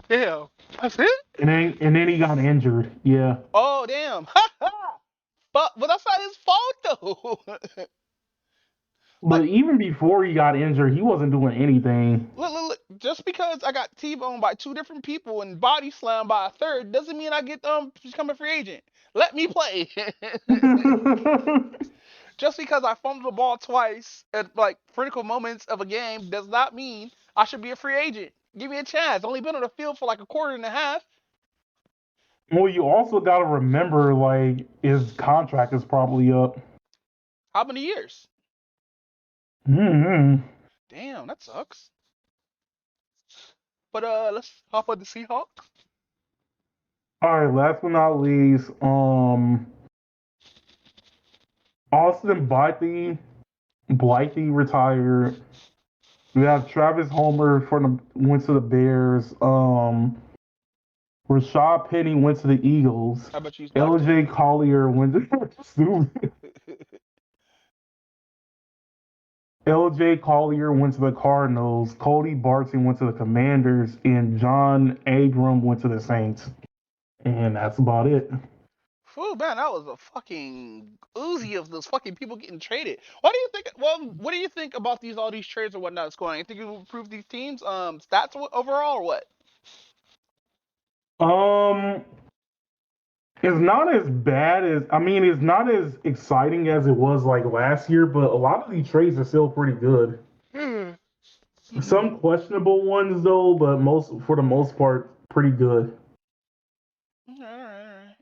Yeah, that's it. And then he got injured. Yeah. Oh damn. But that's not his fault though. But even before he got injured, he wasn't doing anything. Look, just because I got T-boned by two different people and body slammed by a third doesn't mean I get become a free agent. Let me play. Just because I fumbled the ball twice at like critical moments of a game does not mean I should be a free agent. Give me a chance. Only been on the field for like a quarter and a half. Well, you also got to remember, like, his contract is probably up. How many years? Mm-hmm. Damn, that sucks. But let's hop on the Seahawks. All right, last but not least, Austin Blythe retired. We have Travis Homer went to the Bears. Rashad Penny went to the Eagles. How about you? LJ Collier went to LJ Collier went to the Cardinals. Cody Barton went to the Commanders, and John Abram went to the Saints. And that's about it. Ooh, man, that was a fucking Uzi of those fucking people getting traded. What do you think? Well, what do you think about all these trades and whatnot that's going? You think it will improve these teams' stats overall or what? It's not as bad as it's not as exciting as it was like last year, but a lot of these trades are still pretty good. Some questionable ones though, but for the most part, pretty good. All right.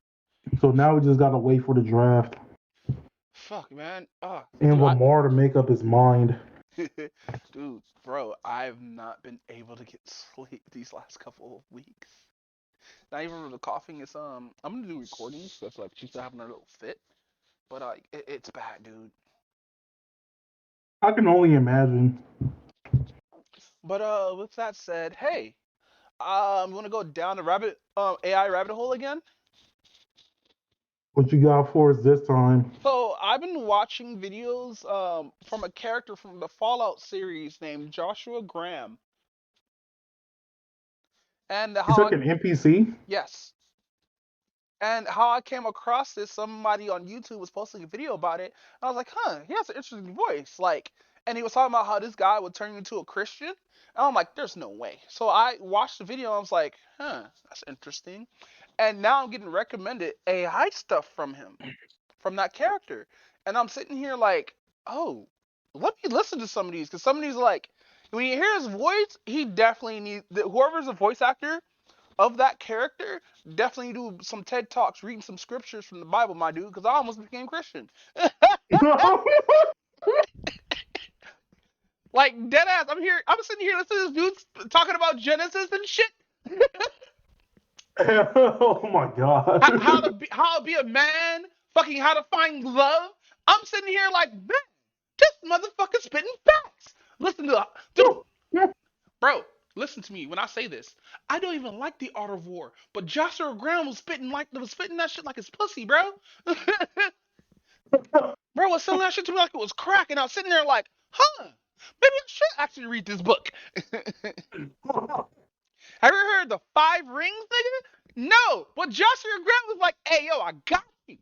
So now we just gotta wait for the draft Fuck, man. and Lamar to make up his mind. Dude, bro, I've not been able to get sleep these last couple of weeks. Not even with the coughing. It's I'm gonna do recordings. So it's like she's still having a little fit, but it's bad, dude. I can only imagine. But with that said, hey, I'm gonna go down the AI rabbit hole again. What you got for us this time? So I've been watching videos from a character from the Fallout series named Joshua Graham. And He's like an NPC? Yes. And how I came across this, somebody on YouTube was posting a video about it. And I was like, he has an interesting voice. Like, and he was talking about how this guy would turn you into a Christian. And I'm like, there's no way. So I watched the video and I was like, that's interesting. And now I'm getting recommended AI stuff from him, from that character. And I'm sitting here like, oh, let me listen to some of these. Because some of these, like, when you hear his voice, he definitely needs, whoever's a voice actor of that character, definitely do some TED Talks, reading some scriptures from the Bible, my dude, because I almost became Christian. Like, deadass, I'm sitting here listening to this dude talking about Genesis and shit. Oh my god. How to be a man, fucking how to find love. I'm sitting here like, man, this motherfucker spitting facts. Listen to dude, bro. Listen to me when I say this. I don't even like the Art of War, but Joshua Graham was spitting that shit like his pussy, bro. Bro was selling that shit to me like it was crack, and I was sitting there like, maybe I should actually read this book. Have you ever heard the 5 rings, nigga? No, but Joshua Graham was like, hey, yo, I got you.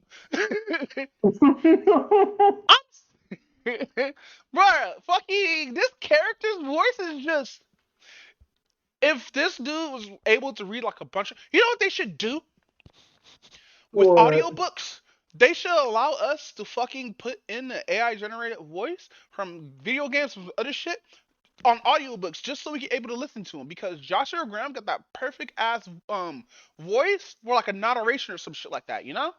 Bruh, fucking, this character's voice is just, if this dude was able to read like a bunch of, you know what they should do? With what? audiobooks? They should allow us to fucking put in the AI generated voice from video games, from other shit, on audiobooks, just so we get able to listen to them. Because Joshua Graham got that perfect ass voice for like a narration or some shit like that, you know?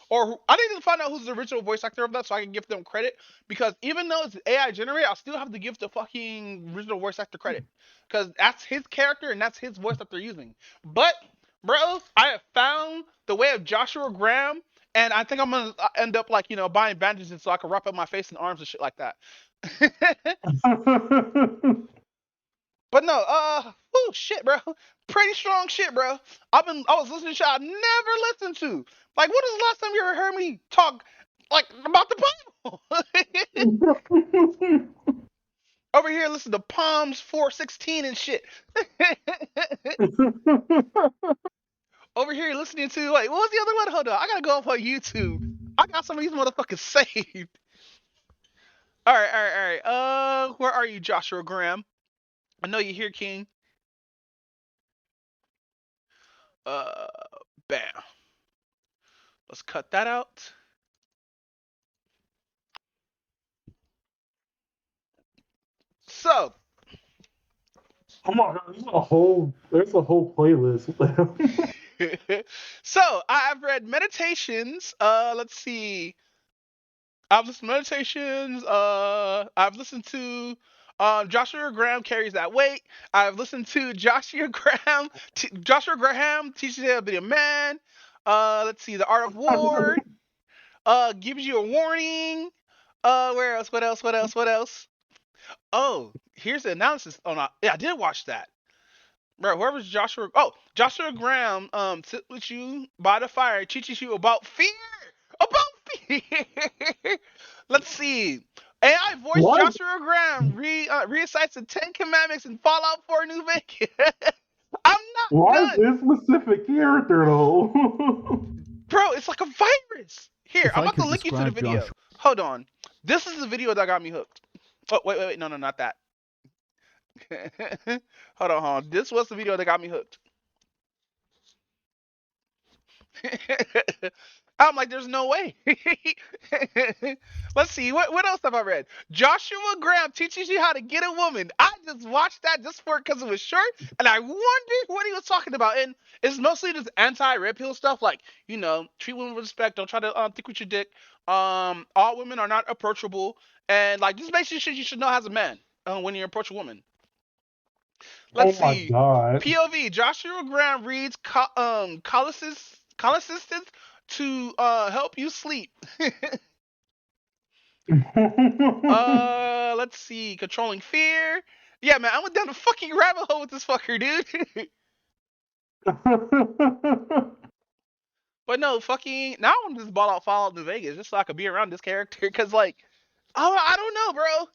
Or I need to find out who's the original voice actor of that so I can give them credit. Because even though it's AI generated, I'll still have to give the fucking original voice actor credit. Because that's his character and that's his voice that they're using. But, bro, I have found the way of Joshua Graham. And I think I'm gonna end up like, buying bandages so I can wrap up my face and arms and shit like that. But no, oh shit, bro. Pretty strong shit, bro. I was listening to shit I never listened to. Like, what is the last time you ever heard me talk like about the Bible? Over here, listen to Palms 4:16 and shit. Over here, listening to like, what was the other one? Hold on, I gotta go up on YouTube. I got some of these motherfuckers saved. All right, all right, all right. Where are you, Joshua Graham? I know you're here, King. Uh, Bam. Let's cut that out. So, Oh my god, there's a whole playlist. so I've read meditations. Let's see. I've listened to meditations. I've listened to Joshua Graham carries that weight. I've listened to Joshua Graham. Joshua Graham teaches you how to be a man. Let's see, the art of war. Gives you a warning. Where else? What else? What else? What else? Oh, here's the analysis. Oh no, yeah, I did watch that. Bro, whoever's Joshua. Oh, Joshua Graham. Sit with you by the fire, teaches you about fear. About fear. Let's see. AI voice What? Joshua Graham recites the Ten Commandments in Fallout 4 New Vegas. I'm not Why done, this specific character though? bro. It's like a virus. Here, If I'm I about to could link you to the describe video. Josh- Hold on. This is the video that got me hooked. Oh, wait. No, not that. Hold on. This was the video that got me hooked. I'm like, there's no way. Let's see, what else have I read? Joshua Graham teaches you how to get a woman. I just watched that just for because it was short, and I wondered what he was talking about. And it's mostly just anti-red pill stuff, like treat women with respect, don't try to think with your dick. All women are not approachable, and like just basic shit you should know as a man when you approach a woman. Oh Let's my see. god. POV. Joshua Graham reads cholecystins to help you sleep. Let's see. Controlling fear. Yeah, man, I went down the fucking rabbit hole with this fucker, dude. But no, fucking. Now I'm just ball out Fallout New Vegas just so I could be around this character, cause like, I don't know, bro.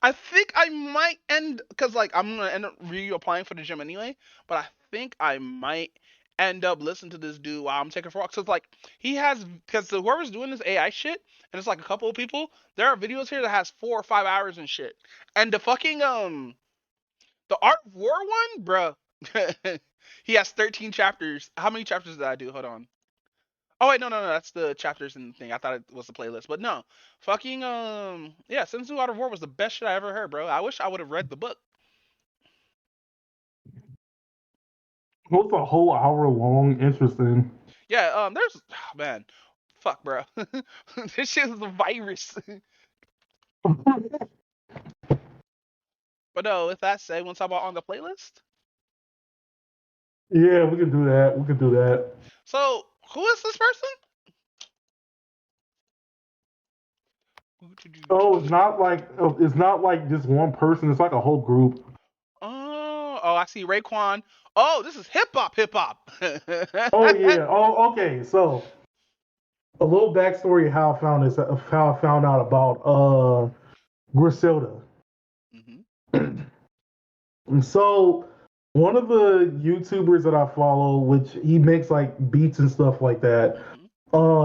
I think I might end because like I'm gonna end up reapplying for the gym anyway, but I think I might end up listening to this dude while I'm taking for walks. So it's like he has because whoever's doing this AI shit, and it's like a couple of people. There are videos here that has 4 or 5 hours and shit, and the fucking the Art of War one, bro. He has 13 chapters. How many chapters did I do? Hold on. Oh wait, no, that's the chapters and the thing. I thought it was the playlist, but no. Fucking yeah, Senzu Out of War was the best shit I ever heard, bro. I wish I would have read the book. What's a whole hour long? Interesting. Yeah, there's man, fuck, bro. This shit is a virus. But no, with that said, want to talk about on the playlist? Yeah, we can do that. We can do that. So, who is this person? Oh, it's not like just one person. It's like a whole group. Oh, I see Raekwon. Oh, this is hip hop. Oh yeah. Oh, okay. So a little backstory of how I found this. How I found out about Griselda. Mm-hmm. And so one of the YouTubers that I follow, which he makes like beats and stuff like that,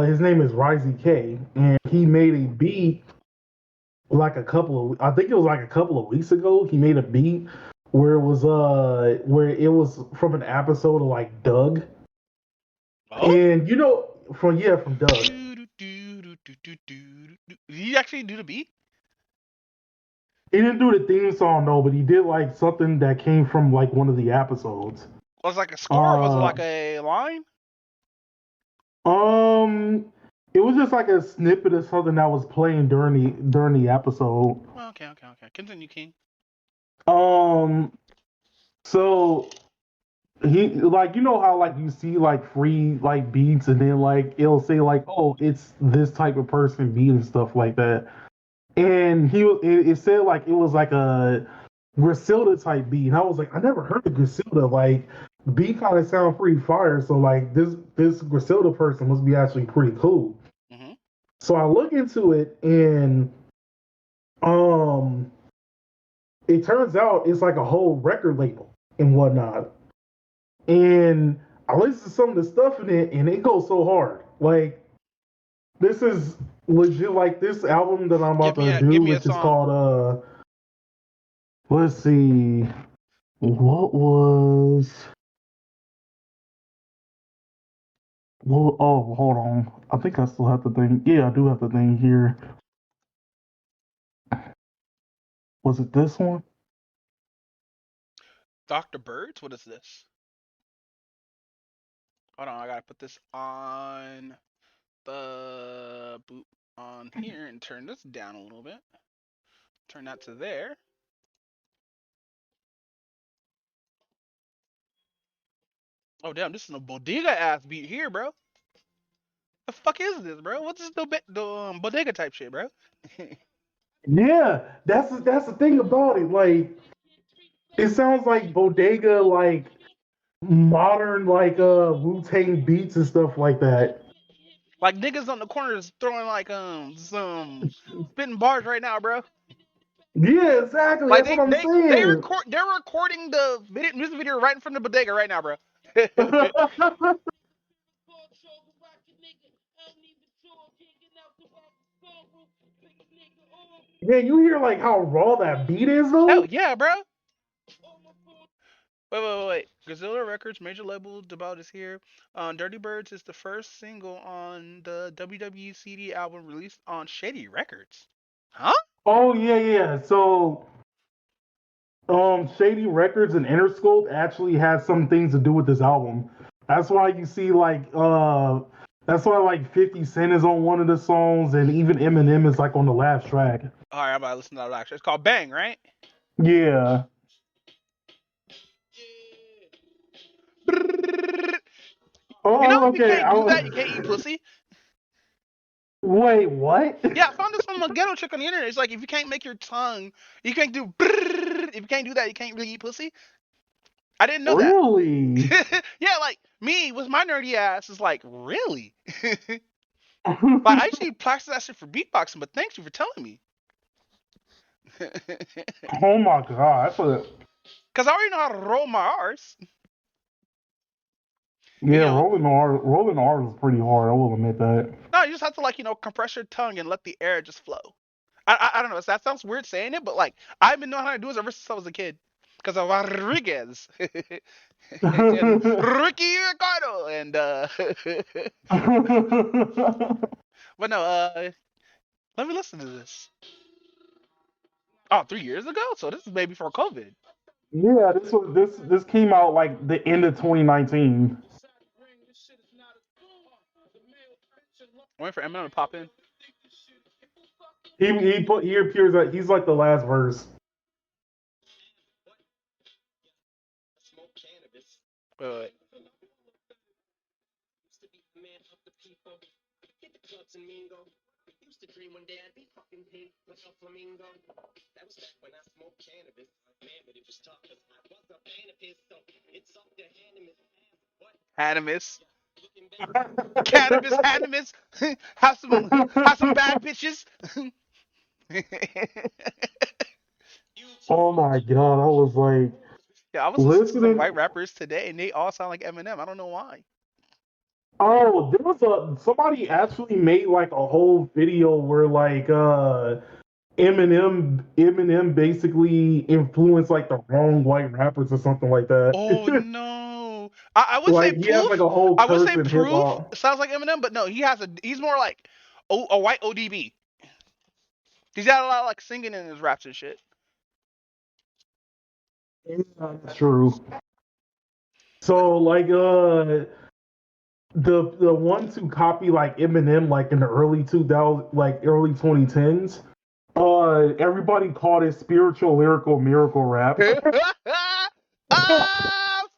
his name is Risey K, and he made a beat like I think it was like a couple of weeks ago. He made a beat where it was from an episode of like Doug. Oh. And you know, from Doug. Did he actually do the beat? He didn't do the theme song though, but he did like something that came from like one of the episodes. Was it like a score? Or was it like a line? Um, it was just like a snippet of something that was playing during the episode. Well, okay. Continue, King. So he like you know how like you see like free like beats and then like it'll say like oh it's this type of person beat and stuff like that. And it said like it was like a Griselda type beat, and I was like I never heard of Griselda. Like beat kind of sound pretty fire, so like this Griselda person must be actually pretty cool. Mm-hmm. So I look into it and um it turns out it's like a whole record label and whatnot. And I listened to some of the stuff in it and it goes so hard. Like this is legit like this album that I'm about to Give do, me a which is song. called let's see. What was well, oh, hold on. I think I still have the thing. Yeah, I do have the thing here. Was it this one? Dr. Birds? What is this? Hold on, I gotta put this on the boot on here and turn this down a little bit. Turn that to there. Oh damn, this is a bodega ass beat here, bro. The fuck is this, bro? What's this the bodega type shit, bro? Yeah, that's the thing about it. Like it sounds like bodega like modern like Wu-Tang beats and stuff like that. Like niggas on the corners throwing like some spitting bars right now, bro. Yeah, exactly. Like That's what I'm saying. they're recording the music video right in front of the bodega right now, bro. Yeah, you hear like how raw that beat is Hell though? yeah, bro. Wait. Godzilla Records major label debut is here. Dirty Birds is the first single on the WWE CD album released on Shady Records. Huh? Oh yeah. So Shady Records and Interscope actually had some things to do with this album. That's why you see like that's why like 50 Cent is on one of the songs and even Eminem is like on the last track. All right, I'm about to listen to that actually. It's called Bang, right? Yeah. You know, Oh, if you okay. can't do that, you can't eat pussy. Wait, what? Yeah, I found this from a ghetto chick on the internet. It's like if you can't make your tongue, you can't do. If you can't do that, you can't really eat pussy. I didn't know that. Really? Yeah, like me with my nerdy ass is like really. Like I actually practice that shit for beatboxing, but thank you for telling me. Oh my god. Cause I already know how to roll my R's. Yeah, You know, rolling R is pretty hard. I will admit that. no, you just have to like compress your tongue and let the air just flow. I don't know. That sounds weird saying it, but like I've been knowing how to do it ever since I was a kid. Because of Rodriguez and Ricky Ricardo and but no, let me listen to this. Oh, 3 years ago? So this is maybe before COVID. Yeah, this came out like the end of 2019. I'm waiting for Eminem to pop in. He appears at he's like the last verse. Wait. Animus. Cannabis. have some bad bitches. Oh my god, I was like Yeah, I was listening to some listening. white rappers today, and they all sound like Eminem. I don't know why. Oh, there was somebody actually made like a whole video where like Eminem basically influenced like the wrong white rappers or something like that. Oh no! I would say Like he has Proof. like a whole I would curse say in hip Proof hop. sounds like Eminem, but no, he's more like a white ODB. He's got a lot of like singing in his raps and shit. That's true. So like the ones who copy like Eminem like in the early 2000 like early 2010s, everybody called it spiritual lyrical miracle rap.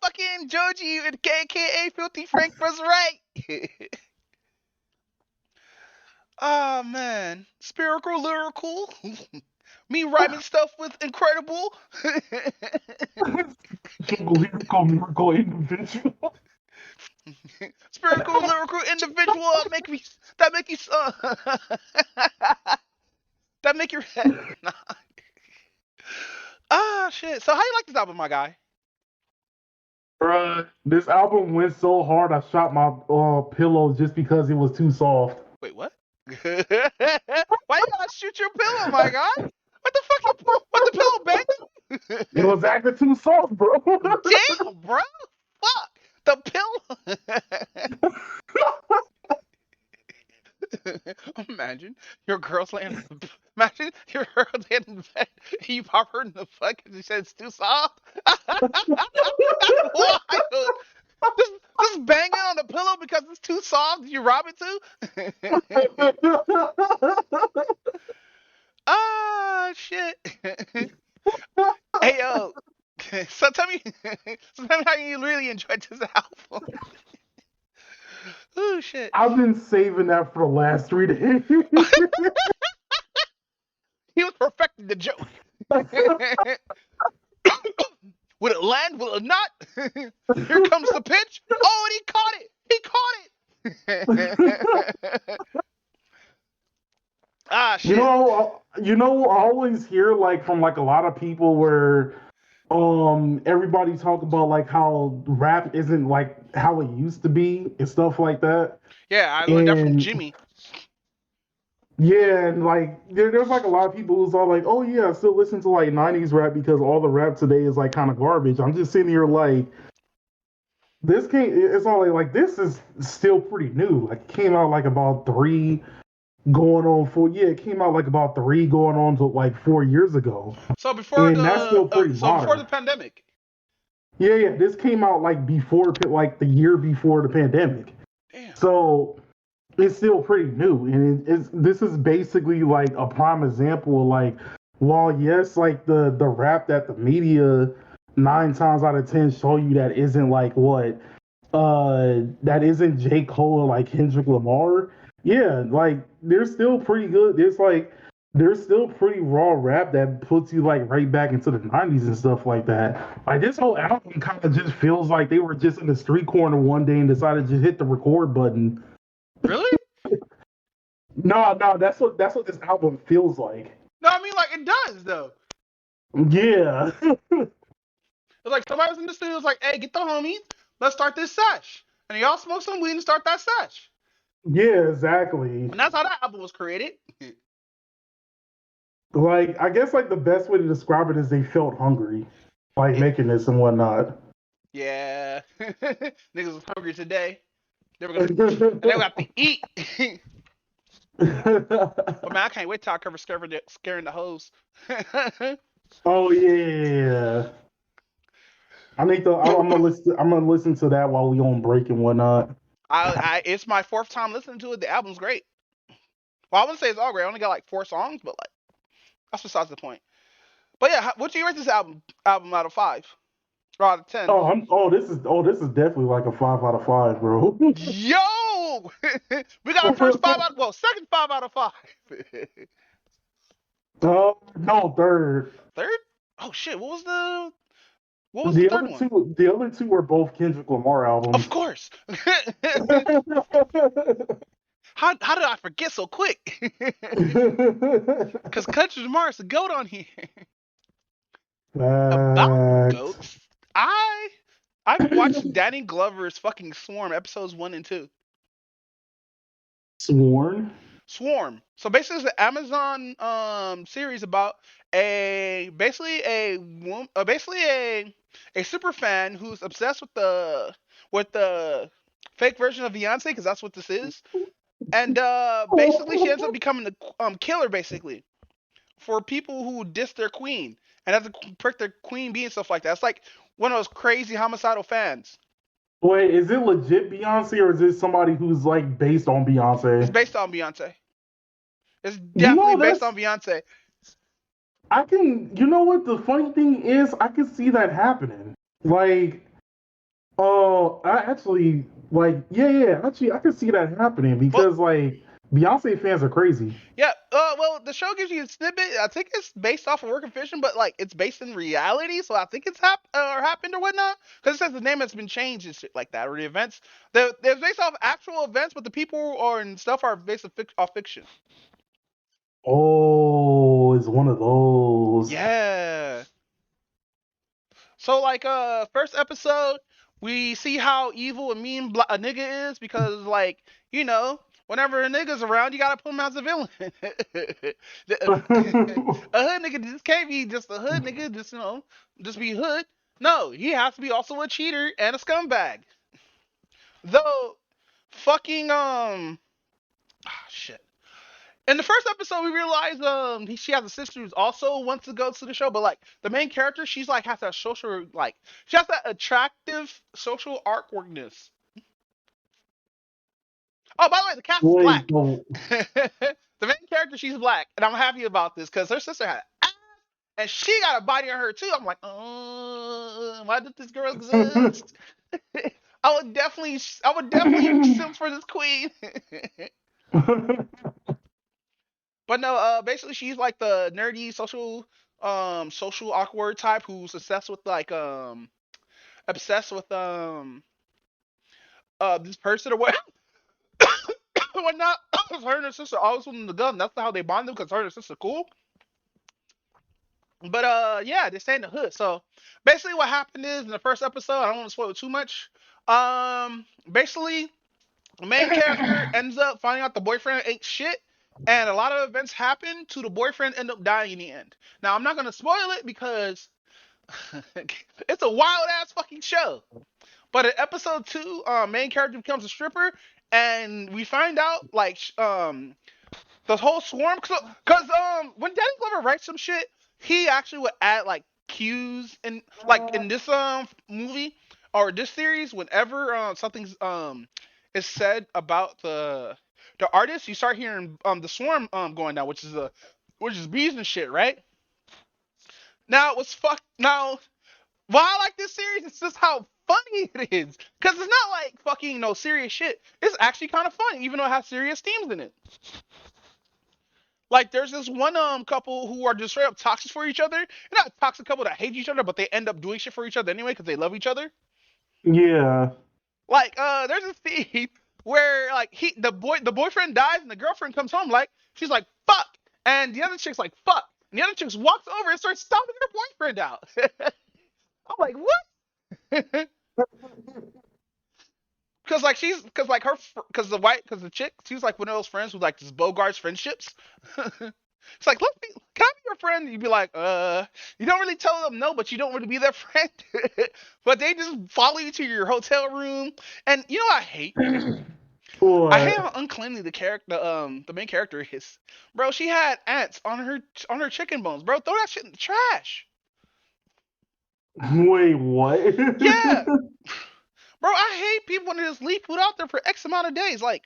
Fucking Joji and KKA Filthy Frank was right. Ah man, spiritual lyrical. Me rhyming stuff with incredible. Lyrical miracle individual. Spiritual lyrical individual that make you that make your head. Ah shit. So how you like this album, my guy? Bruh, this album went so hard I shot my pillow just because it was too soft. Wait, what? Why you gotta shoot your pillow, my guy? What the fuck? What the pillow bang? It was acting too soft, bro. Damn, bro. Fuck the pillow. Imagine your girl's laying. Imagine your girl laying in bed. You pop her in the fuck and she said it's too soft. That's wild. Just banging on the pillow because it's too soft. Did you rob it too? Ah, shit. Hey, yo. So tell me how you really enjoyed this album. Oh, shit. I've been saving that for the last 3 days. He was perfecting the joke. Will it land? Will it not? Here comes the pitch. Oh, and he caught it. He caught it. Ah, shit. I always hear like from like a lot of people where everybody talk about like how rap isn't like how it used to be and stuff like that. Yeah, I learned that from Jimmy. Yeah, and like there's like a lot of people who's all like, oh yeah, I still listen to like 90s rap because all the rap today is like kind of garbage. I'm just sitting here like it's all like this is still pretty new. Like it came out like about 3 going on 4. Yeah, it came out like about 3 going on to like 4 years ago. So before that's still pretty before the pandemic. Yeah, this came out like before like the year before the pandemic. Damn. So it's still pretty new, and this is basically like a prime example of like, while yes, like the rap that the media 9 times out of 10 show you that isn't like that isn't J. Cole or like Kendrick Lamar. Yeah, like they're still pretty good. There's still pretty raw rap that puts you like right back into the 90s and stuff like that. Like this whole album kind of just feels like they were just in the street corner one day and decided to hit the record button. Really? No, that's what this album feels like. No, I mean like it does though. Yeah. It's like somebody was in the studio, was like, "Hey, get the homies, let's start this sesh," and y'all smoke some weed and start that sesh. Yeah, exactly. And that's how that album was created. Like I guess like the best way to describe it is they felt hungry, like making this and whatnot. Yeah, niggas was hungry today. They were gonna have to eat. But man, I can't wait till I cover scaring the hoes. Oh yeah. I'm gonna listen to that while we on break and whatnot. It's my 4th time listening to it. The album's great. Well, I wouldn't say it's all great. I only got like 4 songs, but like that's besides the point. But yeah, what do you rate this album out of 5 or out of 10? This is definitely like a 5 out of 5, bro. Yo, we got our first 5 out. Second 5 out of 5. No, third. Third? Oh shit! What was the third one? The other two were both Kendrick Lamar albums. Of course. How did I forget so quick? Because Kendrick Lamar is the goat on here. About goats, I've watched Danny Glover's fucking Swarm episodes 1 and 2. Sworn? Swarm. So basically, it's an Amazon series about a basically a super fan who's obsessed with the fake version of Beyonce, because that's what this is. And basically, she ends up becoming the killer, basically, for people who diss their queen and have to prick their queen bee and stuff like that. It's like one of those crazy homicidal fans. Wait, is it legit Beyonce or is it somebody who's like based on It's Beyonce? based on Beyonce. It's You definitely know, based that's on Beyonce. I can. You know what? The funny thing is, I can see that happening. Like, I actually like, yeah. Actually, I can see that happening Well, because like Beyonce fans are crazy. yeah. Well, the show gives you a snippet. I think it's based off of work of fiction, but like it's based in reality, so I think it's happened or whatnot. Because it says the name has been changed and shit like that, or the events. They're based off actual events, but the people or and stuff are based off fiction. Oh, it's one of those. Yeah. So like first episode, we see how evil and mean a nigga is because like whenever a nigga's around, you gotta put him as a villain. A hood nigga just can't be just a hood nigga, just be hood. No, he has to be also a cheater and a scumbag. Though, fucking shit. In the first episode, we realize she has a sister who's also wants to go to the show, but like the main character, she's like has that social she has that attractive social awkwardness. Oh, by the way, the cast is Wait, black. The main character, she's black, and I'm happy about this because her sister had ass, and she got a body on her too. I'm like, why did this girl exist? I would definitely simp for this queen. But no, basically she's like the nerdy social awkward type who's obsessed with this person or what whatnot. Her and her sister always holding the gun. That's how they bonded because her and her sister cool. But yeah, they stay in the hood. So basically, what happened is in the first episode, I don't want to spoil it too much. Basically, the main character ends up finding out the boyfriend ain't shit, and a lot of events happen to the boyfriend end up dying in the end. Now, I'm not gonna spoil it because it's a wild ass fucking show. But in episode 2, main character becomes a stripper, and we find out like the whole swarm. Cause when Danny Glover writes some shit, he actually would add like cues in like in this movie or this series. Whenever something's is said about the artist, you start hearing the swarm going down, which is bees and shit, right? Now it was fuck. Now why I like this series is just how funny it is. Cause it's not like fucking no serious shit. It's actually kind of funny, even though it has serious themes in it. Like there's this one couple who are just straight up toxic for each other. They're not a toxic couple that hate each other, but they end up doing shit for each other anyway because they love each other. Yeah. Like there's this scene where like the boyfriend dies and the girlfriend comes home like she's like fuck, and the other chick's like fuck, and the other chick walks over and starts stomping her boyfriend out. I'm like what? Because the chick, she's like one of those friends who like just bogarts friendships. It's like, look, can I be your friend? You'd be like, you don't really tell them no, but you don't really be their friend. But they just follow you to your hotel room. And you know what I hate? What? I hate how uncleanly the main character is. Bro, she had ants on her chicken bones. Bro, throw that shit in the trash. Wait, what? Yeah. Bro, I hate people when they just leave food out there for X amount of days. Like,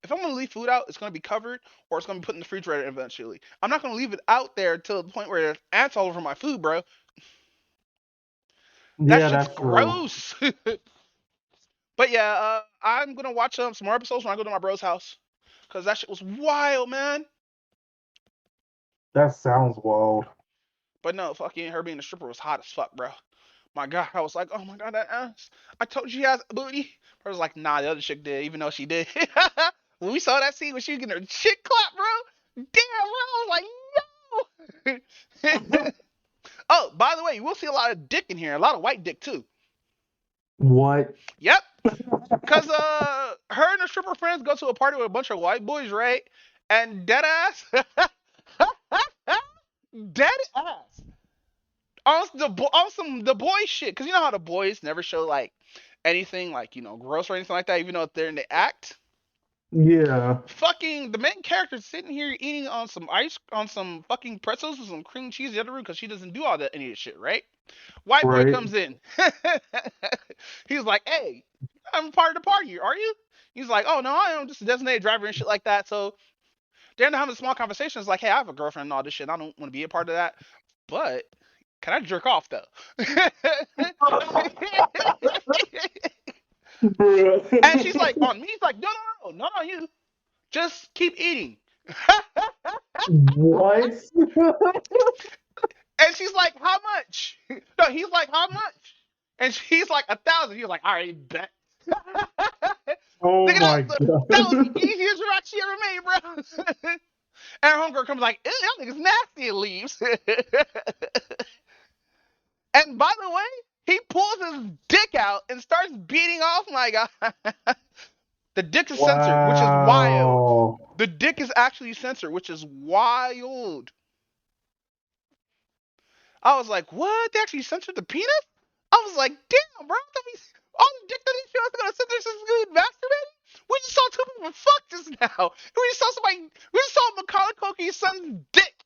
if I'm gonna leave food out, it's gonna be covered or it's gonna be put in the refrigerator eventually. I'm not gonna leave it out there till the point where there's ants all over my food, bro. That Yeah, shit's that's true. gross. But yeah, I'm gonna watch some more episodes when I go to my bro's house, cause that shit was wild, man. That sounds wild. But no, fucking her being a stripper was hot as fuck, bro. My God, I was like, oh my God, that ass. I told you she has a booty. I was like, nah, the other chick did, even though she did. When we saw that scene when she was getting her chick clap, bro. Damn, bro. I was like, no. Oh, by the way, you will see a lot of dick in here, a lot of white dick too. What? Yep. Cause her and her stripper friends go to a party with a bunch of white boys, right? And dead ass, dead ass on some the boy shit. Cause you know how the boys never show like anything like gross or anything like that, even though they're in the act. Yeah. Fucking the main character sitting here eating on some fucking pretzels with some cream cheese the other room because she doesn't do all that any of this shit, right? White boy Right. comes in. He's like, "Hey, I'm part of the party, are you?" He's like, "Oh no, I am just a designated driver and shit like that." So they're having a small conversation. It's like, "Hey, I have a girlfriend and all this shit. I don't want to be a part of that, but can I jerk off though?" And she's like, "On me?" He's like, "No, no, no, not on you. Just keep eating." What? And she's like, "How much?" No, he's like, "How much?" And she's like, 1,000. He's like, "All right, bet." Oh Nigga, my that was the god. easiest rock she ever made, bro. And her homegirl comes like, "Ew, that nigga's nasty," and leaves. And by the way, he pulls his dick out and starts beating off my guy. The dick is censored, which is wild. Wow. The dick is actually censored, which is wild. I was like, what? They actually censored the penis? I was like, damn, bro. All the dick that he shows are gonna censor since good masturbating? We just saw two people fuck just now. We just saw Macaulay Culkin's son's dick.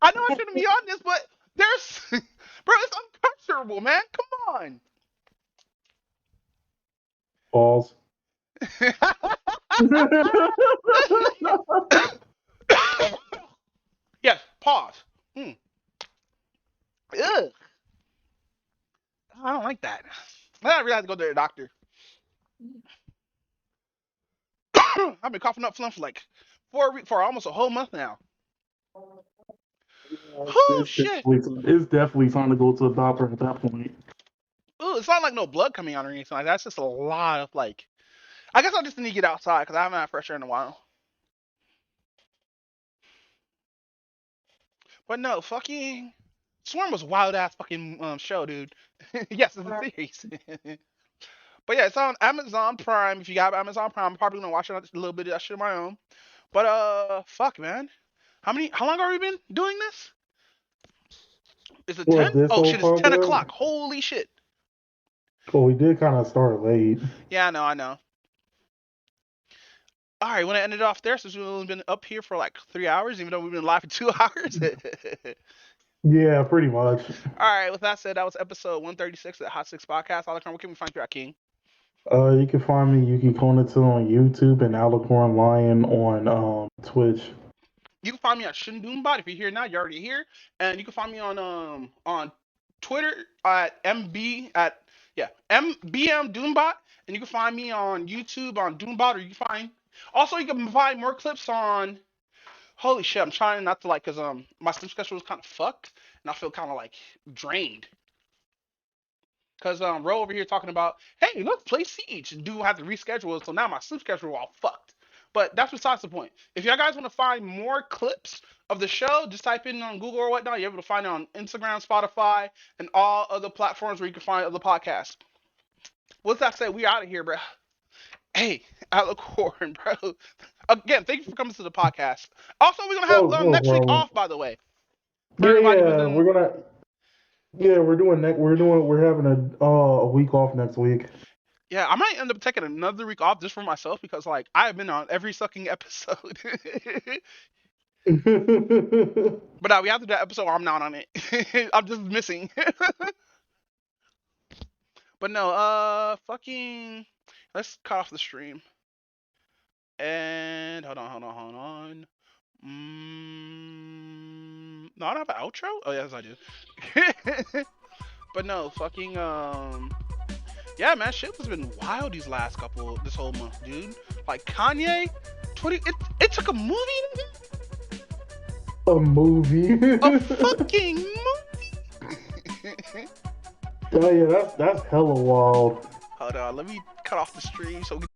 I know I shouldn't be on this, but bro, it's uncomfortable, man. Come on. Balls. Yes, pause. Ugh. I don't like that. I really have to go to the doctor. I've been coughing up phlegm for like 4 weeks, for almost a whole month now. Oh shit. It's definitely time to go to the doctor at that point. Ooh, it's not like no blood coming out or anything like that. It's just a lot of like. I guess I just need to get outside because I haven't had fresh air in a while. But no, fucking Swarm was a wild ass fucking show, dude. Yes, it's a series. But yeah, it's on Amazon Prime. If you got Amazon Prime, I'm probably gonna watch a little bit of that shit on my own. But fuck, man. How long have we been doing this? Is it 10? This Oh whole shit, it's 10 program? o'clock. Holy shit. Well, we did kind of start late. Yeah, I know. Alright, when I ended off there, since we've only been up here for like 3 hours, even though we've been live for 2 hours. Yeah, pretty much. Alright, with that said, that was episode 136 of the Hotsticks Podcast. Alec, where can we find you at, King? You can find me Yuki Konatsu on YouTube and Alicorn Lion on Twitch. You can find me at Shindoombot. If you're here now, you're already here. And you can find me on Twitter at MBM Doombot. And you can find me on YouTube on Doombot, or you can find more clips on. Holy shit, I'm trying not to cause my sleep schedule is kind of fucked, and I feel kind of like drained. Cause Ro over here talking about, hey, let's play Siege, and do have to reschedule it, so now my sleep schedule all fucked. But that's besides the point. If y'all guys want to find more clips of the show, just type in on Google or whatnot. You're able to find it on Instagram, Spotify, and all other platforms where you can find other podcasts. With that said, we out of here, bro. Hey, Alicorn, bro. Again, thank you for coming to the podcast. Also, we're gonna have next week off, by the way. We're having a week off next week. Yeah, I might end up taking another week off just for myself because like I've been on every sucking episode. But now we have to do that episode where I'm not on it. I'm just missing. But no, fucking let's cut off the stream. And hold on. No, I don't have an outro? Oh yes I do. But no, fucking yeah, man, shit has been wild this whole month, dude. Like Kanye, it took a movie. A movie. A fucking movie. Oh yeah, that's hella wild. Hold on, let me cut off the stream so we